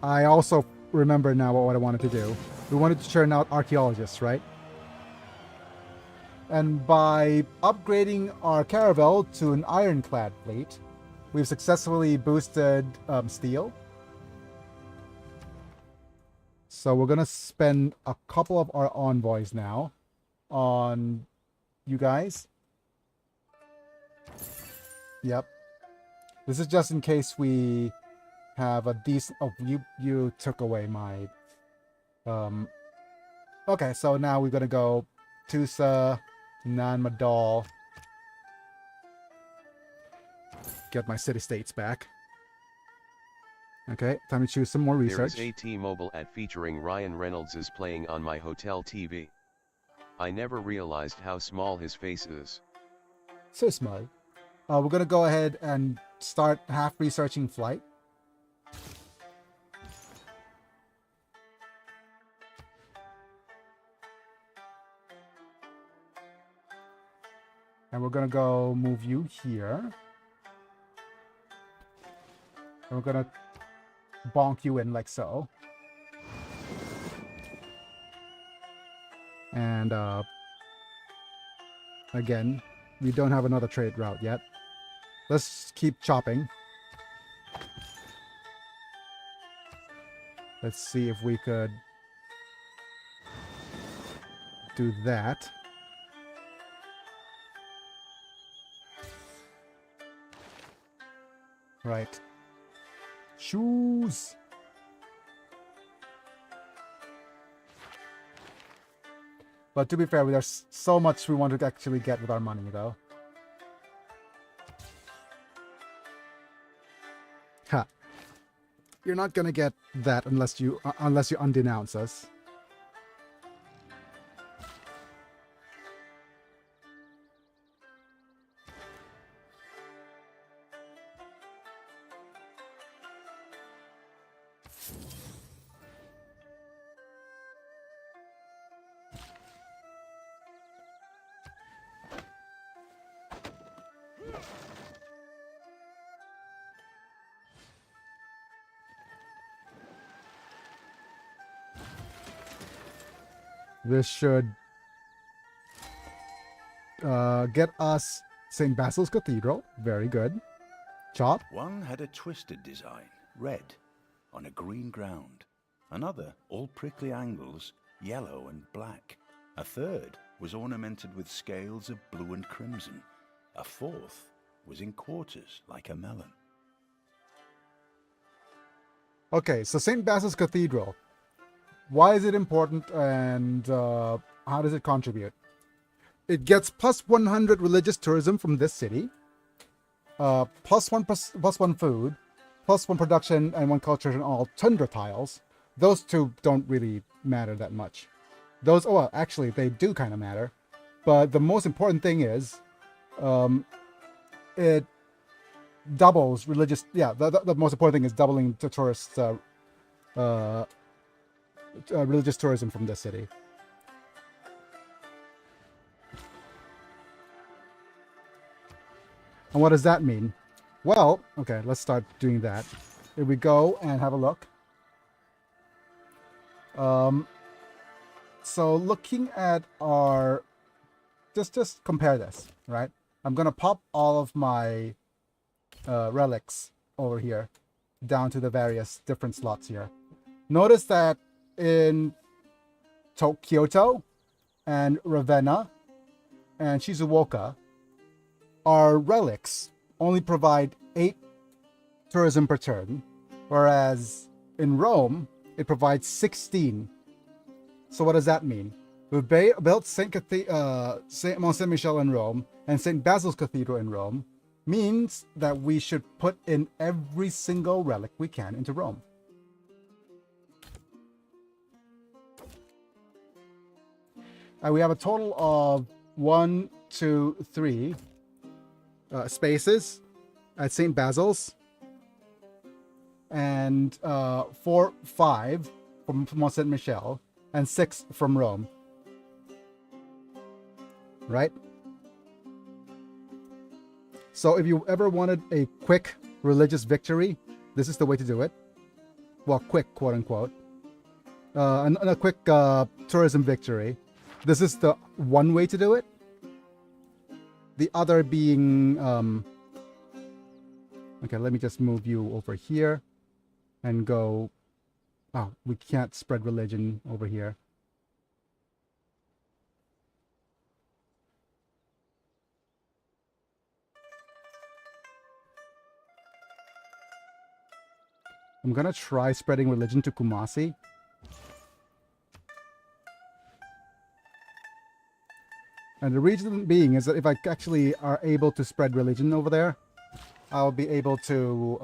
I also remember now what I wanted to do. We wanted to churn out archaeologists, right? And by upgrading our caravel to an ironclad fleet, we've successfully boosted steel. So we're going to spend a couple of our envoys now on you guys. Yep. This is just in case we have a decent... Oh, you took away my... Okay, so now we're going to go Tusa, Nan Madal. Get my city-states back. Okay, time to choose some more research. There is a T-Mobile ad featuring Ryan Reynolds is playing on my hotel TV. I never realized how small his face is. So small. We're going to go ahead and start half researching flight. And we're going to go move you here. And we're going to bonk you in like so. And again, we don't have another trade route yet. Let's keep chopping. Let's see if we could do that. Right. Shoes. But to be fair, there's so much we want to actually get with our money, though. Ha. You're not gonna get that unless you undenounce us. This should get us St. Basil's Cathedral. Very good. Chop. One had a twisted design, red, on a green ground. Another, all prickly angles, yellow and black. A third was ornamented with scales of blue and crimson. A fourth was in quarters like a melon. Okay, so St. Basil's Cathedral. Why is it important and how does it contribute? It gets plus 100 religious tourism from this city, plus one food, plus 1 production and 1 culture in all tundra tiles. Those two don't really matter that much. Those, oh well, actually they do kind of matter. But the most important thing is it doubles religious, yeah, the most important thing is doubling the tourist religious tourism from this city. And what does that mean? Well, okay, let's start doing that. Here we go and have a look. So looking at our, just compare this, right? I'm gonna pop all of my relics over here down to the various different slots here. Notice that in Kyoto and Ravenna and Shizuoka, our relics only provide 8 tourism per turn, whereas in Rome, it provides 16. So what does that mean? We've built Mont Saint Michel in Rome and St. Basil's Cathedral in Rome, means that we should put in every single relic we can into Rome. We have a total of 1, 2, 3 spaces at St. Basil's, and 4, 5 from Mont Saint Michel, and 6 from Rome. Right? So if you ever wanted a quick religious victory, this is the way to do it. well, quick, quote unquote, and a quick tourism victory. This is the one way to do it. The other being, okay, let me just move you over here and go. Oh, we can't spread religion over here. I'm gonna try spreading religion to Kumasi. And the reason being is that if I actually are able to spread religion over there, I'll be able to,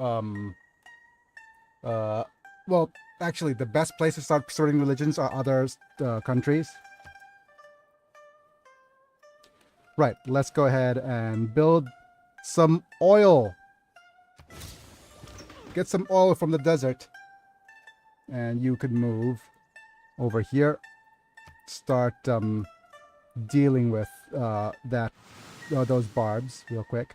well, actually, the best place to start spreading religions are other countries. Right, let's go ahead and build some oil. Get some oil from the desert. And you could move over here. Start dealing with those barbs real quick.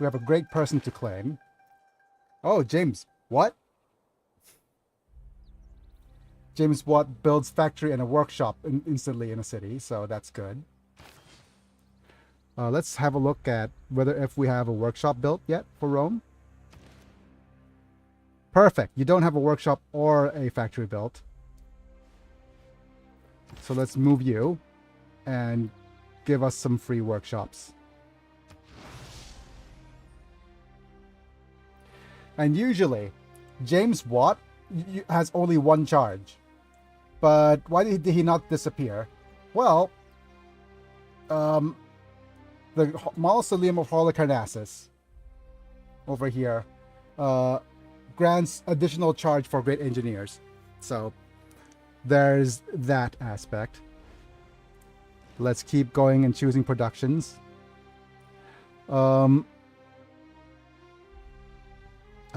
We have a great person to claim. Oh, James, what? James Watt builds factory and a workshop instantly in a city, so that's good. Let's have a look at whether if we have a workshop built yet for Rome. Perfect. You don't have a workshop or a factory built. So let's move you and give us some free workshops. And usually, James Watt has only one charge. But why did he not disappear? Well, the Mausoleum of Holocarnassus over here grants additional charge for great engineers. So there's that aspect. Let's keep going and choosing productions. I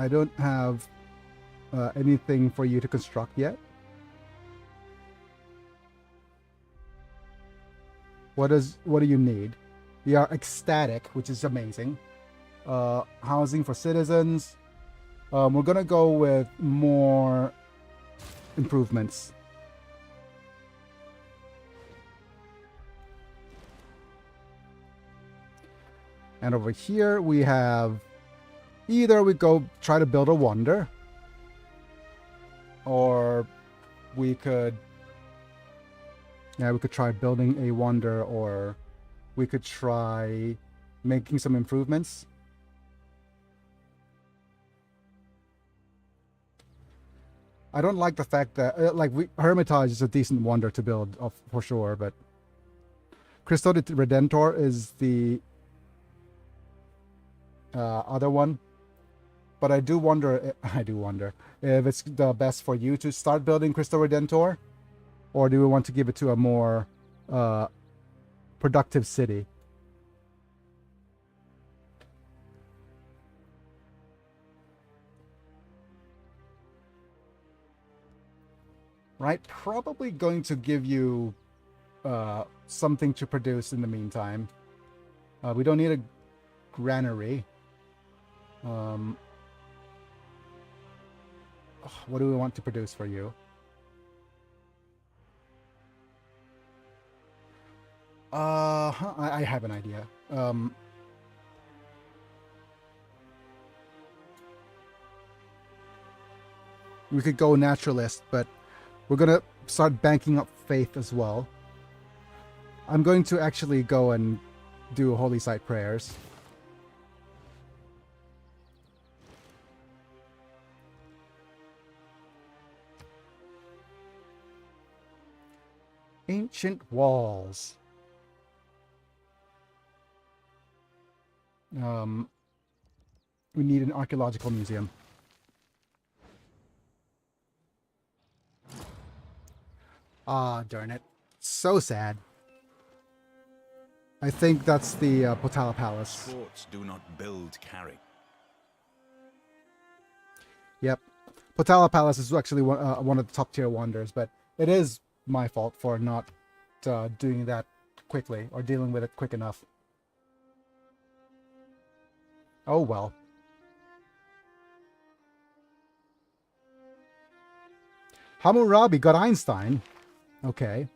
don't have anything for you to construct yet. What do you need? We are ecstatic, which is amazing. Housing for citizens. We're gonna go with more improvements. And over here we have either we go try to build a wonder, or we could try building a wonder, or we could try making some improvements. I don't like the fact that Hermitage is a decent wonder to build for sure, but Cristo de Redentor is the other one. But I do wonder if it's the best for you to start building Cristo Redentor, or do we want to give it to a more productive city? Right, probably going to give you something to produce in the meantime. We don't need a granary. What do we want to produce for you? I have an idea. We could go naturalist, but we're gonna start banking up faith as well. I'm going to actually go and do holy site prayers. Ancient walls. We need an archaeological museum. Ah, darn it. So sad. I think that's the Potala Palace. Sports do not build character. Yep. Potala Palace is actually one of the top tier wonders, but it is my fault for not doing that quickly or dealing with it quick enough. Oh well. Hammurabi got Einstein. Okay.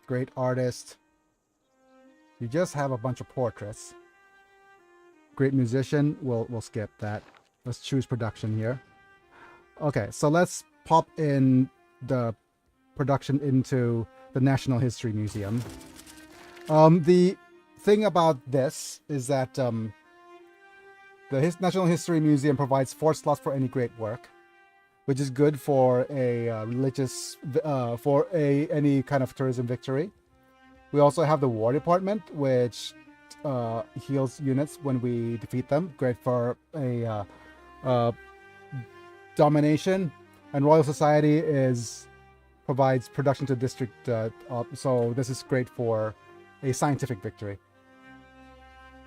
Great artist. You just have a bunch of portraits. Great musician. We'll skip that. Let's choose production here. Okay, so let's pop in the production into the National History Museum. The thing about this is that the National History Museum provides 4 slots for any great work, which is good for a religious, any kind of tourism victory. We also have the War Department, which heals units when we defeat them. Great for a domination. And Royal Society provides production to district, so this is great for a scientific victory.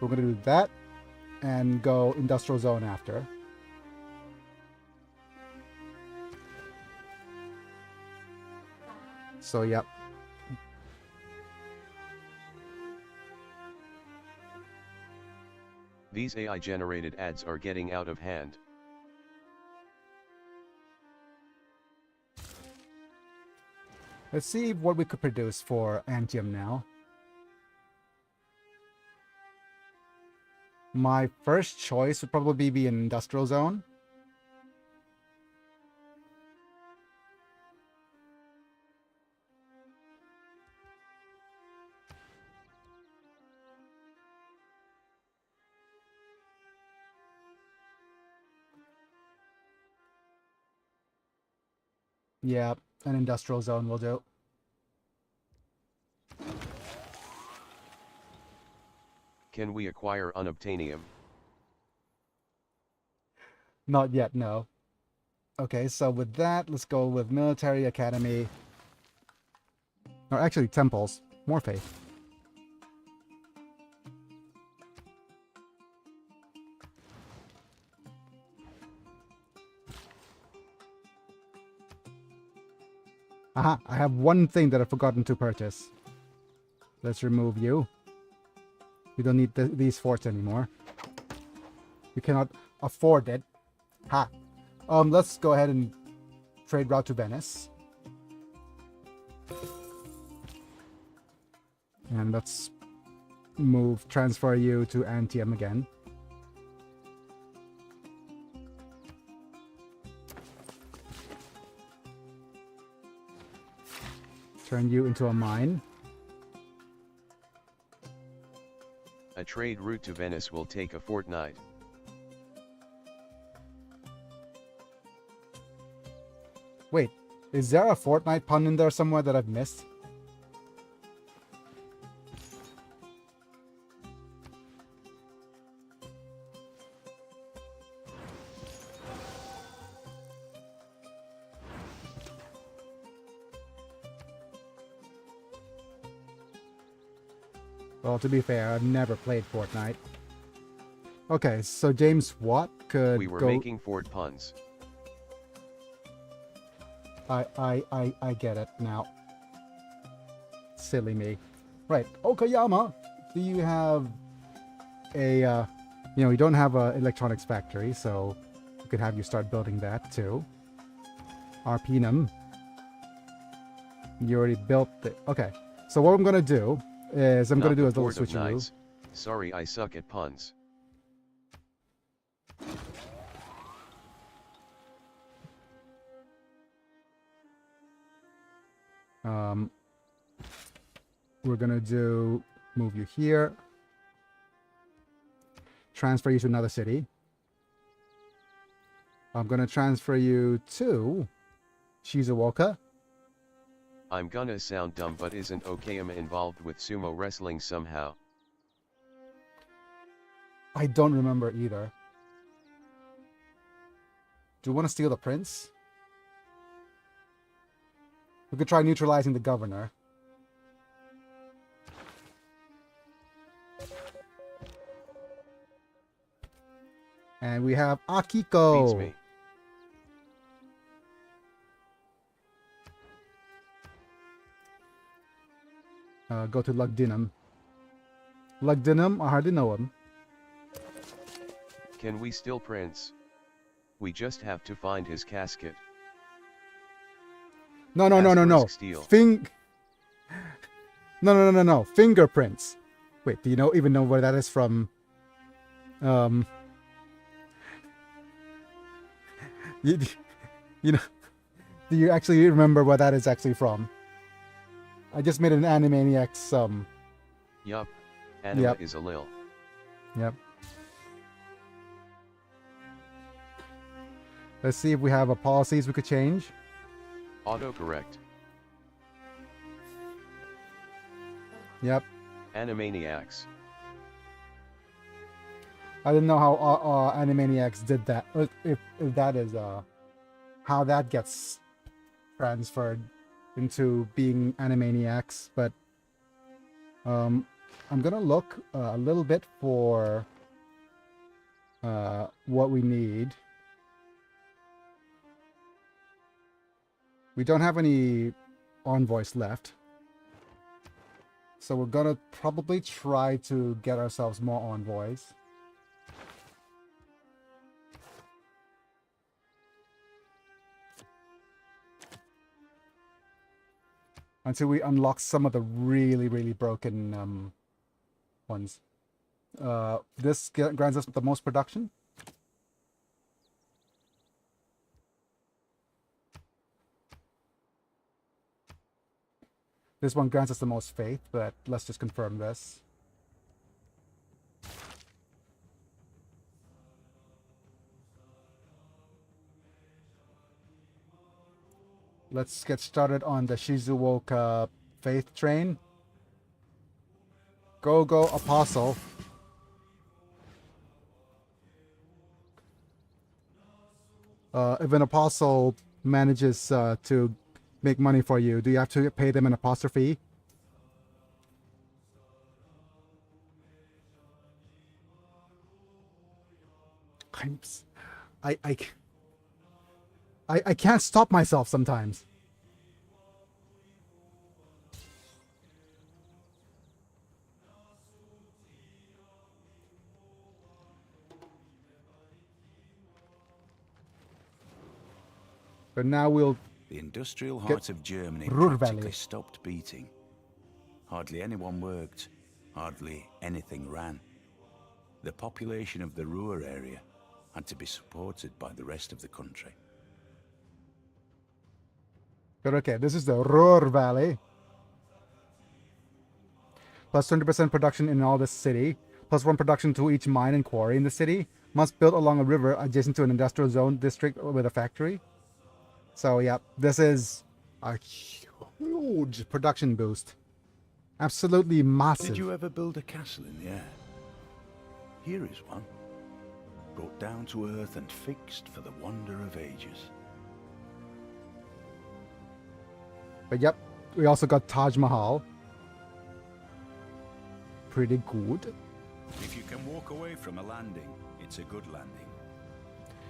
We're going to do that and go Industrial Zone after. So, yep. These AI-generated ads are getting out of hand. Let's see what we could produce for Antium now. My first choice would probably be an Industrial Zone. Yeah, an Industrial Zone will do. Can we acquire unobtainium? Not yet, no. Okay, so with that, let's go with Military Academy. Or actually, Temples. More faith. Aha, I have one thing that I've forgotten to purchase. Let's remove you. You don't need these forts anymore. You cannot afford it. Ha! Let's go ahead and trade route to Venice. And let's transfer you to Antium again. Turn you into a mine. A trade route to Venice will take a fortnight. Wait, is there a fortnight pun in there somewhere that I've missed? Well, to be fair, I've never played Fortnite. Okay, so James Watt could We were go... making fort puns. I get it now. Silly me. Right, Okayama, do you have a, you don't have an electronics factory, so we could have you start building that too. Arpinum. You already built it. Okay, so what I'm going to do is I'm going to do a little switcheroo. Sorry, I suck at puns. We're going to move you here. Transfer you to another city. I'm going to transfer you to Shizuoka. I'm gonna sound dumb, but isn't Okayama involved with sumo wrestling somehow? I don't remember either. Do you want to steal the prince? We could try neutralizing the governor. And we have Akiko. Beats me. go to Lugdunum. Lugdunum, I hardly know him. Can we still prince? We just have to find his casket. No. Asterisk steel. No. Fingerprints. Wait, do you even know where that is from? You know, do you actually remember where that is actually from? I just made an Animaniacs, Yup. Anima Yep. is a lil. Yep. Let's see if we have a policies we could change. Autocorrect. Yep. Animaniacs. I didn't know how Animaniacs did that. If that is how that gets transferred into being Animaniacs, but I'm gonna look a little bit for what we need. We don't have any envoys left, so we're gonna probably try to get ourselves more envoys. Until we unlock some of the really broken ones. This grants us the most production. This one grants us the most faith, but let's just confirm this. Let's get started on the Shizuoka faith train. Go, Apostle. If an Apostle manages to make money for you, do you have to pay them an apostrophe? I can't stop myself sometimes. But now we'll... The industrial heart of Germany Ruhr practically Valley. stopped beating. Hardly anyone worked. Hardly anything ran. The population of the Ruhr area had to be supported by the rest of the country. But okay, this is the Ruhr Valley. Plus 20% production in all this city. Plus 1 production to each mine and quarry in the city. Must build along a river adjacent to an industrial zone district with a factory. So yeah, this is a huge production boost. Absolutely massive. Did you ever build a castle in the air? Here is one. Brought down to earth and fixed for the wonder of ages. But yep, we also got Taj Mahal. Pretty good. If you can walk away from a landing, it's a good landing.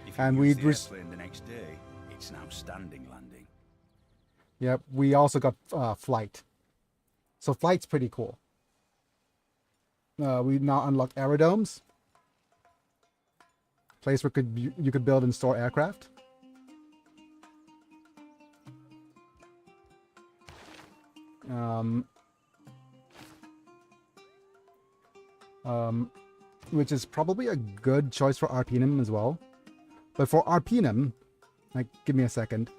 If And you we use the airplane the next day, it's an outstanding landing. Yep, we also got flight. So flight's pretty cool. We now unlock aerodomes. Place where you could build and store aircraft. Which is probably a good choice for Arpinum as well. But for Arpinum, like, give me a second.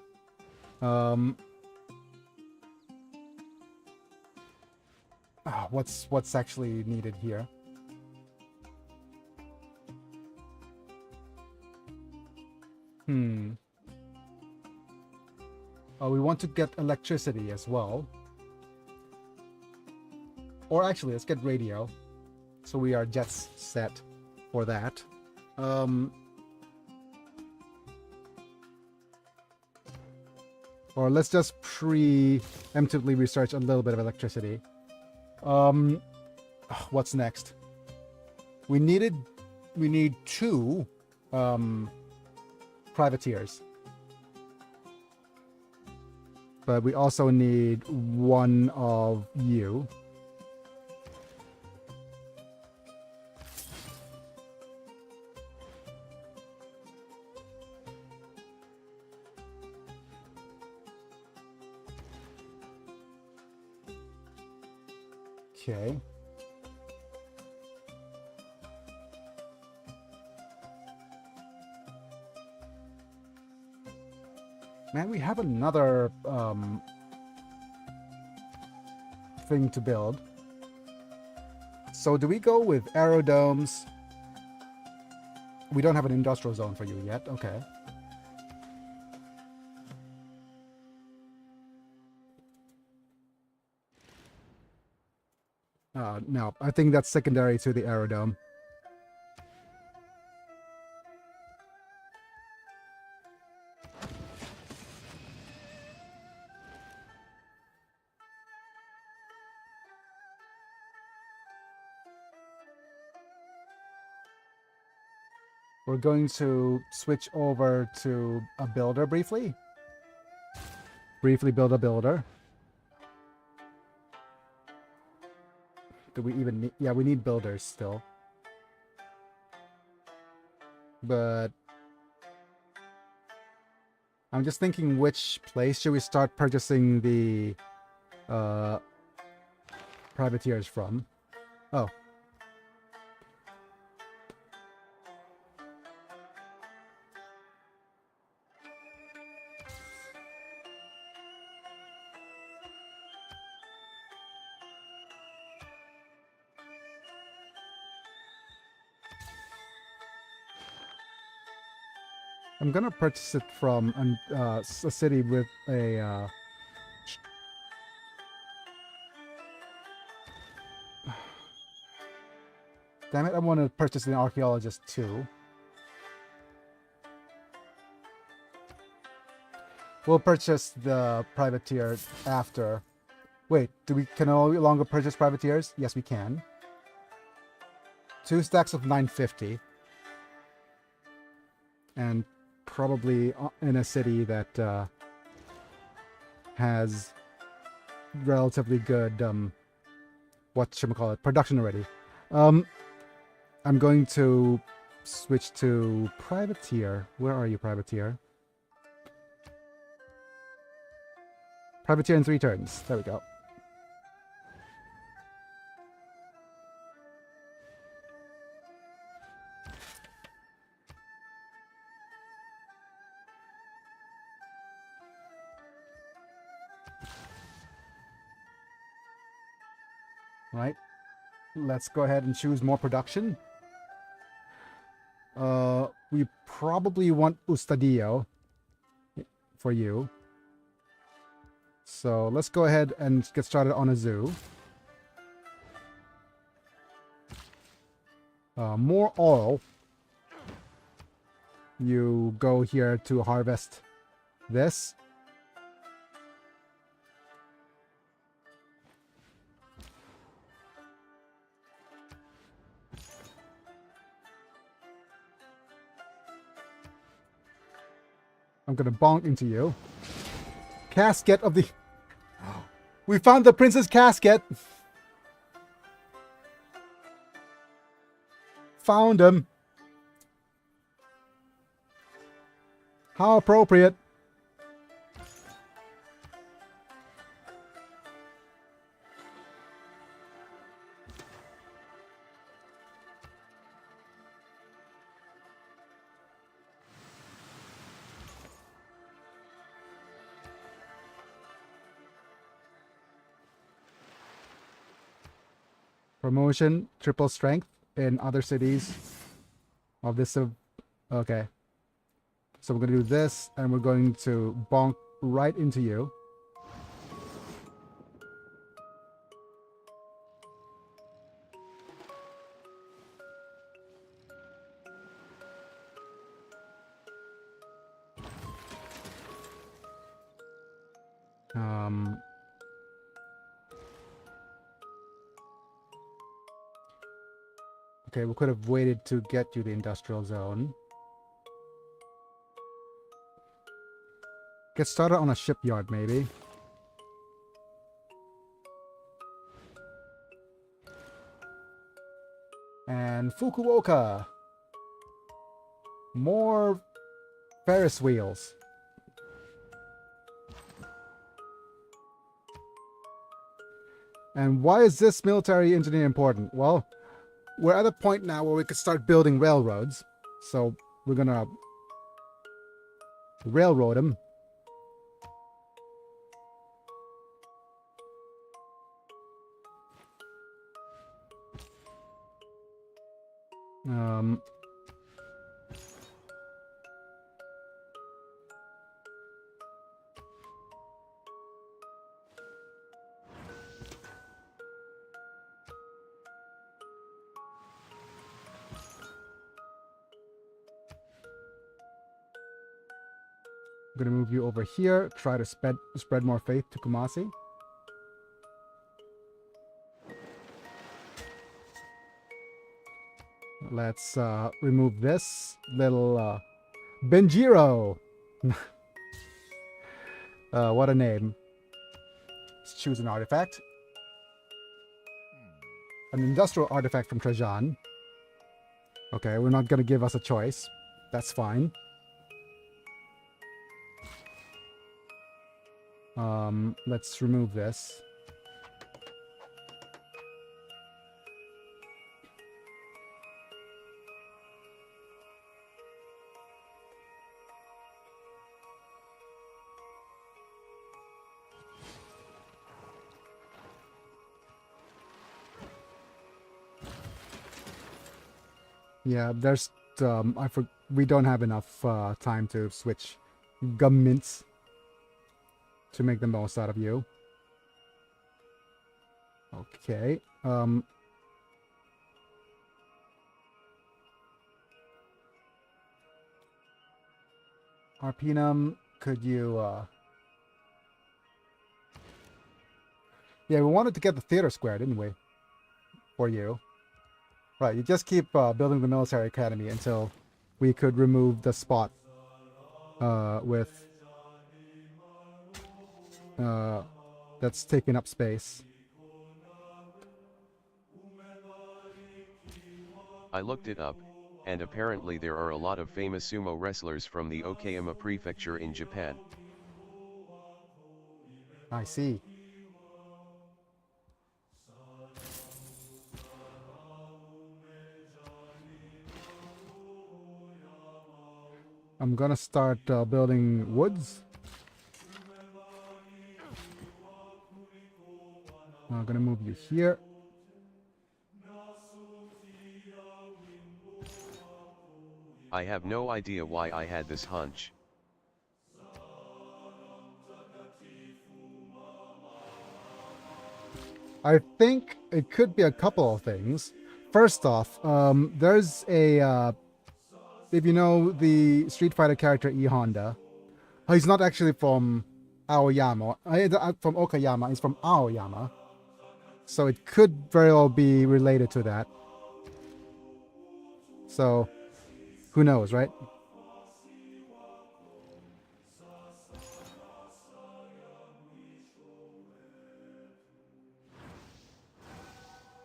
What's actually needed here? We want to get electricity as well. Or actually, let's get radio. So we are jets set for that. Or let's just preemptively research a little bit of electricity. What's next? We need 2 privateers. But we also need 1 of you. Okay. Man, we have another thing to build. So do we go with aerodomes? We don't have an industrial zone for you yet. Okay. No, I think that's secondary to the aerodome. We're going to switch over to a builder briefly. Briefly build a builder. Do we even need... Yeah, we need builders still. But... I'm just thinking which place should we start purchasing the privateers from. Oh. I'm gonna purchase it from a city with a... Damn it, I want to purchase an archaeologist too. We'll purchase the privateer after. Wait, can no longer purchase privateers? Yes, we can. 2 stacks of 950. And probably in a city that has relatively good, whatchamacallit, production already. I'm going to switch to privateer. Where are you, privateer? Privateer in 3 turns. There we go. Right. Let's go ahead and choose more production. We probably want Ustadio for you. So let's go ahead and get started on a zoo. More oil. You go here to harvest this. I'm gonna bonk into you. Casket of the... We found the princess casket! Found him. How appropriate. Promotion, triple strength in other cities of this. Okay. So we're going to do this, and we're going to bonk right into you. Okay, we could have waited to get you the industrial zone. Get started on a shipyard, maybe. And Fukuoka. More Ferris wheels. And why is this military engineer important? Well, we're at a point now where we could start building railroads. So we're gonna railroad them. Um, I'm gonna move you over here. Try to spread more faith to Kumasi. Let's remove this little Benjiro. What a name. Let's choose an artifact. An industrial artifact from Trajan. Okay, we're not gonna give us a choice. That's fine. Let's remove this. Yeah, there's we don't have enough time to switch governments to make the most out of you. Okay. Arpinum, could you yeah, we wanted to get the theater square, didn't we? For you. Right, you just keep building the military academy until we could remove the spot with that's taking up space. I looked it up, and apparently there are a lot of famous sumo wrestlers from the Okayama prefecture in Japan. I see. I'm gonna start building woods. I'm gonna move you here. I have no idea why I had this hunch. I think it could be a couple of things. First off, there's a if you know the Street Fighter character E Honda, he's not actually from Aoyama, from Okayama. He's from Aoyama, so it could very well be related to that. So, who knows, right?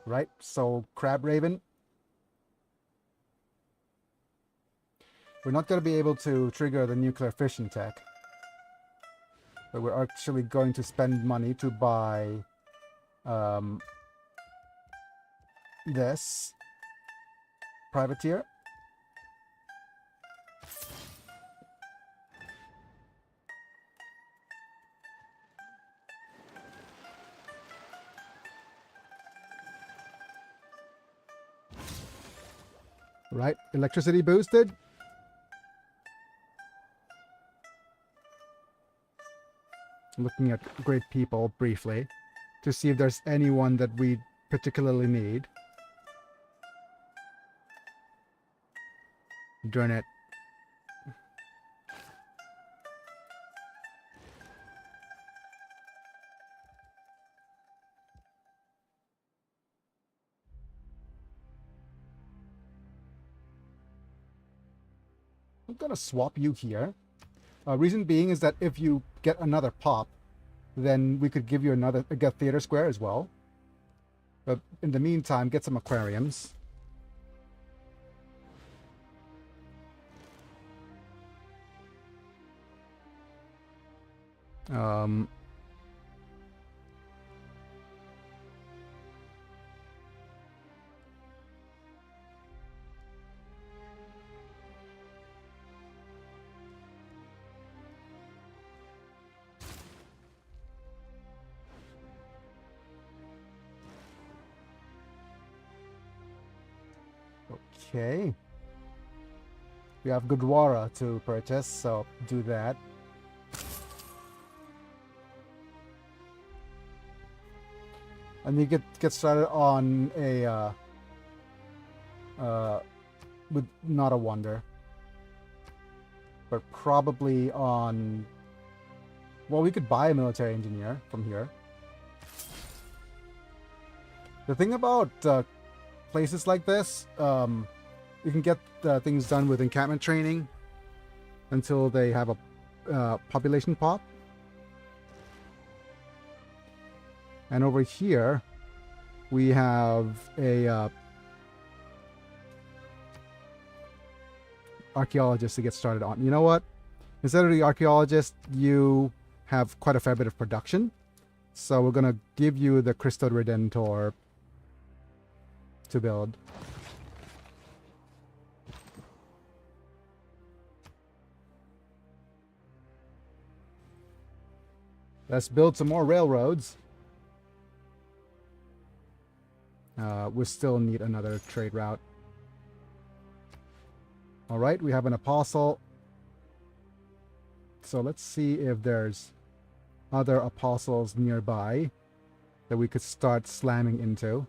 Right. So, Crab Raven. We're not going to be able to trigger the nuclear fission tech. But we're actually going to spend money to buy this privateer. Right, electricity boosted. Looking at great people briefly to see if there's anyone that we particularly need. Darn it. I'm gonna swap you here. Reason being is that if you get another pop, then we could give you a theater square as well. But in the meantime, get some aquariums. Okay. We have Gurdwara to purchase, so do that. And you get started on a with not a wonder, but probably on. Well, we could buy a military engineer from here. The thing about places like this, you can get things done with encampment training until they have a population pop. And over here, we have a archaeologist to get started on. You know what? Instead of the archaeologist, you have quite a fair bit of production. So we're going to give you the Cristo Redentor to build. Let's build some more railroads. We still need another trade route. All right, we have an apostle. So let's see if there's other apostles nearby that we could start slamming into.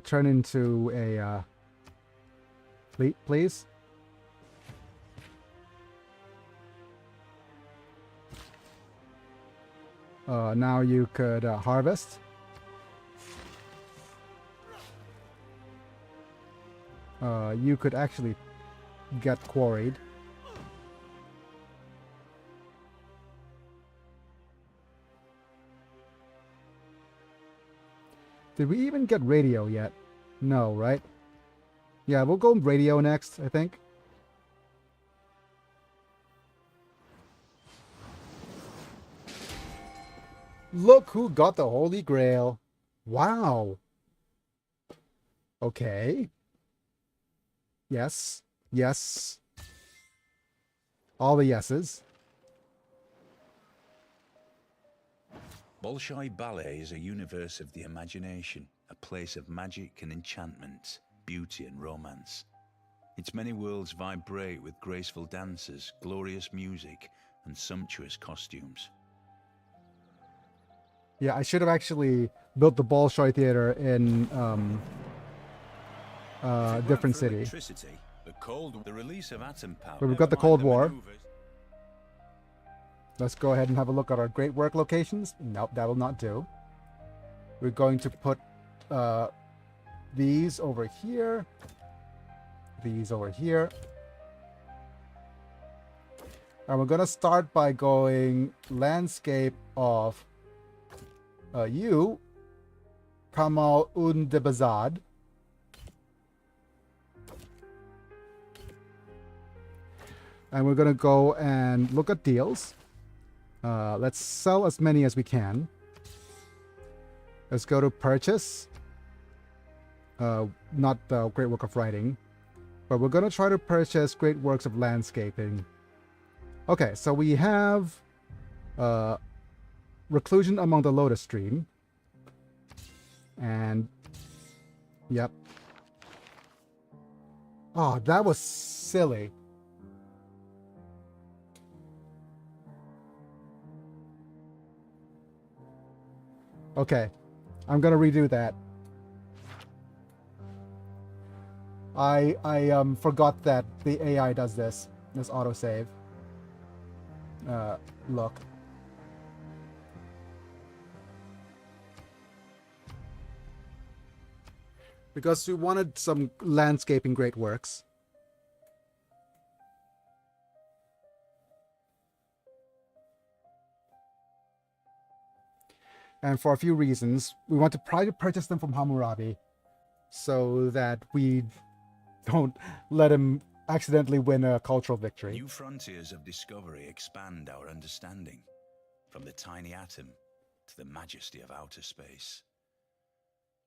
Turn into a fleet, please. Now you could harvest. You could actually get quarried. Did we even get radio yet? No, right? Yeah, we'll go radio next, I think. Look who got the Holy Grail. Wow. Okay. Yes. Yes. All the yeses. Bolshoi Ballet is a universe of the imagination, a place of magic and enchantment, beauty and romance. Its many worlds vibrate with graceful dances, glorious music, and sumptuous costumes. Yeah, I should have actually built the Bolshoi Theater in different city. The release of atom power. But we've got the Cold War. Let's go ahead and have a look at our great work locations. Nope, that will not do. We're going to put these over here. These over here. And we're going to start by going landscape of you, Kamal Undebazad. And we're going to go and look at deals. Let's sell as many as we can. Let's go to purchase. Not the great work of writing, but we're going to try to purchase great works of landscaping. Okay, so we have reclusion among the Lotus Stream. And, yep. Oh, that was silly. Okay, I'm gonna redo that. I forgot that the AI does this autosave. Look. Because we wanted some landscaping great works. And for a few reasons, we want to try to purchase them from Hammurabi so that we don't let him accidentally win a cultural victory. New frontiers of discovery expand our understanding, from the tiny atom to the majesty of outer space.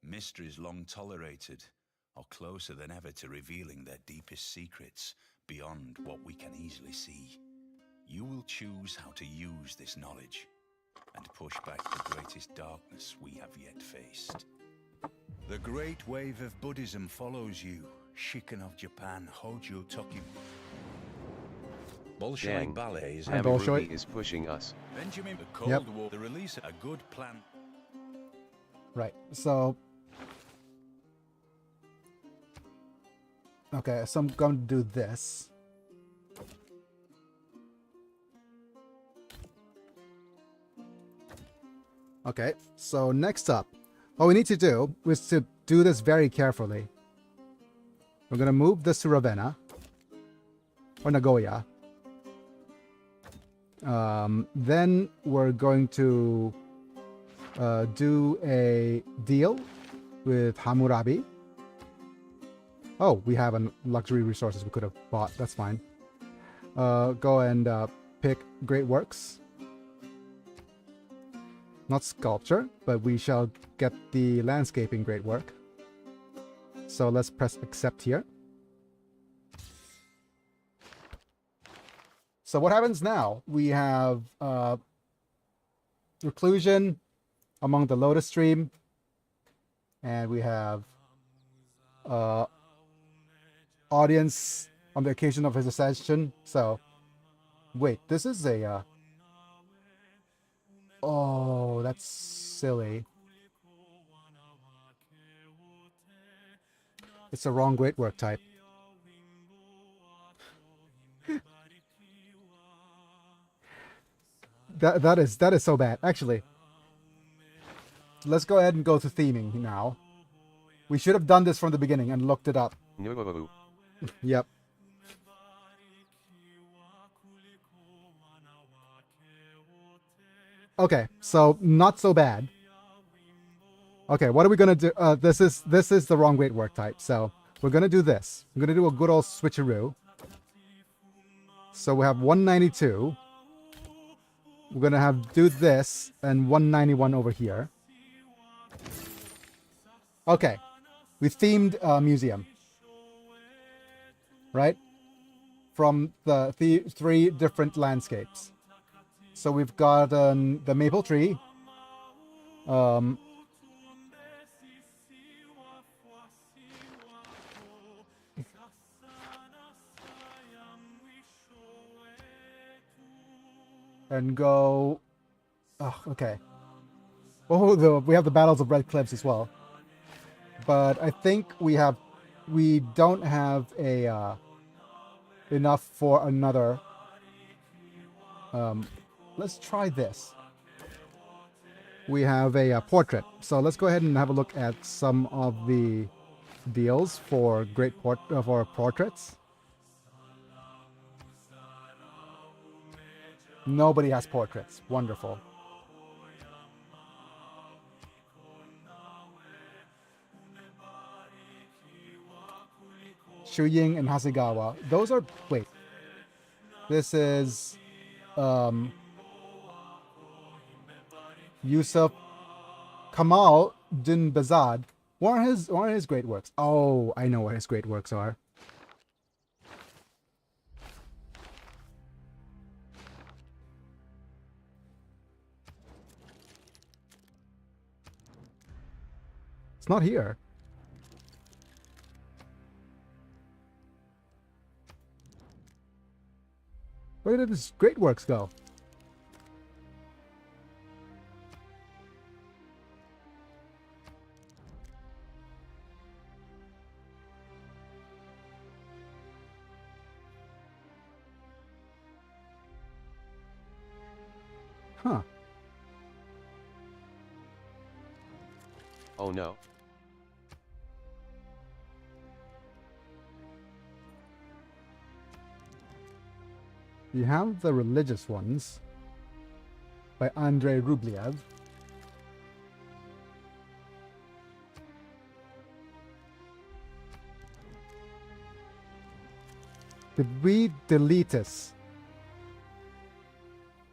Mysteries long tolerated are closer than ever to revealing their deepest secrets beyond what we can easily see. You will choose how to use this knowledge and push back the greatest darkness we have yet faced. The great wave of Buddhism follows you. Shikan of Japan, Hojo Tokim. Bolshoi Dang, Ballet is And Heavy Bolshoi. Ruby is pushing us. Benjamin, the Cold War, the release, a good plan. Right. So. Okay, so I'm going to do this. Okay, so next up, what we need to do is to do this very carefully. We're going to move this to Ravenna. Or Nagoya. Then we're going to do a deal with Hammurabi. Oh, we have a luxury resources we could have bought. That's fine. Go and pick great works. Not sculpture, but we shall get the landscaping great work. So let's press accept here. So what happens now? We have reclusion among the Lotus Stream. And we have audience on the occasion of his ascension. So, wait, this is a... Oh, that's silly. It's a wrong great work type. that is so bad. Actually, let's go ahead and go to theming now. We should have done this from the beginning and looked it up. No. Yep. Okay, so not so bad. Okay, what are we gonna do? This is the wrong great work type. So we're gonna do this. We're gonna do a good old switcheroo. So we have 192. We're gonna do this and 191 over here. Okay, we themed a museum, right? From the three different landscapes. So we've got the maple tree. And go. Oh, okay. Oh, we have the Battles of Red Cliffs as well. But I think we don't have a enough for another. Let's try this. We have a portrait. So let's go ahead and have a look at some of the deals for for portraits. Nobody has portraits. Wonderful. Shuying and Hasegawa. Those are... Wait. This is... Yusuf Kamal Din Bazad. What are his great works? Oh, I know what his great works are. It's not here. Where did his great works go? Huh. Oh no. You have the religious ones by Andrei Rublev. Did we delete this?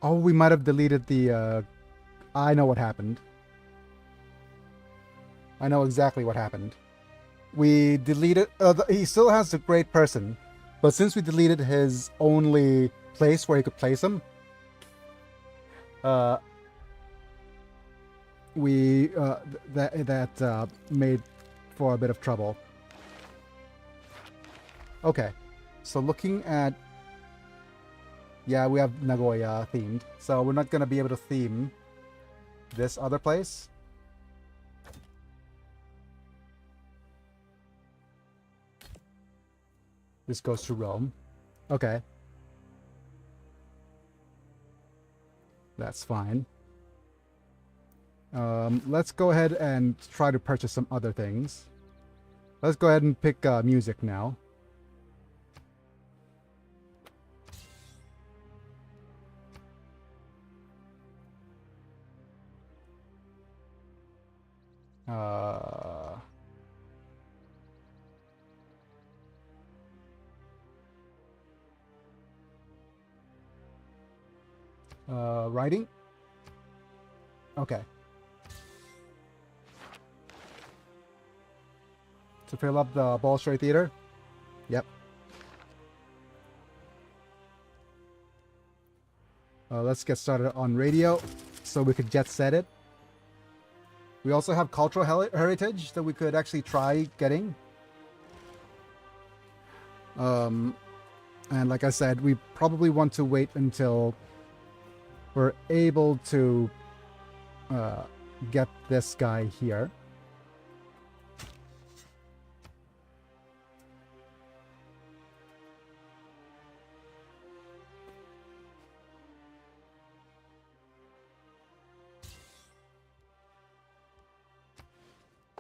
Oh, we might have deleted the... I know what happened. I know exactly what happened. We deleted. He still has a great person, but since we deleted his only place where he could place him, that made for a bit of trouble. Okay, so looking at, yeah, we have Nagoya themed, so we're not gonna be able to theme this other place. This goes to Rome. Okay. That's fine. Let's go ahead and try to purchase some other things. Let's go ahead and pick music now. Writing? Okay. To fill up the Bolshoi Theater? Yep. Let's get started on radio so we could jet set it. We also have cultural heritage that we could actually try getting. And like I said, we probably want to wait until we're able to get this guy here.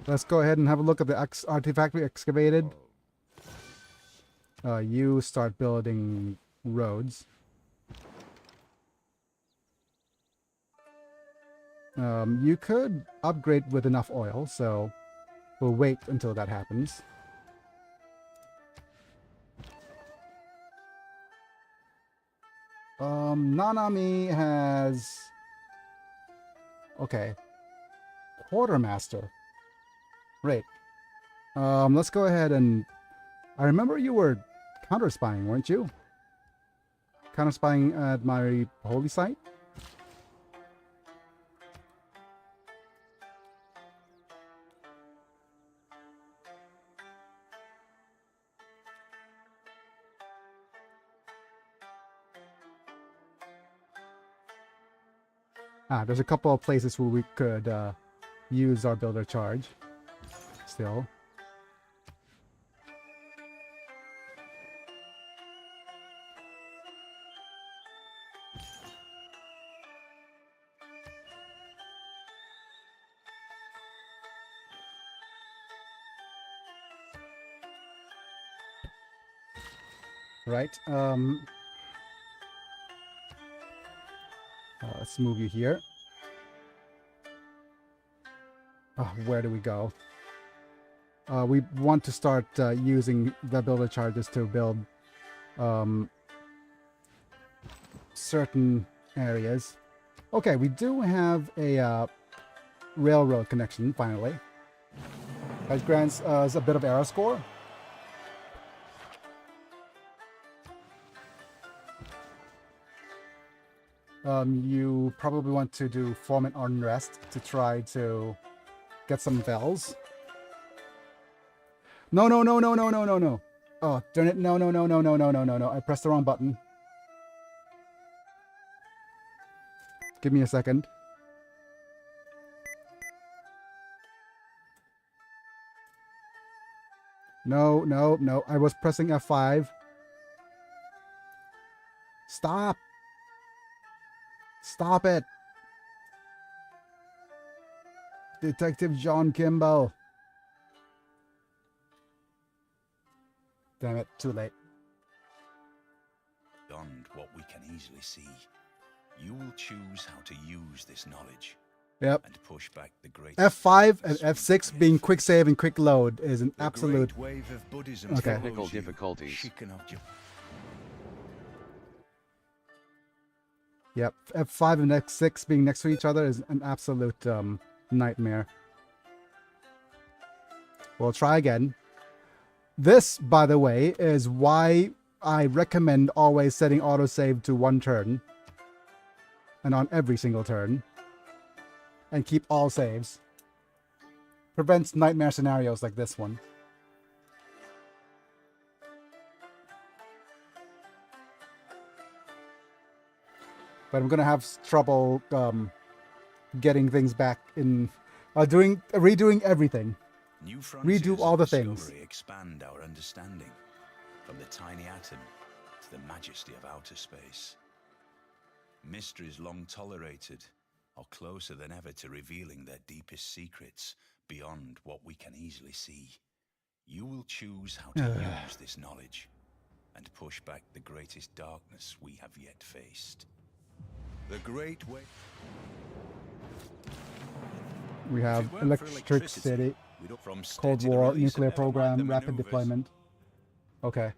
Let's go ahead and have a look at the artifact we excavated. You start building roads. You could upgrade with enough oil, so we'll wait until that happens. Nanami has... Okay. Quartermaster. Right. Let's go ahead and... I remember you were counter-spying, weren't you? Counter-spying at my holy site? There's a couple of places where we could use our builder charge. Still. Right. Let's move you here. Where do we go? We want to start using the builder charges to build certain areas. Okay, we do have a railroad connection, finally. That grants us a bit of era score. You probably want to do foment unrest to try to get some bells. No. Oh, darn it. No. I pressed the wrong button. Give me a second. No. I was pressing F5. Stop. Stop it. Detective John Kimball. Damn it, too late. Beyond what we can easily see, you will choose how to use this knowledge. Yep. And push back the great F5 and F6 being quick save and quick load is an absolute wave of Buddhism Okay. Technical difficulties. Yep, F5 and F6 being next to each other is an absolute nightmare. We'll try again. This, by the way, is why I recommend always setting autosave to 1 turn. And on every single turn. And keep all saves. Prevents nightmare scenarios like this one. But I'm gonna have trouble getting things back in... redoing everything. New frontiers Redo all the of things. discovery expand our understanding, from the tiny atom to the majesty of outer space. Mysteries long tolerated are closer than ever to revealing their deepest secrets beyond what we can easily see. You will choose how to use this knowledge and push back the greatest darkness we have yet faced. The Great Way. We have Electric City, Cold War, nuclear program, rapid deployment. Okay.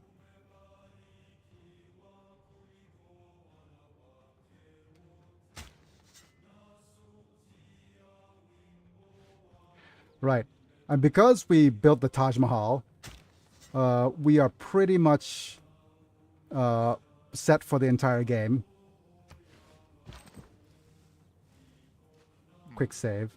Right. And because we built the Taj Mahal, we are pretty much set for the entire game. Quick save.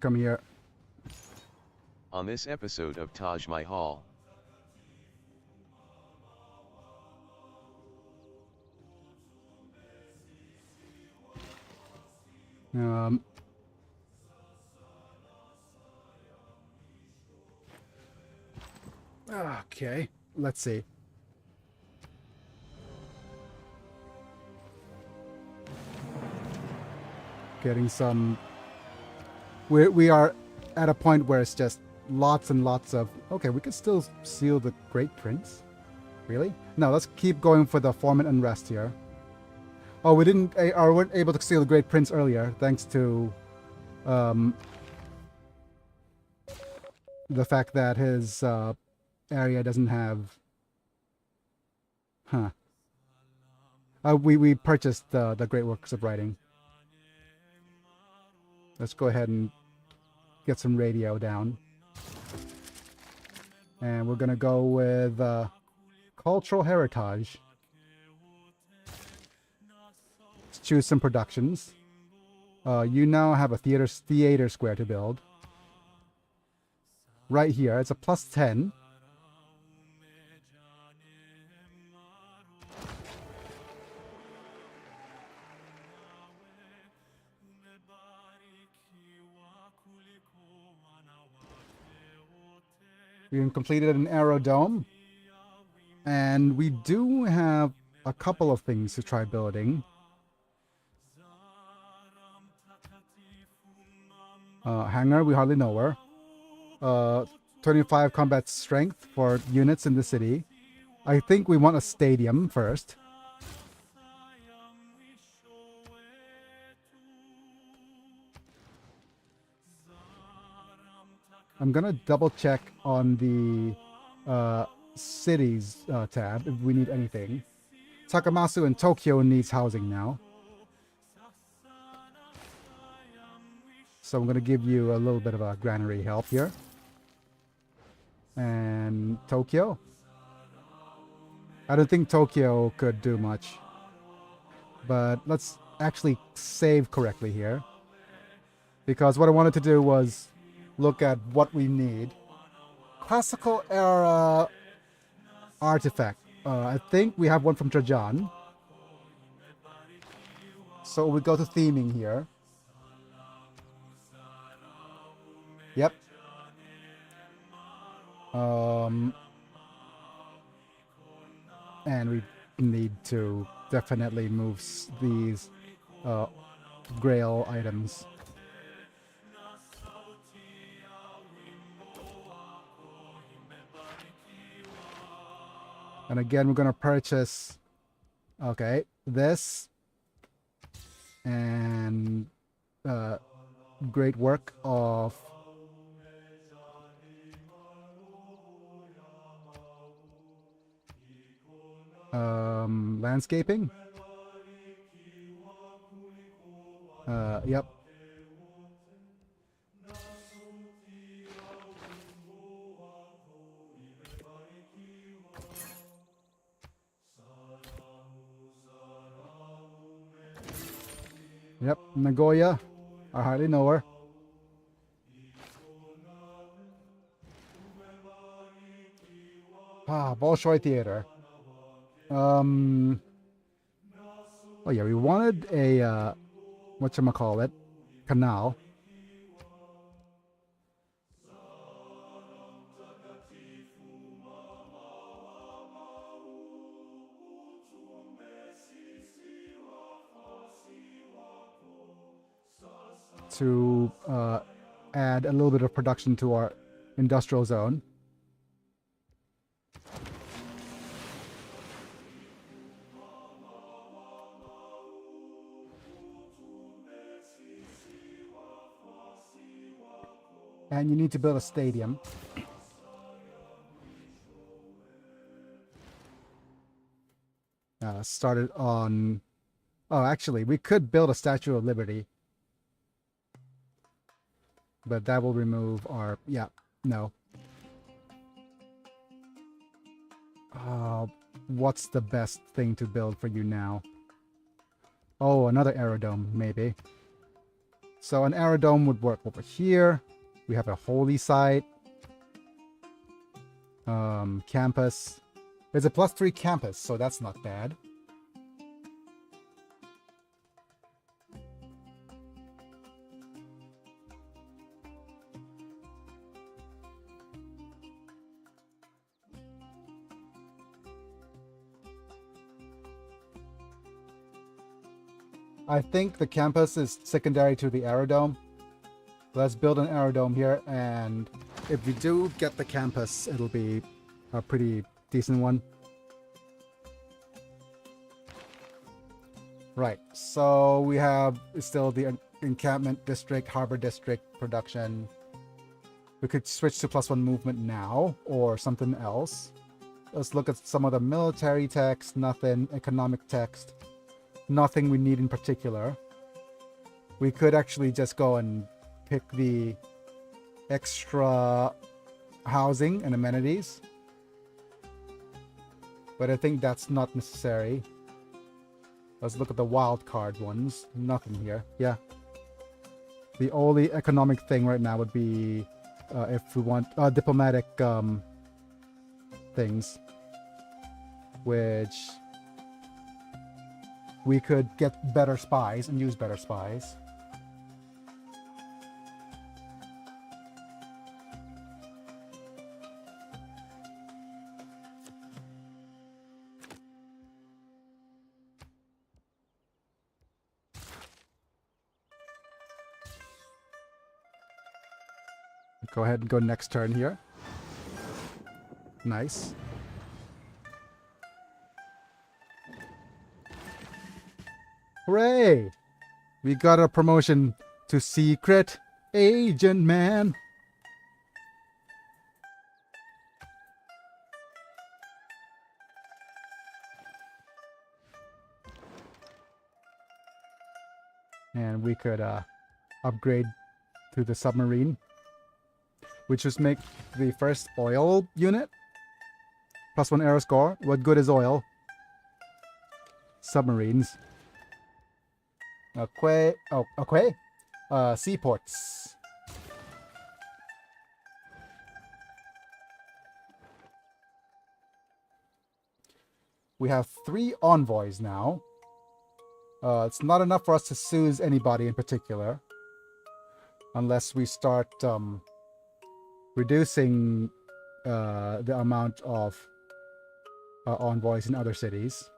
Come here. On this episode of Taj Mahal, Okay, let's see. Getting some... We are at a point where it's just lots and lots of... Okay, we could still seal the Great Prince. Really? No, let's keep going for the Foreman Unrest here. Oh, we didn't... Or weren't able to seal the Great Prince earlier, thanks to... the fact that his area doesn't have... Huh. We purchased the Great Works of Writing. Let's go ahead and get some radio down. And we're gonna go with Cultural Heritage. Let's choose some productions. You now have a theater square to build. Right here, it's a +10. We completed an aerodome. And we do have a couple of things to try building. Hangar, we hardly know her. 25 combat strength for units in the city. I think we want a stadium first. I'm gonna double check on the cities tab if we need anything. Takamasu in Tokyo needs housing now. So I'm gonna give you a little bit of a granary help here. And Tokyo. I don't think Tokyo could do much. But let's actually save correctly here. Because what I wanted to do was look at what we need. Classical era artifact. I think we have one from Trajan. So we go to theming here. Yep. And we need to definitely move these grail items. And again, we're going to purchase, okay, this and great work of landscaping. Yep. Yep, Nagoya. I hardly know her. Ah, Bolshoi Theater. Oh yeah, we wanted a whatchamacallit, canal. To add a little bit of production to our industrial zone. And you need to build a stadium. Started on... Oh, actually, we could build a Statue of Liberty. But that will remove our... Yeah, no. What's the best thing to build for you now? Oh, another aerodome, maybe. So an aerodome would work over here. We have a holy site. Campus. It's a +3 campus, so that's not bad. I think the campus is secondary to the aerodome. Let's build an aerodome here, and if we do get the campus, it'll be a pretty decent one. Right, so we have still the encampment district, harbor district production. We could switch to +1 movement now, or something else. Let's look at some of the military text, nothing, economic text, nothing we need in particular. We could actually just go and pick the extra housing and amenities. But I think that's not necessary. Let's look at the wild card ones. Nothing here. Yeah. The only economic thing right now would be if we want diplomatic things, which we could get better spies and use better spies. Go ahead and go next turn here. Nice. Hooray! We got a promotion to Secret Agent Man. And we could upgrade to the submarine, which just make the first oil unit. +1 aero score. What good is oil? Submarines. Seaports. We have 3 envoys now. It's not enough for us to seize anybody in particular, unless we start reducing the amount of envoys in other cities.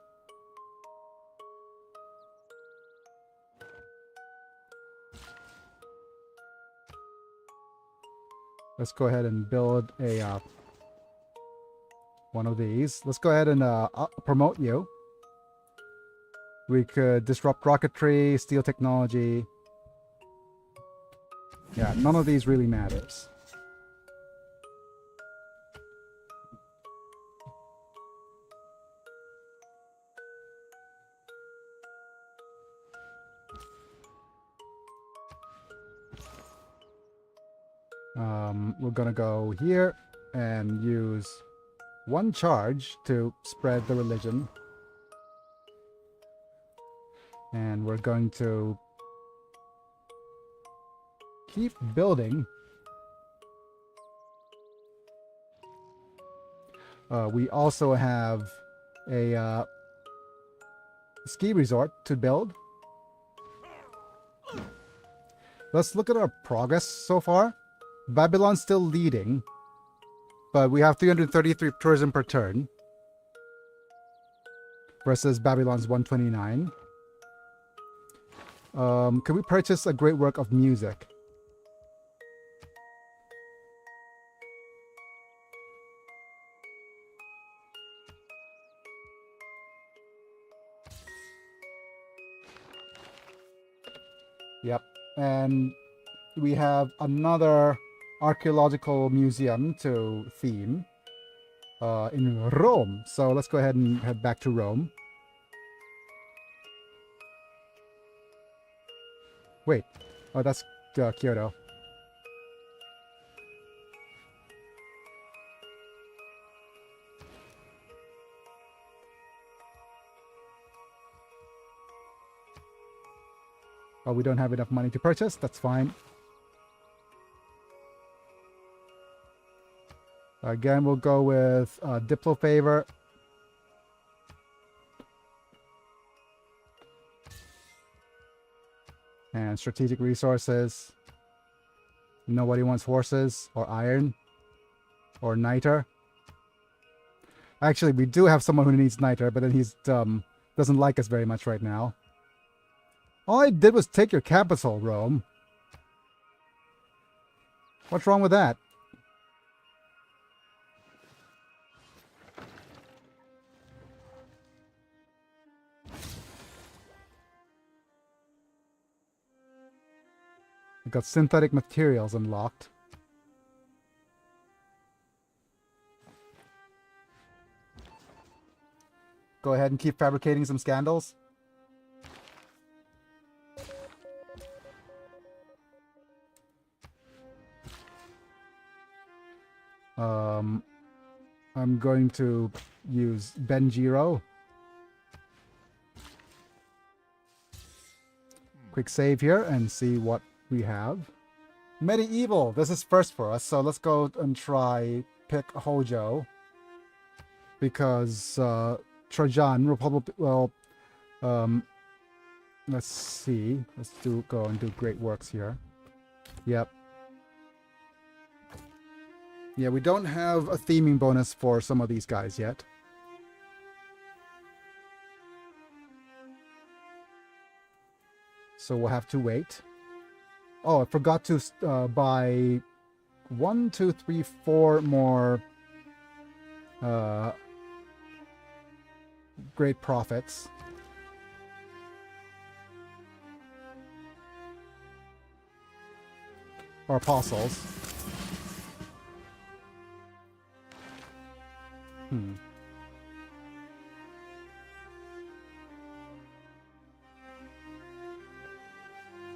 Let's go ahead and build a one of these. Let's go ahead and promote you. We could disrupt rocketry, steal technology. Yeah, none of these really matters. We're gonna go here and use one charge to spread the religion. And we're going to keep building. We also have a ski resort to build. Let's look at our progress so far. Babylon's still leading, but we have 333 tourism per turn versus Babylon's 129. Can we purchase a great work of music? Yep, and we have another archaeological museum to theme in Rome. So let's go ahead and head back to Rome. Wait, oh, that's Kyoto. Oh, we don't have enough money to purchase. That's fine. Again, we'll go with Diplo Favor. And Strategic Resources. Nobody wants horses or iron or niter. Actually, we do have someone who needs niter, but then he's doesn't like us very much right now. All I did was take your capital, Rome. What's wrong with that? We got synthetic materials unlocked. Go ahead and keep fabricating some scandals. I'm going to use Benjiro. Quick save here and see what we have. Medieval. This is first for us, so let's go and try pick Hojo. Because Trajan will probably, well, let's see. Let's go and do great works here. Yep. Yeah, we don't have a theming bonus for some of these guys yet. So we'll have to wait. Oh, I forgot to buy 1, 2, 3, 4 more great prophets. Or apostles.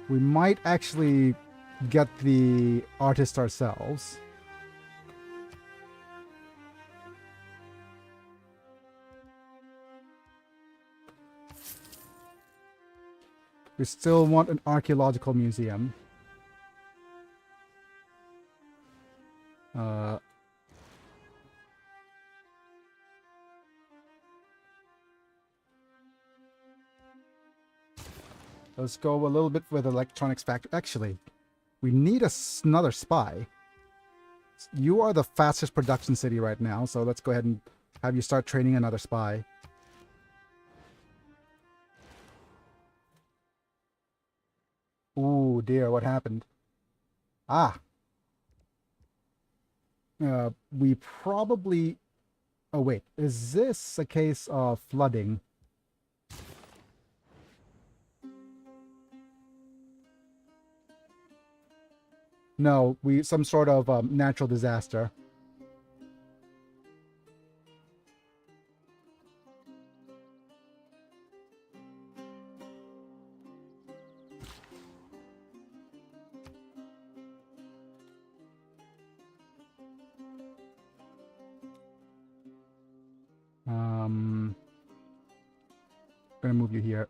We might actually get the artist ourselves. We still want an archaeological museum. Let's go a little bit with electronics factory. Actually, we need another spy. You are the fastest production city right now, so let's go ahead and have you start training another spy. Ooh, dear, what happened? Ah. We probably Oh wait, is this a case of flooding? No, some sort of natural disaster. Gonna move you here.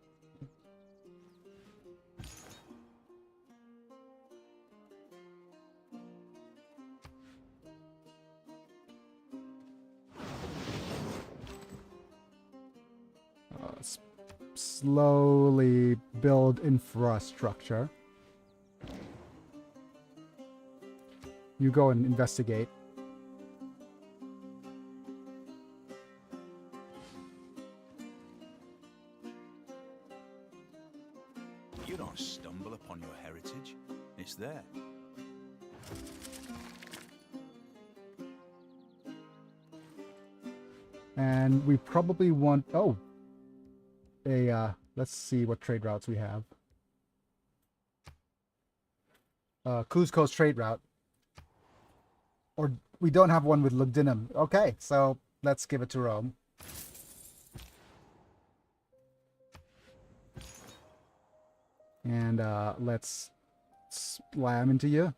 Slowly build infrastructure. You go and investigate. You don't stumble upon your heritage. It's there. And we probably want... Oh! Let's see what trade routes we have. Cuzco's trade route. Or we don't have one with Lugdunum. Okay, so let's give it to Rome. And let's slam into you.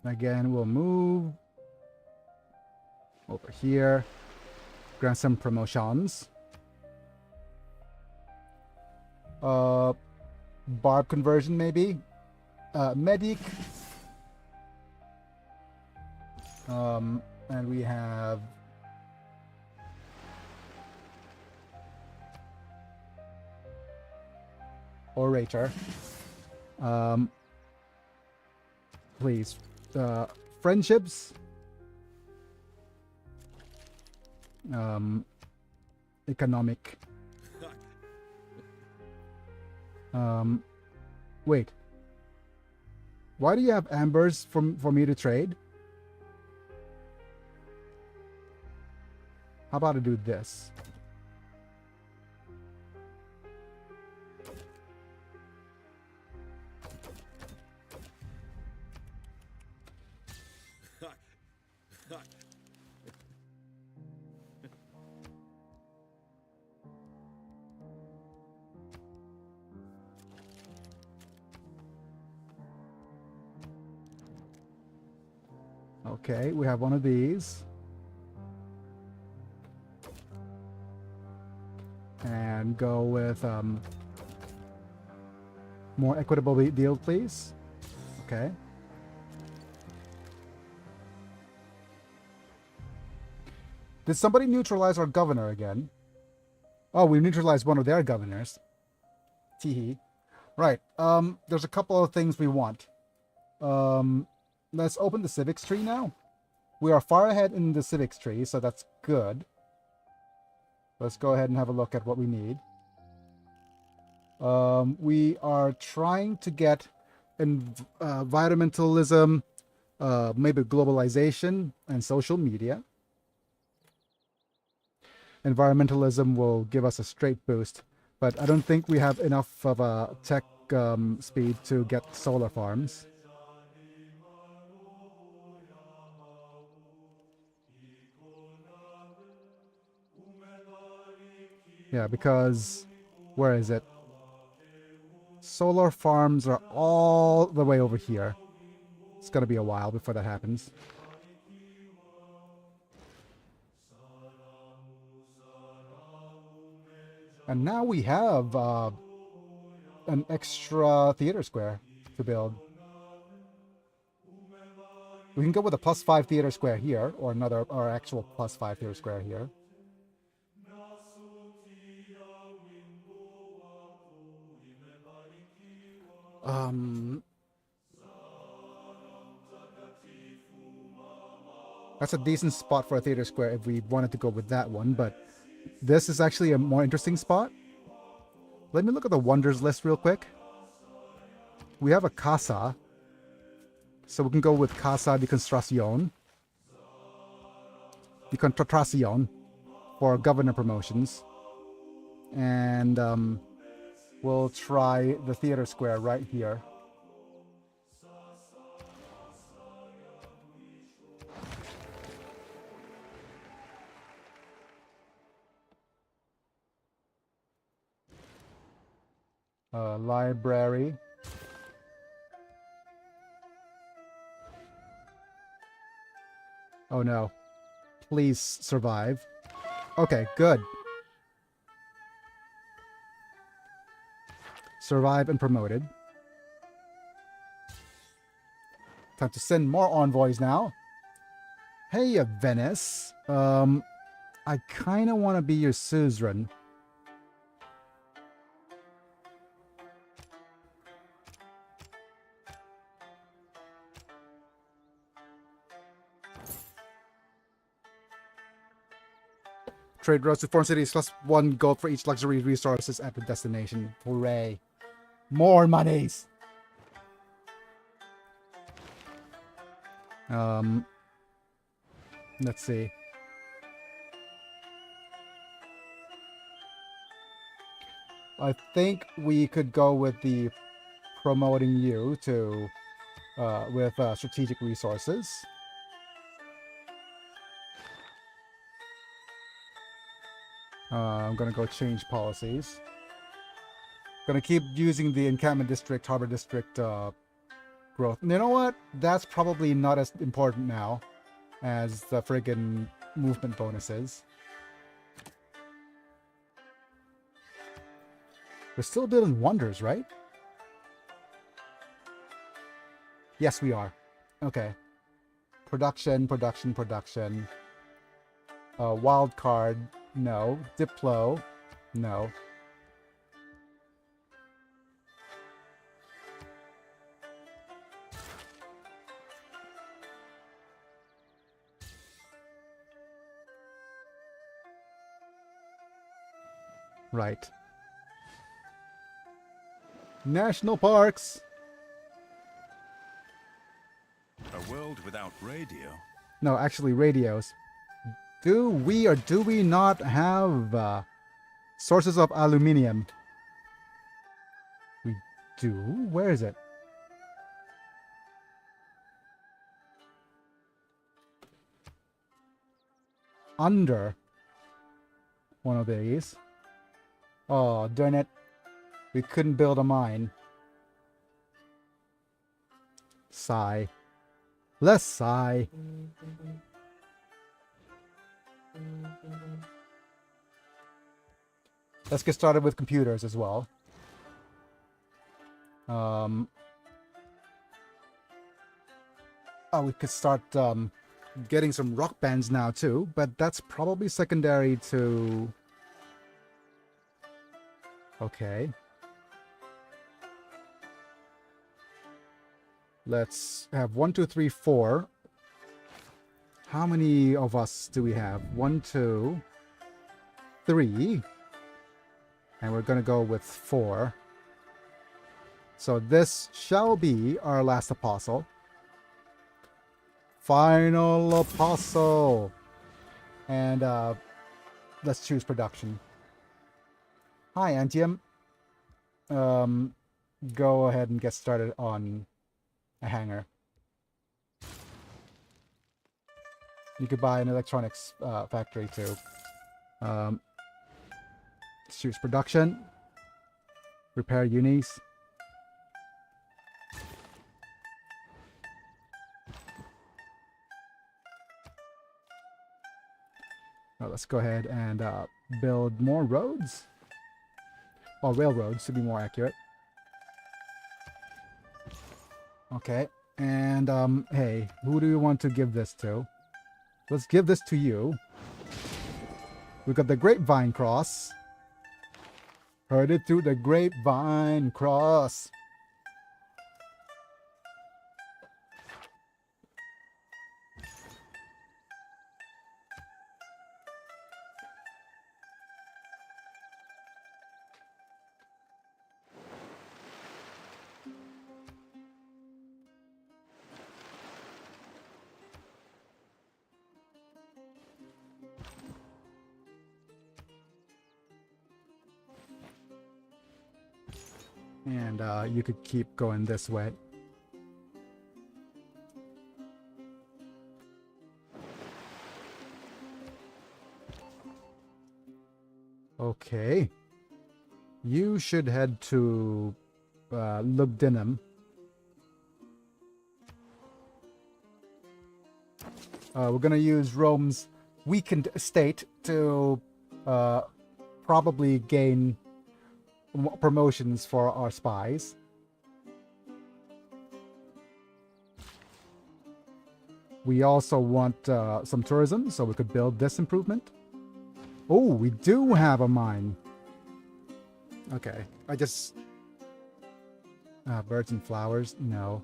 Again, we'll move over here. Grant some promotions. Barb conversion, maybe. Medic. And we have Orator. Please. Friendships. Economic. Wait. Why do you have ambers for me to trade? How about I do this? Okay, we have one of these. And go with more equitable deal, please. Okay. Did somebody neutralize our governor again? Oh, we neutralized one of their governors. Teehee. Right. There's a couple of things we want. Let's open the civics tree now. We are far ahead in the civics tree, so that's good. Let's go ahead and have a look at what we need. We are trying to get environmentalism, maybe globalization, and social media. Environmentalism will give us a straight boost, but I don't think we have enough of a tech speed to get solar farms. Yeah, because... where is it? Solar farms are all the way over here. It's gonna be a while before that happens. And now we have an extra theater square to build. We can go with a +5 theater square here, or another, or actual +5 theater square here. That's a decent spot for a theater square if we wanted to go with that one, but this is actually a more interesting spot. Let me look at the wonders list real quick. We have a casa. So we can go with Casa de Construcción. De Contratación for governor promotions. And we'll try the theater square right here. Library. Oh no. Please survive. Okay, good. Survive and promoted. Time to send more envoys now. Hey, Venice. I kind of want to be your suzerain. Trade routes to foreign cities plus 1 gold for each luxury resources at the destination. Hooray. More monies! Let's see. I think we could go with the promoting you to with strategic resources. I'm gonna go change policies. Gonna keep using the encampment district, harbor district growth. And you know what? That's probably not as important now as the friggin' movement bonuses. We're still building wonders, right? Yes, we are. Okay. Production. Wild card, no. Diplo, no. Right. National parks. A world without radio? No, actually radios. Do we or do we not have sources of aluminium? We do? Where is it? Under one of these. Oh, darn it. We couldn't build a mine. Sigh. Less sigh. Let's get started with computers as well. Oh, we could start getting some rock bands now too, but that's probably secondary to... Okay. Let's have 1, 2, 3, 4. How many of us do we have? 1, 2, 3. And we're going to go with 4. So this shall be our last apostle. Final apostle. And let's choose production. Hi, Antium. Go ahead and get started on a hangar. You could buy an electronics factory too. Let's choose production. Repair unis. Now let's go ahead and build more roads. Or railroads to be more accurate. Okay, and hey, who do you want to give this to? Let's give this to you. We've got the Grapevine Cross. Heard it through the Grapevine Cross. And you could keep going this way. Okay. You should head to Lugdunum. We're gonna use Rome's weakened state to probably gain promotions for our spies. We also want some tourism, so we could build this improvement. Oh, we do have a mine. Okay, I just... birds and flowers? No.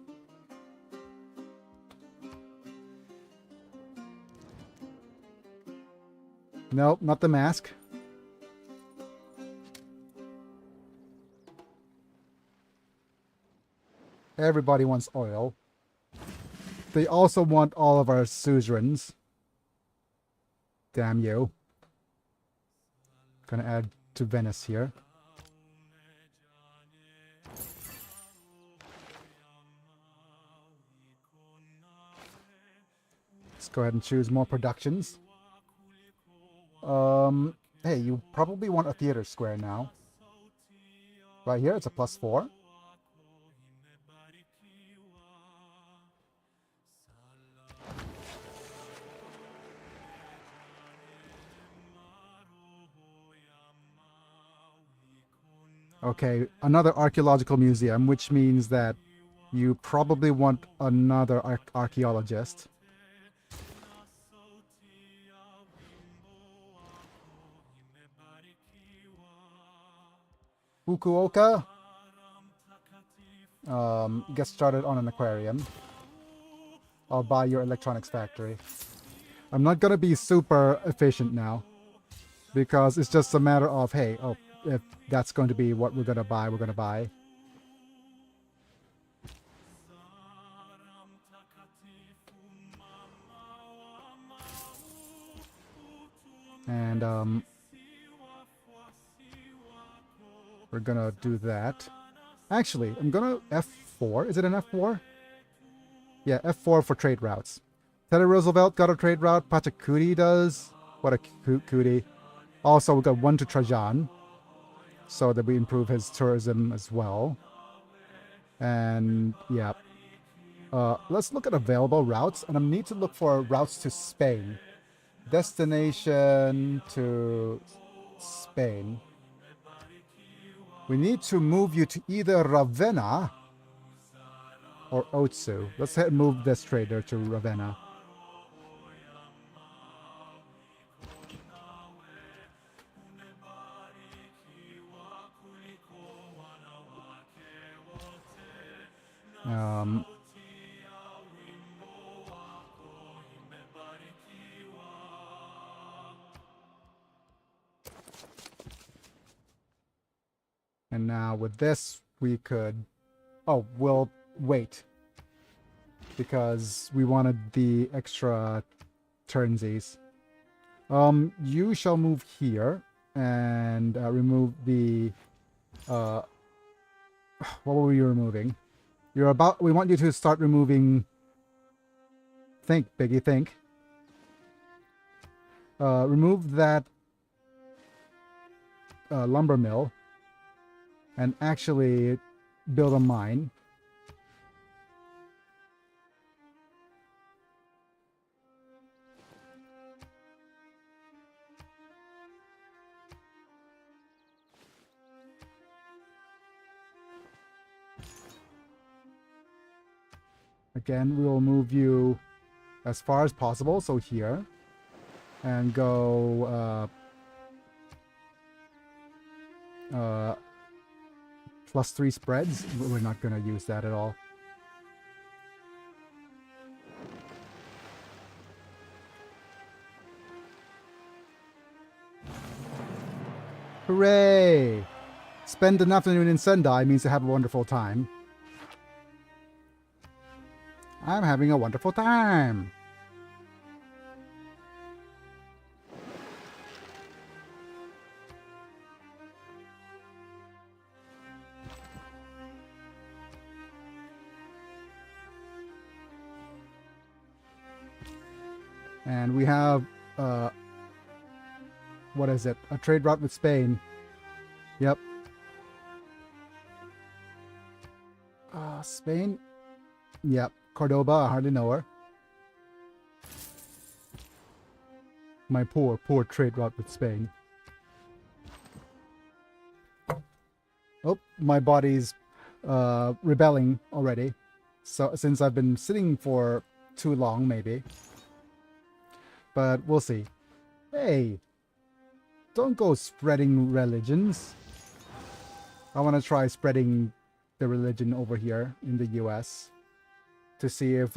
Nope, not the mask. Everybody wants oil. They also want all of our suzerains. Damn you. Gonna add to Venice here. Let's go ahead and choose more productions. Hey, you probably want a theater square now. Right here, it's a +4. Okay, another archaeological museum, which means that you probably want another archaeologist. Fukuoka. Get started on an aquarium. I'll buy your electronics factory. I'm not gonna be super efficient now, because it's just a matter of, hey, oh, if that's going to be what we're gonna buy, we're gonna buy. And we're gonna do that. Actually, I'm gonna F4. Is it an F4? Yeah, F4 for trade routes. Teddy Roosevelt got a trade route. Pachacudi does. What a cootie. Also, we got one to Trajan, so that we improve his tourism as well. And yeah, let's look at available routes, and I need to look for routes to Spain. Destination to Spain. We need to move you to either Ravenna or Otsu. Let's head move this trader to Ravenna. And now with this, we could... Oh, we'll wait, because we wanted the extra turnsies. You shall move here and remove the... what were you removing? We want you to start removing... Think, Biggie, think. Remove that lumber mill and actually build a mine. Again, we will move you as far as possible, so here, and go +3 spreads. We're not going to use that at all. Hooray! Spend an afternoon in Sendai means to have a wonderful time. I'm having a wonderful time. And we have, what is it? A trade route with Spain. Yep. Spain? Yep. Cordoba, I hardly know her. My poor trade route with Spain. Oh, my body's rebelling already. So since I've been sitting for too long, maybe. But we'll see. Hey, don't go spreading religions. I want to try spreading the religion over here in the US to see if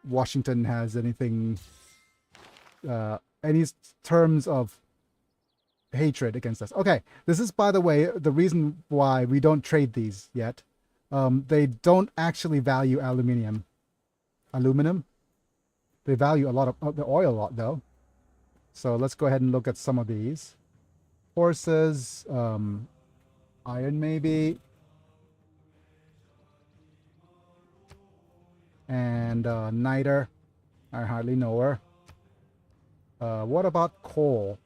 Washington has anything, any terms of hatred against us. Okay, this is, by the way, the reason why we don't trade these yet. They don't actually value aluminum. They value a lot of the oil a lot, though. So let's go ahead and look at some of these. Horses, iron maybe. And niter. I hardly know her. What about coal?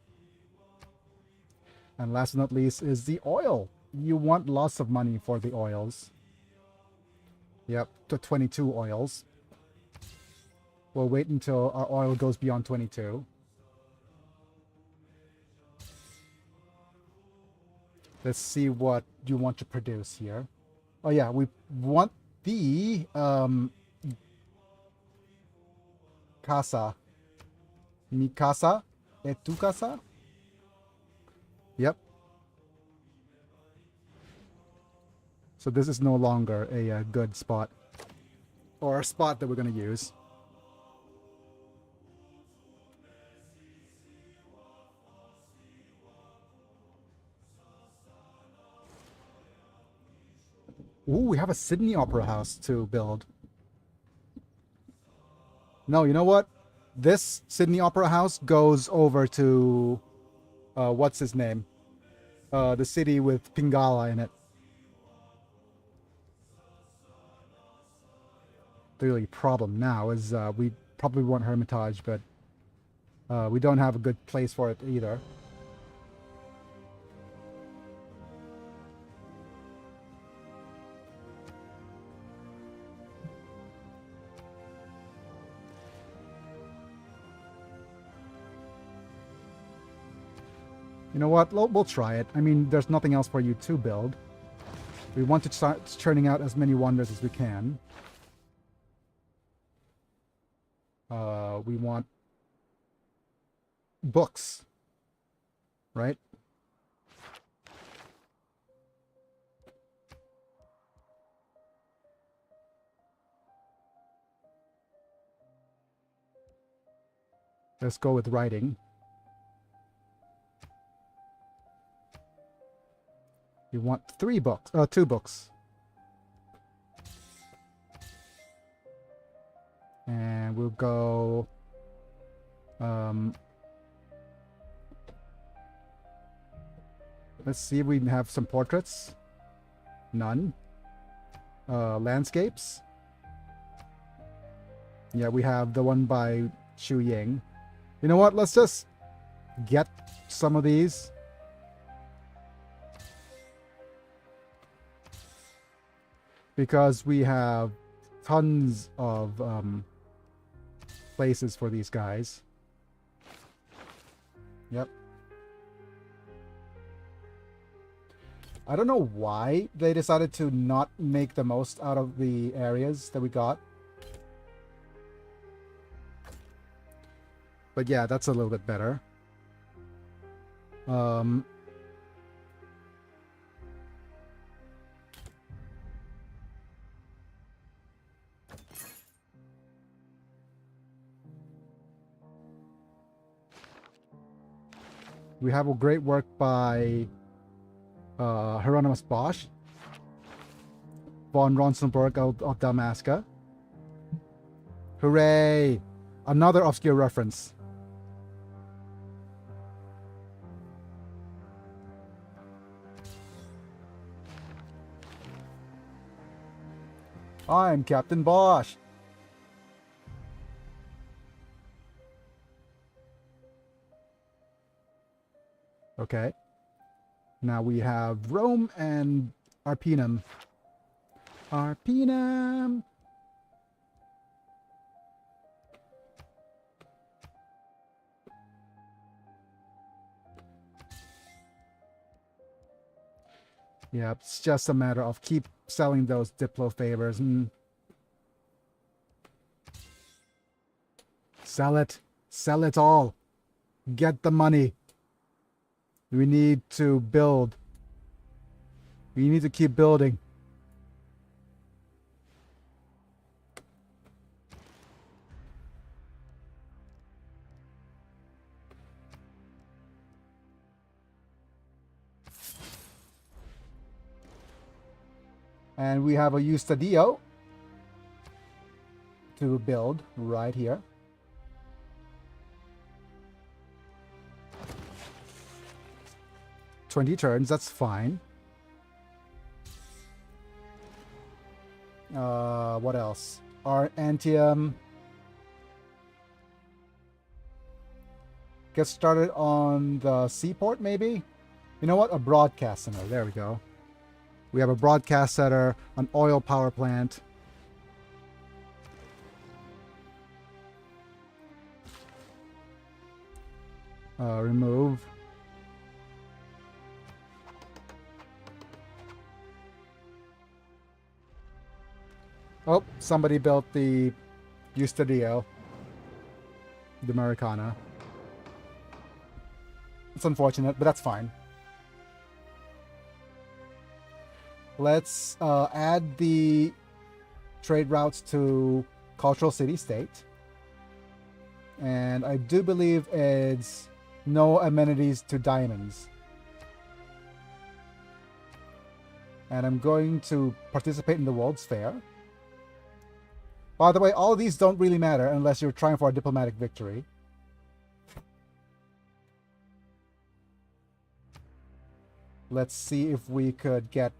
And last but not least is the oil. You want lots of money for the oils. Yep, to 22 oils. We'll wait until our oil goes beyond 22. Let's see what you want to produce here. Oh yeah, we want the casa. Mi casa? Et tu casa? Yep. So this is no longer a good spot. Or a spot that we're going to use. Ooh, we have a Sydney Opera House to build. No, you know what? This Sydney Opera House goes over to... what's his name? The city with Pingala in it. The only problem now is we probably want Hermitage, but we don't have a good place for it either. You know what? We'll try it. I mean, there's nothing else for you to build. We want to start churning out as many wonders as we can. We want books, right? Let's go with writing. We want 3 books, 2 books. And we'll go, let's see if we have some portraits. None. Landscapes. Yeah, we have the one by Xu Ying. You know what? Let's just get some of these. Because we have tons of places for these guys. Yep. I don't know why they decided to not make the most out of the areas that we got. But yeah, that's a little bit better. We have a great work by Hieronymus Bosch, von Ronsenburg of Dalmasca. Hooray! Another obscure reference. I'm Captain Bosch. Okay. Now we have Rome and Arpinum. Arpinum! Yeah, it's just a matter of keep selling those Diplo favors. Sell it. Sell it all. Get the money. We need to build. We need to keep building. And we have a Eustadio to build right here. "20 turns, that's fine. What else? Our Antium. Get started on the seaport, maybe? You know what? A broadcast center. There we go. We have a broadcast center, an oil power plant. Remove. Oh, somebody built the Eustadio. The Americana. It's unfortunate, but that's fine. Let's add the trade routes to Cultural City-State. And I do believe it's no amenities to diamonds. And I'm going to participate in the World's Fair. By the way, all of these don't really matter unless you're trying for a diplomatic victory. Let's see if we could get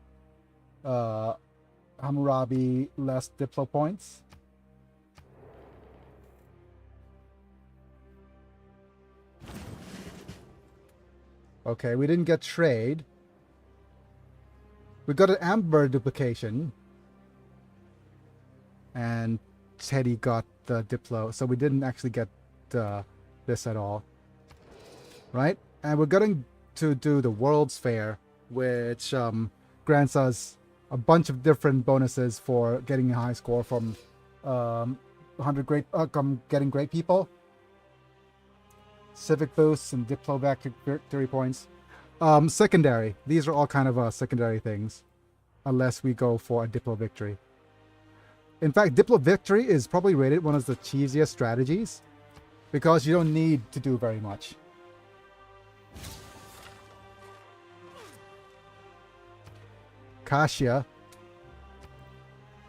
Hammurabi less Diplo points. Okay, we didn't get trade. We got an Amber duplication. And Teddy got the Diplo, so we didn't actually get this at all. Right? And we're going to do the World's Fair, which grants us a bunch of different bonuses for getting a high score from 100 great, getting great people. Civic boosts and Diplo victory points. Secondary. These are all kind of secondary things, unless we go for a Diplo victory. In fact, Diplo victory is probably rated one of the cheesiest strategies because you don't need to do very much. Kasia.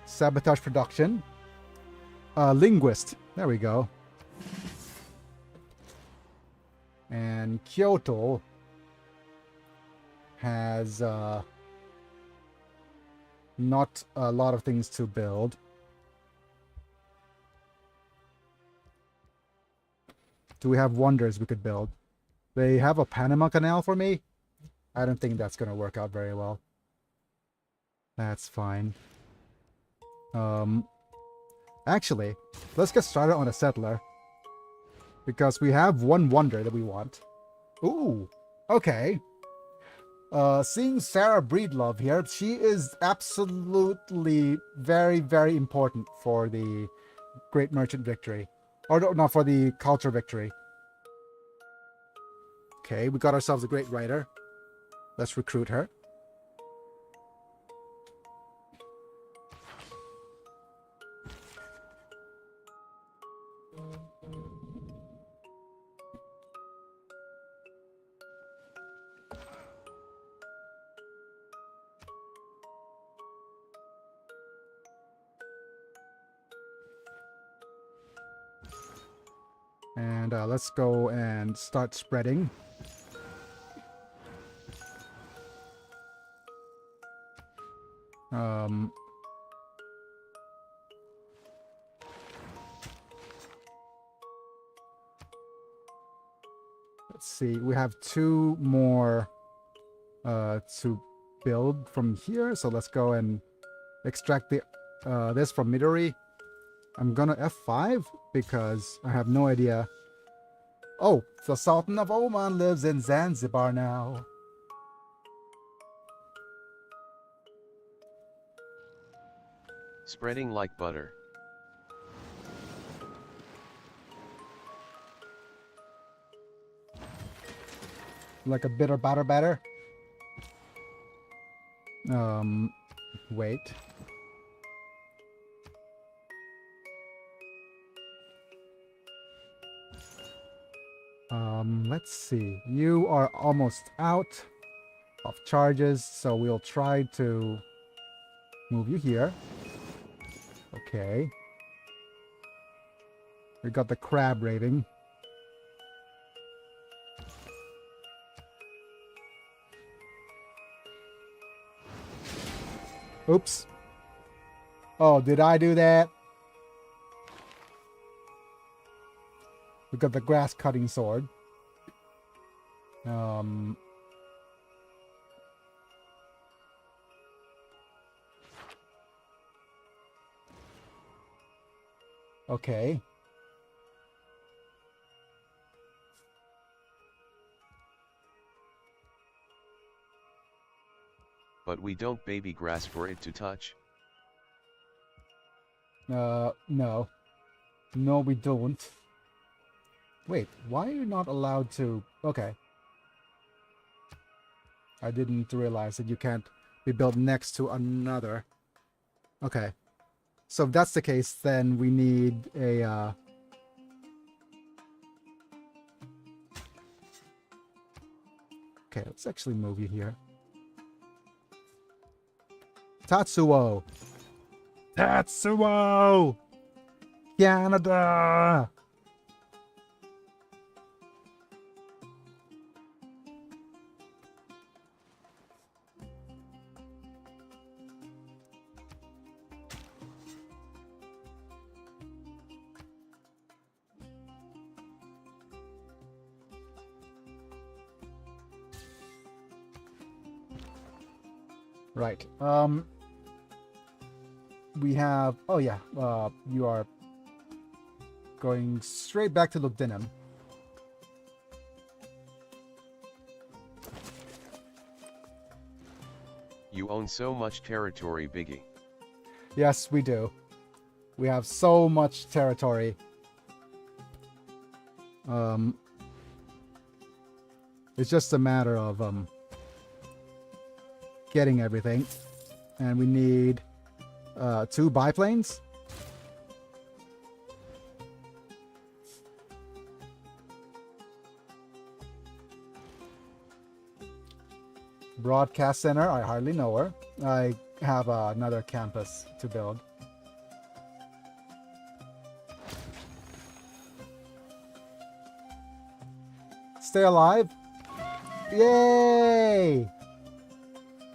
Sabotage production. Linguist. There we go. And Kyoto has not a lot of things to build. Do we have wonders we could build? They have a Panama Canal for me? I don't think that's going to work out very well. That's fine. Actually, let's get started on a settler. Because we have one wonder that we want. Ooh, okay. Seeing Sarah Breedlove here, she is absolutely very, very important for the Great Merchant victory. Or no, for the culture victory. Okay, we got ourselves a great writer. Let's recruit her. And let's go and start spreading. Let's see. We have 2 more to build from here. So let's go and extract the this from Midori. I'm gonna F5 because I have no idea. Oh, the Sultan of Oman lives in Zanzibar now. Spreading like butter. Like a bitter batter. Wait. Let's see. You are almost out of charges, so we'll try to move you here. Okay. We got the crab raving. Oops. Oh, did I do that? We got the grass cutting sword. Okay. But we don't baby grass for it to touch. No. No, we don't. Wait, why are you not allowed to... Okay. I didn't realize that you can't be built next to another. Okay. So if that's the case, then we need a... Okay, let's actually move you here. Tatsuo! Tatsuo! Canada! Right. We have... Oh, yeah. You are going straight back to Lugdunum. You own so much territory, Biggie. Yes, we do. We have so much territory. It's just a matter of getting everything. And we need 2 biplanes. Broadcast center, I hardly know her. I have another campus to build. Stay alive. Yay!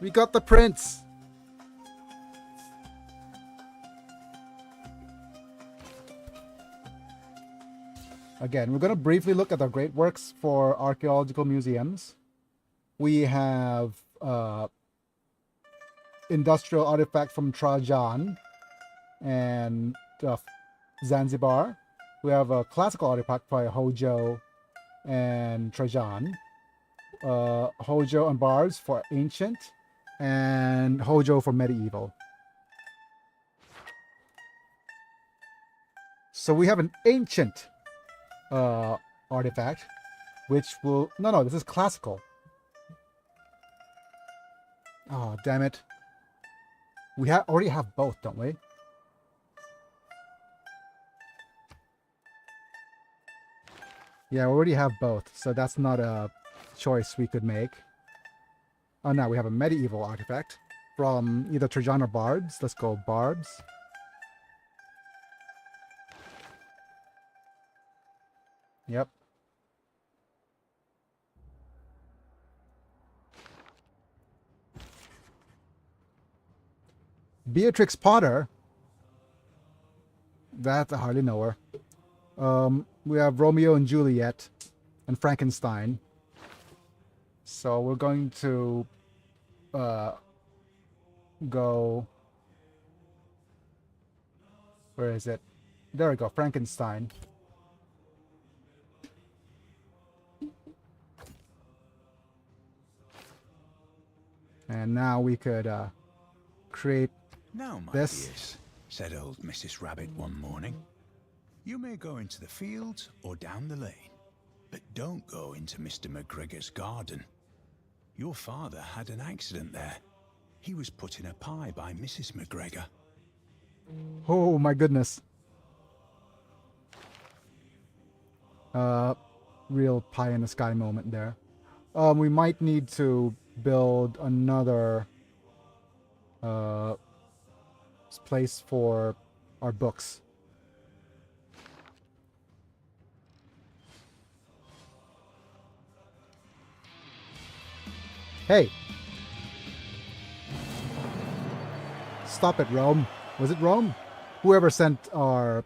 We got the prince. Again, we're going to briefly look at the great works for archaeological museums. We have industrial artifact from Trajan and Zanzibar. We have a classical artifact by Hojo and Trajan. Hojo and bars for ancient, and Hojo for medieval. So we have an ancient artifact, which will... No, this is classical. Oh, damn it. We already have both, don't we? Yeah, we already have both, so that's not a choice we could make. Oh, now we have a medieval artifact from either Trajan or Barbs. Let's go Barbs. Yep. Beatrix Potter. That I hardly know her. We have Romeo and Juliet and Frankenstein. So we're going to go... Where is it? There we go, Frankenstein. And now we could create Now, my this. dears, said old Mrs. Rabbit one morning, you may go into the fields or down the lane, but don't go into Mr. McGregor's garden. Your father had an accident there. He was put in a pie by Mrs. McGregor. Oh my goodness. Real pie in the sky moment there. We might need to build another place for our books. Hey! Stop it, Rome. Was it Rome? Whoever sent our...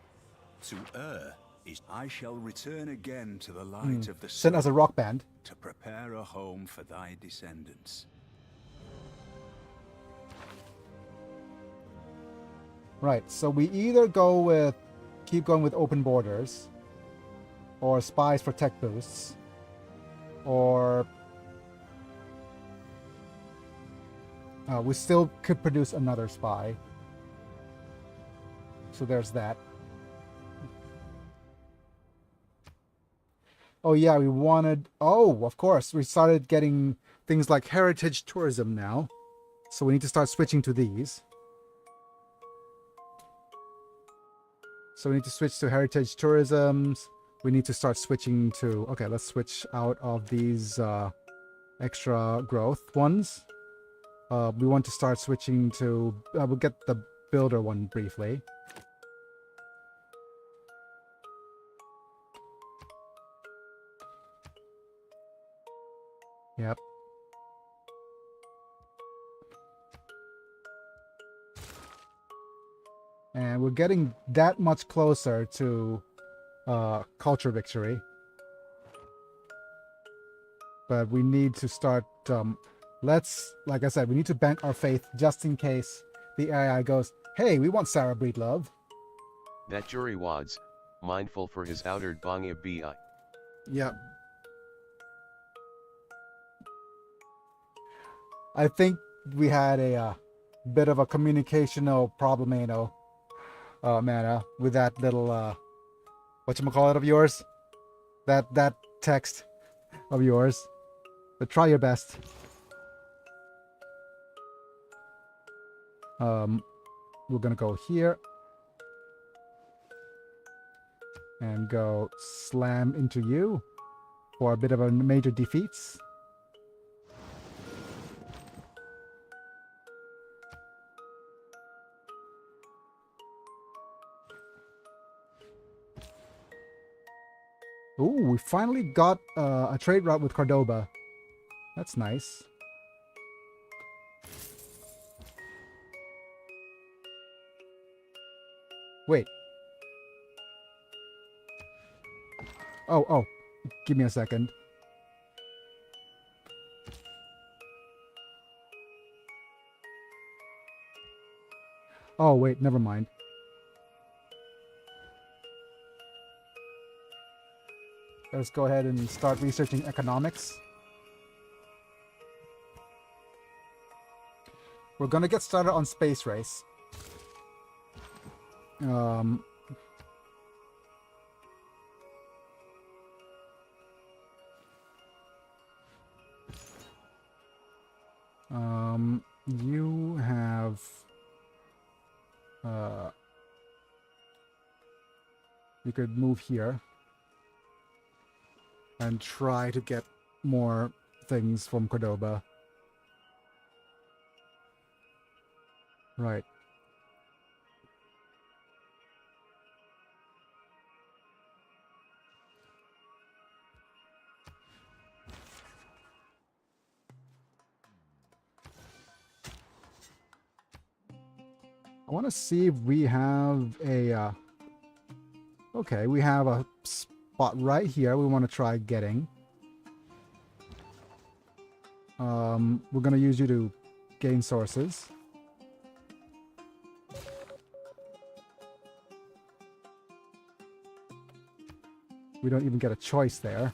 To err is I shall return again to the light of the sun. sent us a rock band. To prepare a home for thy descendants. Right, so we either go with... keep going with open borders, or spies for tech boosts, or... we still could produce another spy. So there's that. Oh yeah, we wanted... Oh, of course, we started getting things like heritage tourism now. So we need to start switching to these. So we need to switch to heritage tourisms. We need to start switching to... Okay, let's switch out of these extra growth ones. We want to start switching to... we'll get the builder one briefly. Yep. And we're getting that much closer to culture victory. But we need to start... like I said, we need to bank our faith just in case the AI goes, hey, we want Sarah Breedlove. That jury wads, mindful for his outer bangya bi. Yep. I think we had a bit of a communicational problem, Mana, with that little, whatchamacallit of yours? That text of yours. But try your best. We're gonna go here. And go slam into you for a bit of a major defeats. Ooh, we finally got a trade route with Cordoba. That's nice. Wait. Oh, give me a second. Oh, wait, never mind. Let's go ahead and start researching economics. We're gonna get started on space race. You have you could move here and try to get more things from Cordoba. Right. I want to see if we have a... okay, we have a spot right here we want to try getting. We're gonna use you to gain sources. We don't even get a choice there.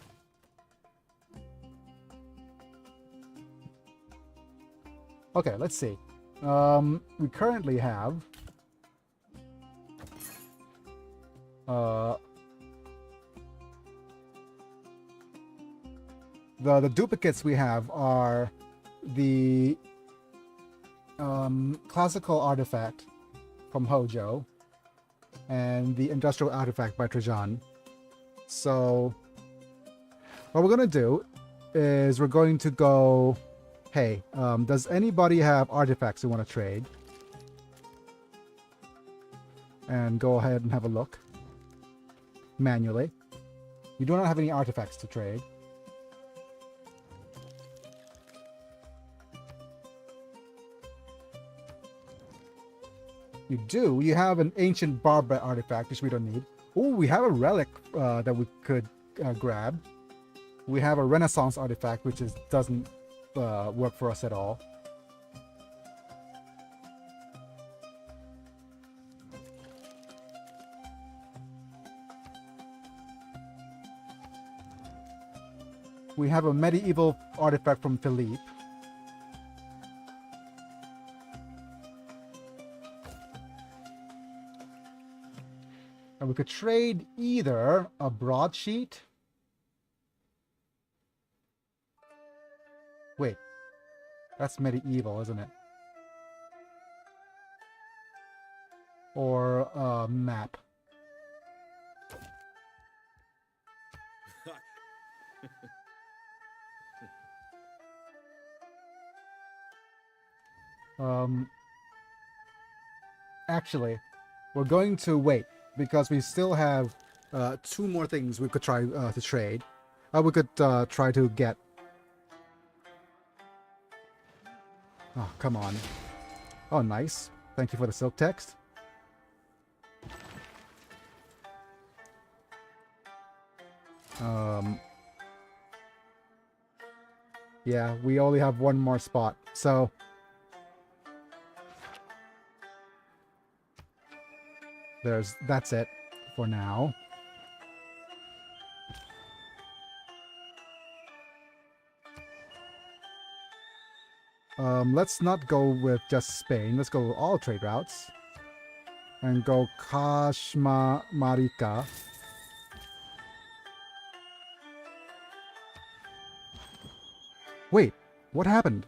Okay, let's see. We currently have the duplicates we have are the classical artifact from Hojo and the industrial artifact by Trajan. So what we're gonna do is we're going to go, hey, does anybody have artifacts they want to trade? And go ahead and have a look manually. You do not have any artifacts to trade. You do. You have an ancient Barbara artifact, which we don't need. Oh, we have a relic that we could grab. We have a Renaissance artifact, which doesn't work for us at all. We have a medieval artifact from Philippe. And we could trade either a broadsheet. Wait, that's medieval, isn't it? Or a map. Actually, we're going to wait because we still have 2 more things we could try to trade. We could try to get... Oh, come on. Oh, nice. Thank you for the silk text. Yeah, we only have 1 more spot, so... that's it for now. Let's not go with just Spain. Let's go with all trade routes. And go Kashma Marika. Wait, what happened?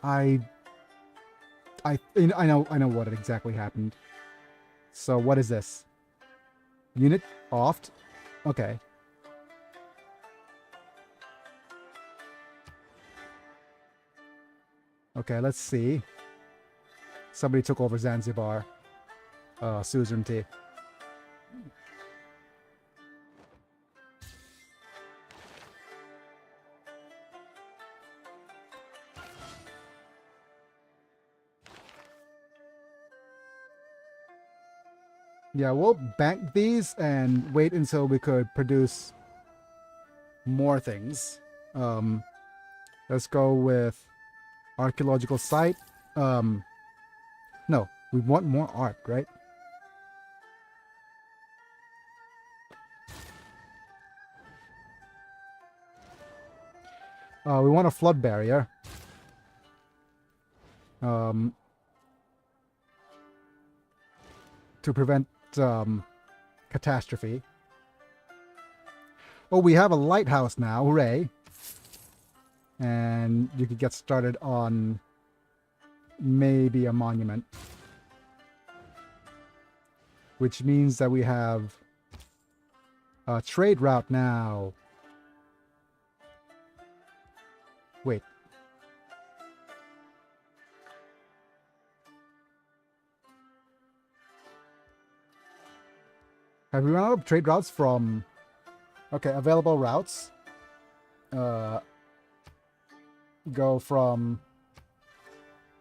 I know what exactly happened. So what is this? Unit offed? Okay. Okay, let's see. Somebody took over Zanzibar. Suzerainty. Yeah, we'll bank these and wait until we could produce more things. Let's go with archaeological site. No, we want more art, right? We want a flood barrier. To prevent catastrophe. Oh, we have a lighthouse now, hooray. And you could get started on maybe a monument. Which means that we have a trade route now. Wait. Have we run out of trade routes from... Okay, available routes. Go from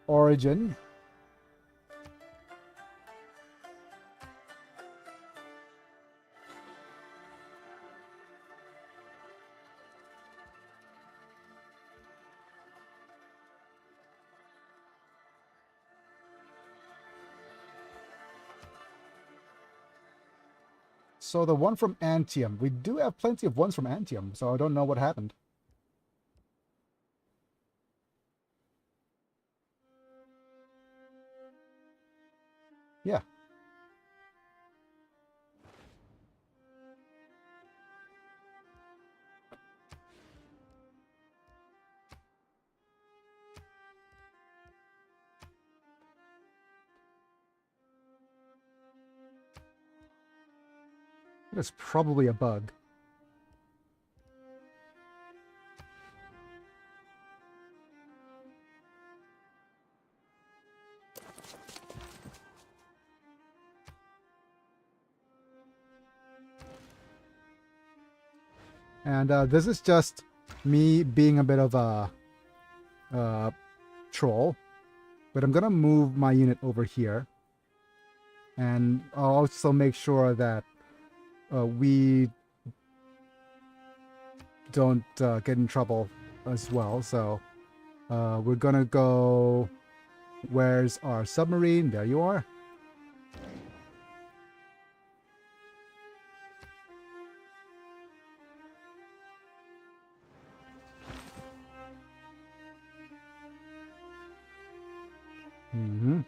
origin. So the one from Antium. We do have plenty of ones from Antium, so I don't know what happened. Yeah. It's probably a bug. And this is just me being a bit of a troll. But I'm going to move my unit over here. And I'll also make sure that we don't get in trouble as well. So we're going to go... Where's our submarine? There you are. Mm-hmm.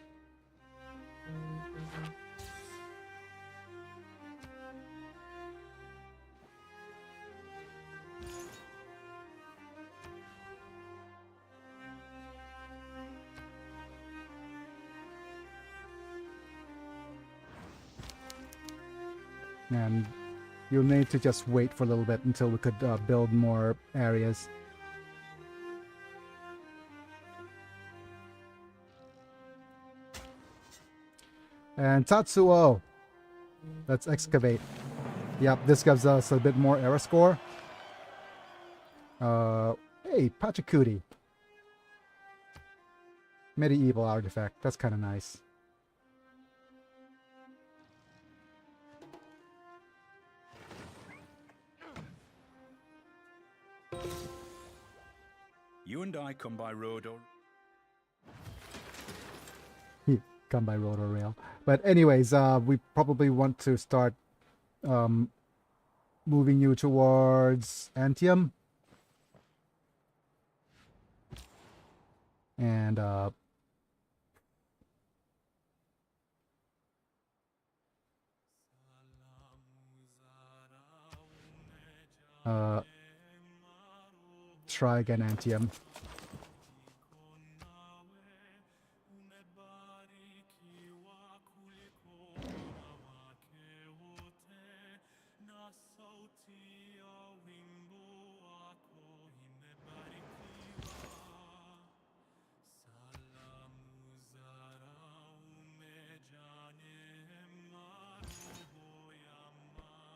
And you'll need to just wait for a little bit until we could build more areas. And Tatsuo. Let's excavate. Yep, this gives us a bit more era score. Hey, Pachacootie. Medieval artifact. That's kind of nice. You and I come by road or... Come by road or rail. But anyways, we probably want to start moving you towards Antium. And try again Antium.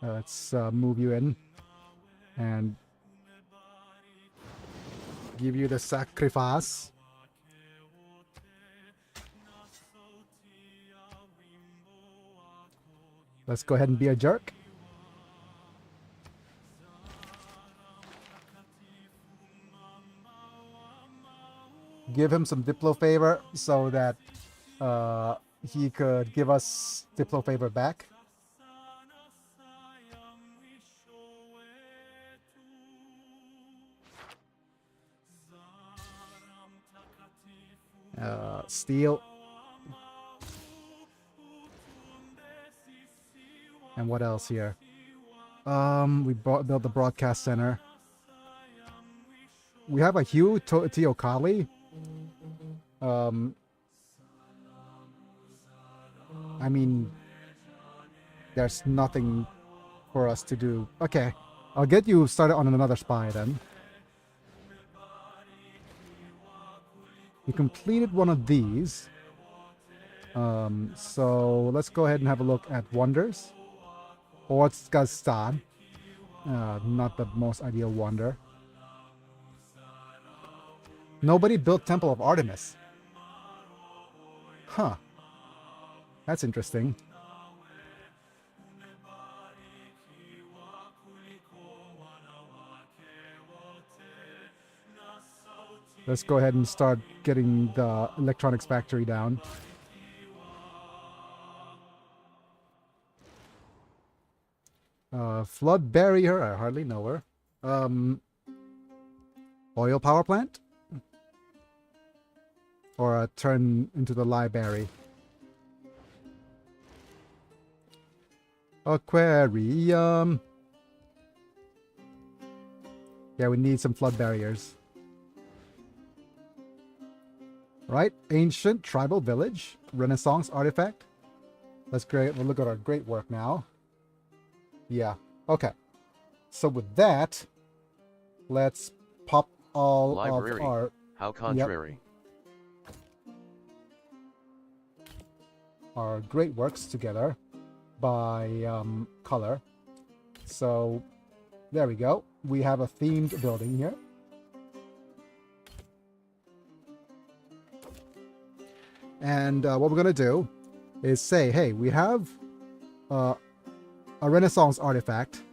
Let's move you in and give you the sacrifice. Let's go ahead and be a jerk. Give him some Diplo favor so that he could give us Diplo favor back. Steel. And what else here? We built the broadcast center. We have a Hugh Teocali. I mean, there's nothing for us to do. Okay, I'll get you started on another spy then. You completed one of these. So let's go ahead and have a look at wonders. Ortsgastad. Not the most ideal wonder. Nobody built Temple of Artemis. Huh. That's interesting. Let's go ahead and start getting the electronics factory down. Flood barrier, I hardly know her. Oil power plant? Or turn into the library. Aquarium. Yeah, we need some flood barriers. Right? Ancient tribal village. Renaissance artifact. Let's look at our great work now. Yeah. Okay. So with that, let's pop all Library. of our... How contrary. Our great works together by color. So there we go. We have a themed building here. And what we're going to do is say, hey, we have a Renaissance artifact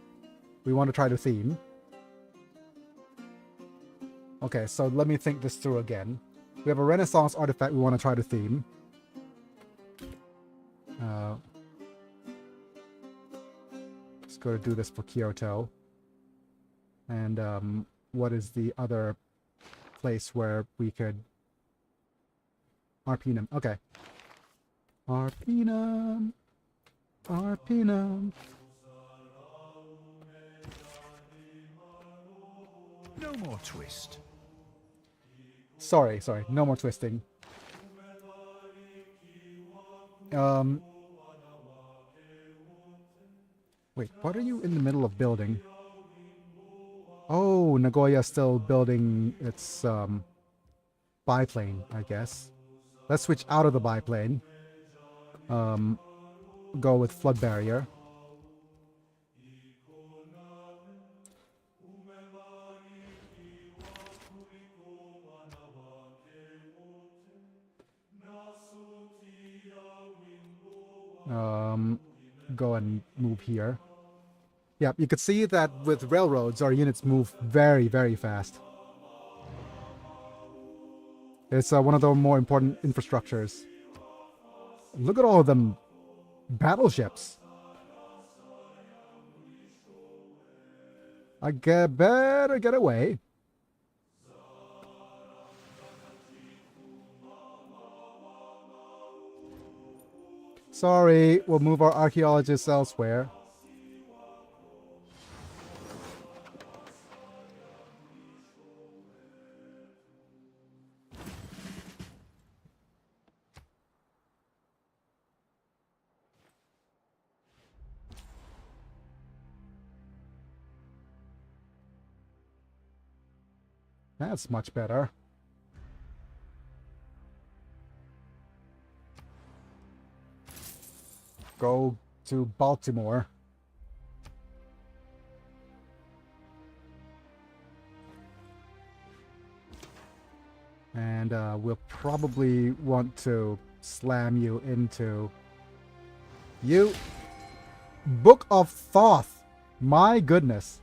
we want to try to theme. Okay, so let me think this through again. We have a Renaissance artifact we want to try to theme. Let's go to do this for Kyoto. And what is the other place where we could... Arpinum. Okay. Arpinum. Arpinum. No more twist. Sorry. No more twisting. Wait, what are you in the middle of building? Oh, Nagoya's still building its biplane, I guess. Let's switch out of the biplane. Go with flood barrier. Go and move here. Yeah, you could see that with railroads, our units move very, very fast. It's one of the more important infrastructures. Look at all of them battleships. I better get away. Sorry, we'll move our archaeologists elsewhere. That's much better. Go to Baltimore. And we'll probably want to slam you into... You... Book of Thoth! My goodness.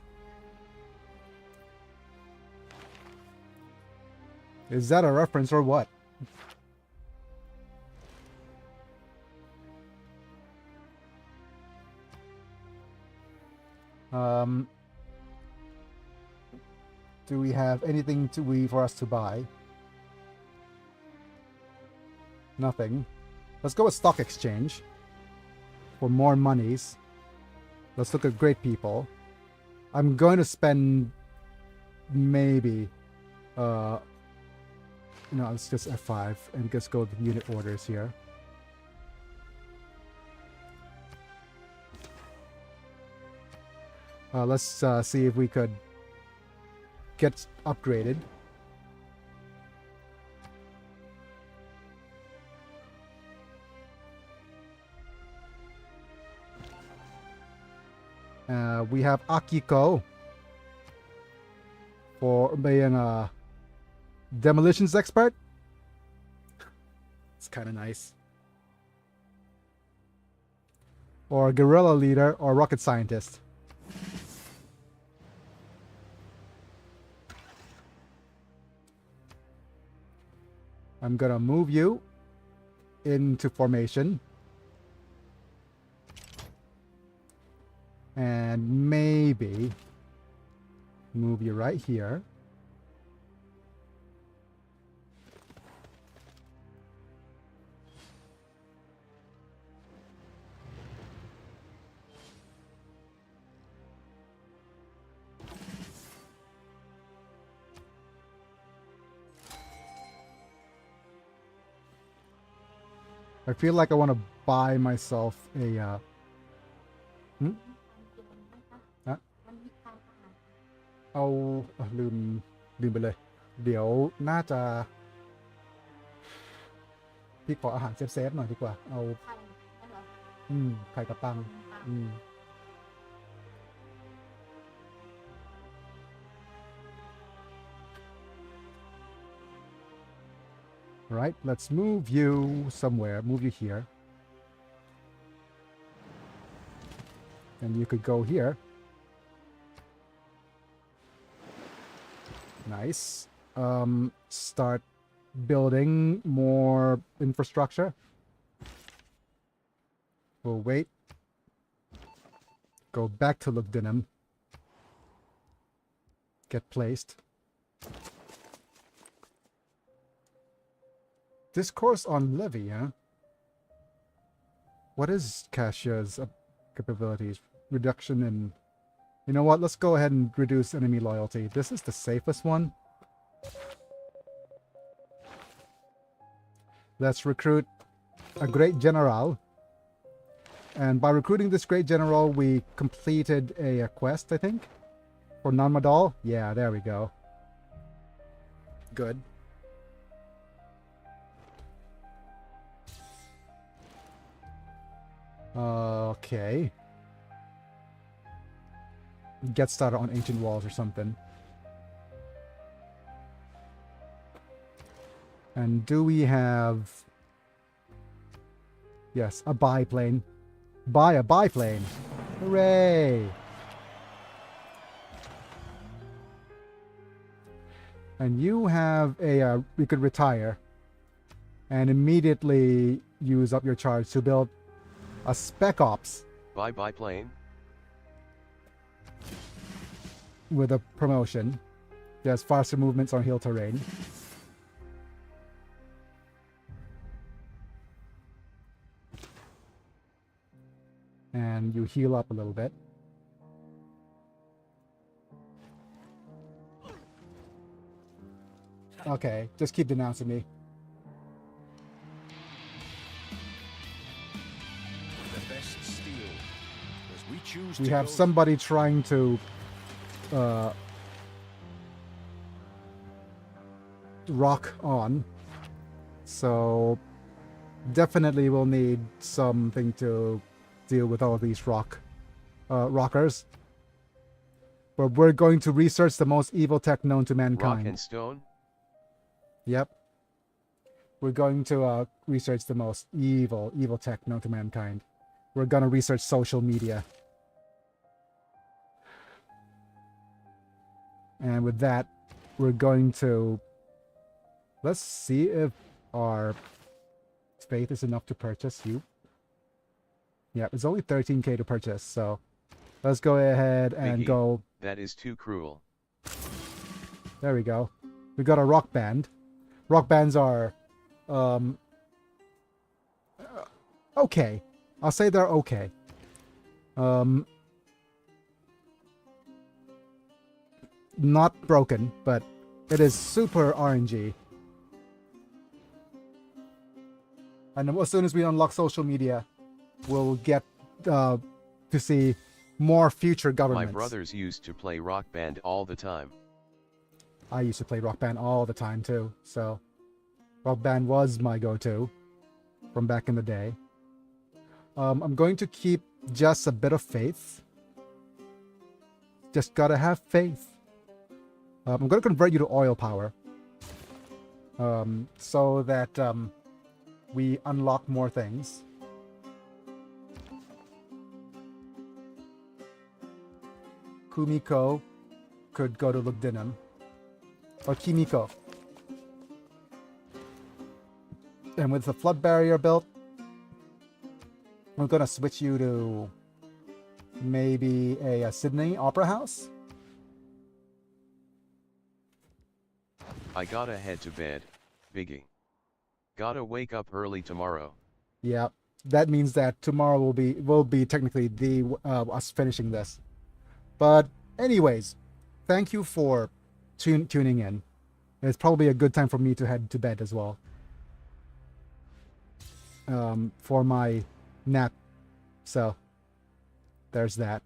Is that a reference or what? Do we have anything for us to buy? Nothing. Let's go with stock exchange for more monies. Let's look at great people. I'm going to spend maybe no, let's just F5 and just go with unit orders here. Let's see if we could get upgraded. We have Akiko for being a demolitions expert. It's kind of nice. Or guerrilla leader or rocket scientist. I'm gonna move you into formation. And maybe move you right here. I feel like I want to buy myself a hmm? ฮะเอาลืมไปเลยเดี๋ยวน่าจะพี่ขออาหารเซฟหน่อยดีกว่าเอาไข่กับปังRight, let's move you somewhere. Move you here. And you could go here. Nice. Start building more infrastructure. We'll wait. Go back to Lugdunum. Get placed. Discourse on Levy, huh? What is Cashia's capabilities? Reduction in... You know what? Let's go ahead and reduce enemy loyalty. This is the safest one. Let's recruit a great general. And by recruiting this great general, we completed a quest, I think. For Nanmadal. Yeah, there we go. Good. Okay. Get started on ancient walls or something. And do we have... Yes, a biplane. Buy a biplane. Hooray! And you have a... we could retire. And immediately use up your charge to build a Spec Ops. Buy biplane. With a promotion. There's faster movements on hill terrain. And you heal up a little bit. Okay, just keep denouncing me. The best steel, as we choose We to have go somebody trying to rock on, so definitely we'll need something to deal with all these rockers. But we're going to research the most evil tech known to mankind. Rock and stone? Yep. We're going to research the most evil tech known to mankind. We're gonna research social media. And with that, we're going to... Let's see if our faith is enough to purchase you. Yeah, it's only 13k to purchase, so let's go ahead and Biggie, go... That is too cruel. There we go. We got a rock band. Rock bands are... okay. I'll say they're okay. Not broken, but it is super RNG. And as soon as we unlock social media, we'll get to see more future governments. My brothers used to play Rock Band all the time. I used to play Rock Band all the time too, so Rock Band was my go-to from back in the day. I'm going to keep just a bit of faith. Just gotta have faith. I'm going to convert you to oil power. So that we unlock more things. Kumiko could go to Lugdunum. Or Kimiko. And with the flood barrier built, we're going to switch you to maybe a Sydney Opera House. I gotta head to bed, Biggie. Gotta wake up early tomorrow. Yeah, that means that tomorrow will be technically the us finishing this. But anyways, thank you for tuning in. It's probably a good time for me to head to bed as well. For my nap. So there's that.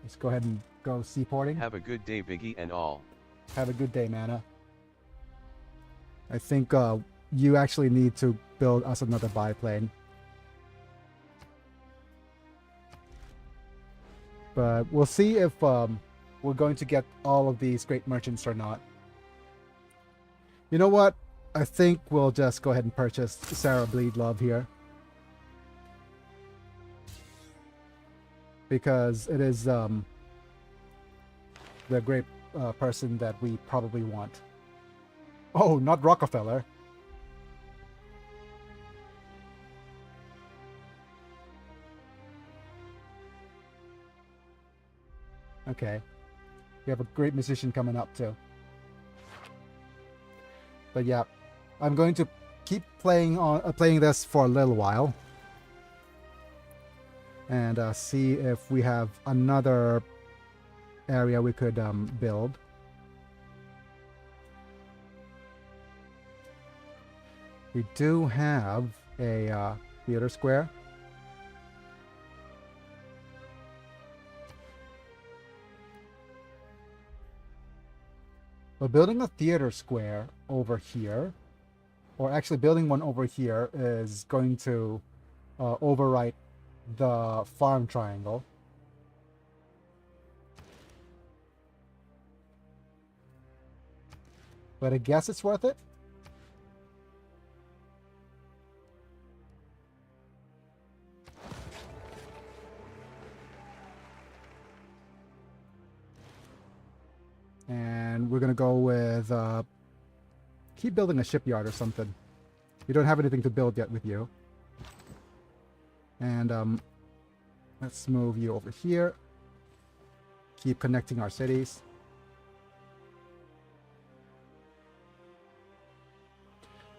Let's go ahead and go seaporting. Have a good day, Biggie and all. Have a good day, Mana. I think you actually need to build us another biplane. But we'll see if we're going to get all of these great merchants or not. You know what? I think we'll just go ahead and purchase Sarah Bleedlove here. Because it is the great person that we probably want. Oh, not Rockefeller. Okay. We have a great musician coming up too. But yeah, I'm going to keep playing this for a little while. And see if we have another area we could build. We do have a theater square. We're building a theater square over here, or actually building one over here is going to overwrite the farm triangle. But I guess it's worth it. And we're gonna go with keep building a shipyard or something. We don't have anything to build yet with you. And let's move you over here. Keep connecting our cities.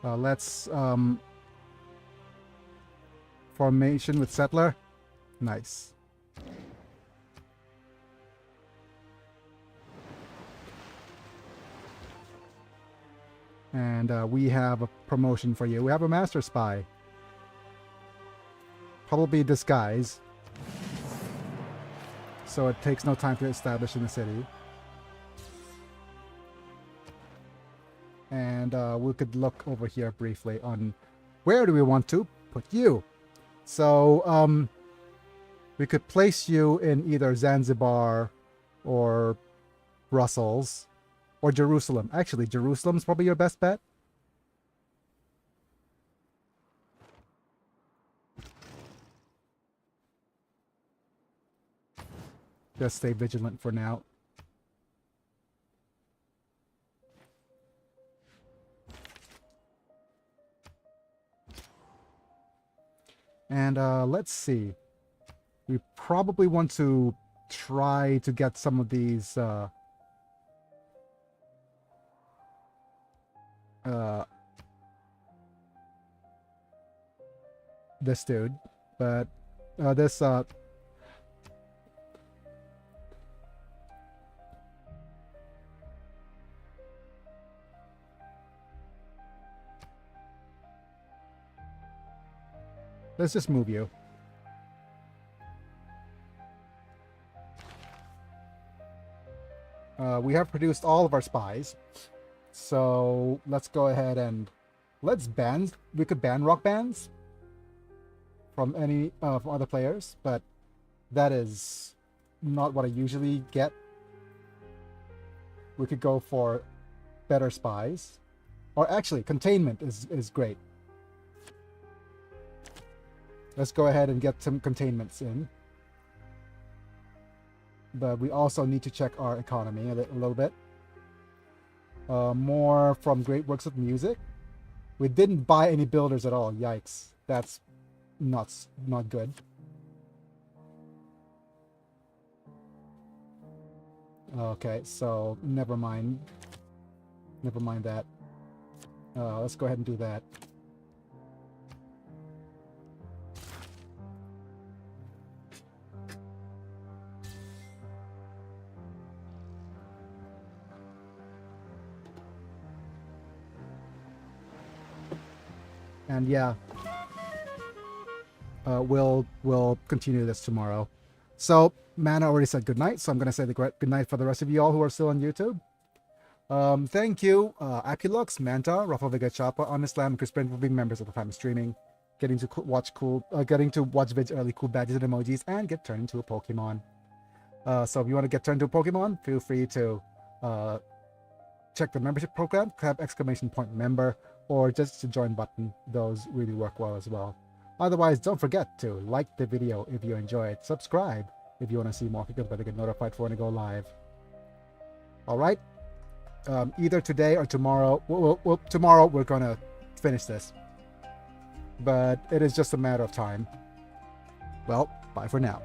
Let's formation with settler. Nice. And we have a promotion for you. We have a master spy. Probably disguise. So it takes no time to establish in the city. And we could look over here briefly on where do we want to put you. So we could place you in either Zanzibar or Brussels. Or Jerusalem. Actually, Jerusalem's probably your best bet. Just stay vigilant for now. And let's see. We probably want to try to get some of these this dude, but this let's just move you. We have produced all of our spies. So let's go ahead and let's ban. We could ban rock bands from any from other players, but that is not what I usually get. We could go for better spies, or actually containment is great. Let's go ahead and get some containments in, but we also need to check our economy a little bit. More from Great Works of Music. We didn't buy any builders at all. Yikes. That's not good. Okay, so never mind that. Let's go ahead and do that. And yeah, we'll continue this tomorrow. So Mana already said goodnight, so I'm gonna say the good night for the rest of you all who are still on YouTube. Thank you, Apulux, Manta, Rafa Vega Chapa, Honest Lamb, and Chris Brent for being members at the time of streaming, getting to watch vids early, cool badges and emojis, and get turned into a Pokemon. So if you want to get turned into a Pokemon, feel free to check the membership program, have !member, or just the join button. Those really work well as well. Otherwise, don't forget to like the video if you enjoy it, subscribe if you want to see more videos, but get notified for when I go live. All right. Either today or tomorrow. Tomorrow we're gonna finish this, but it is just a matter of time. Well, bye for now.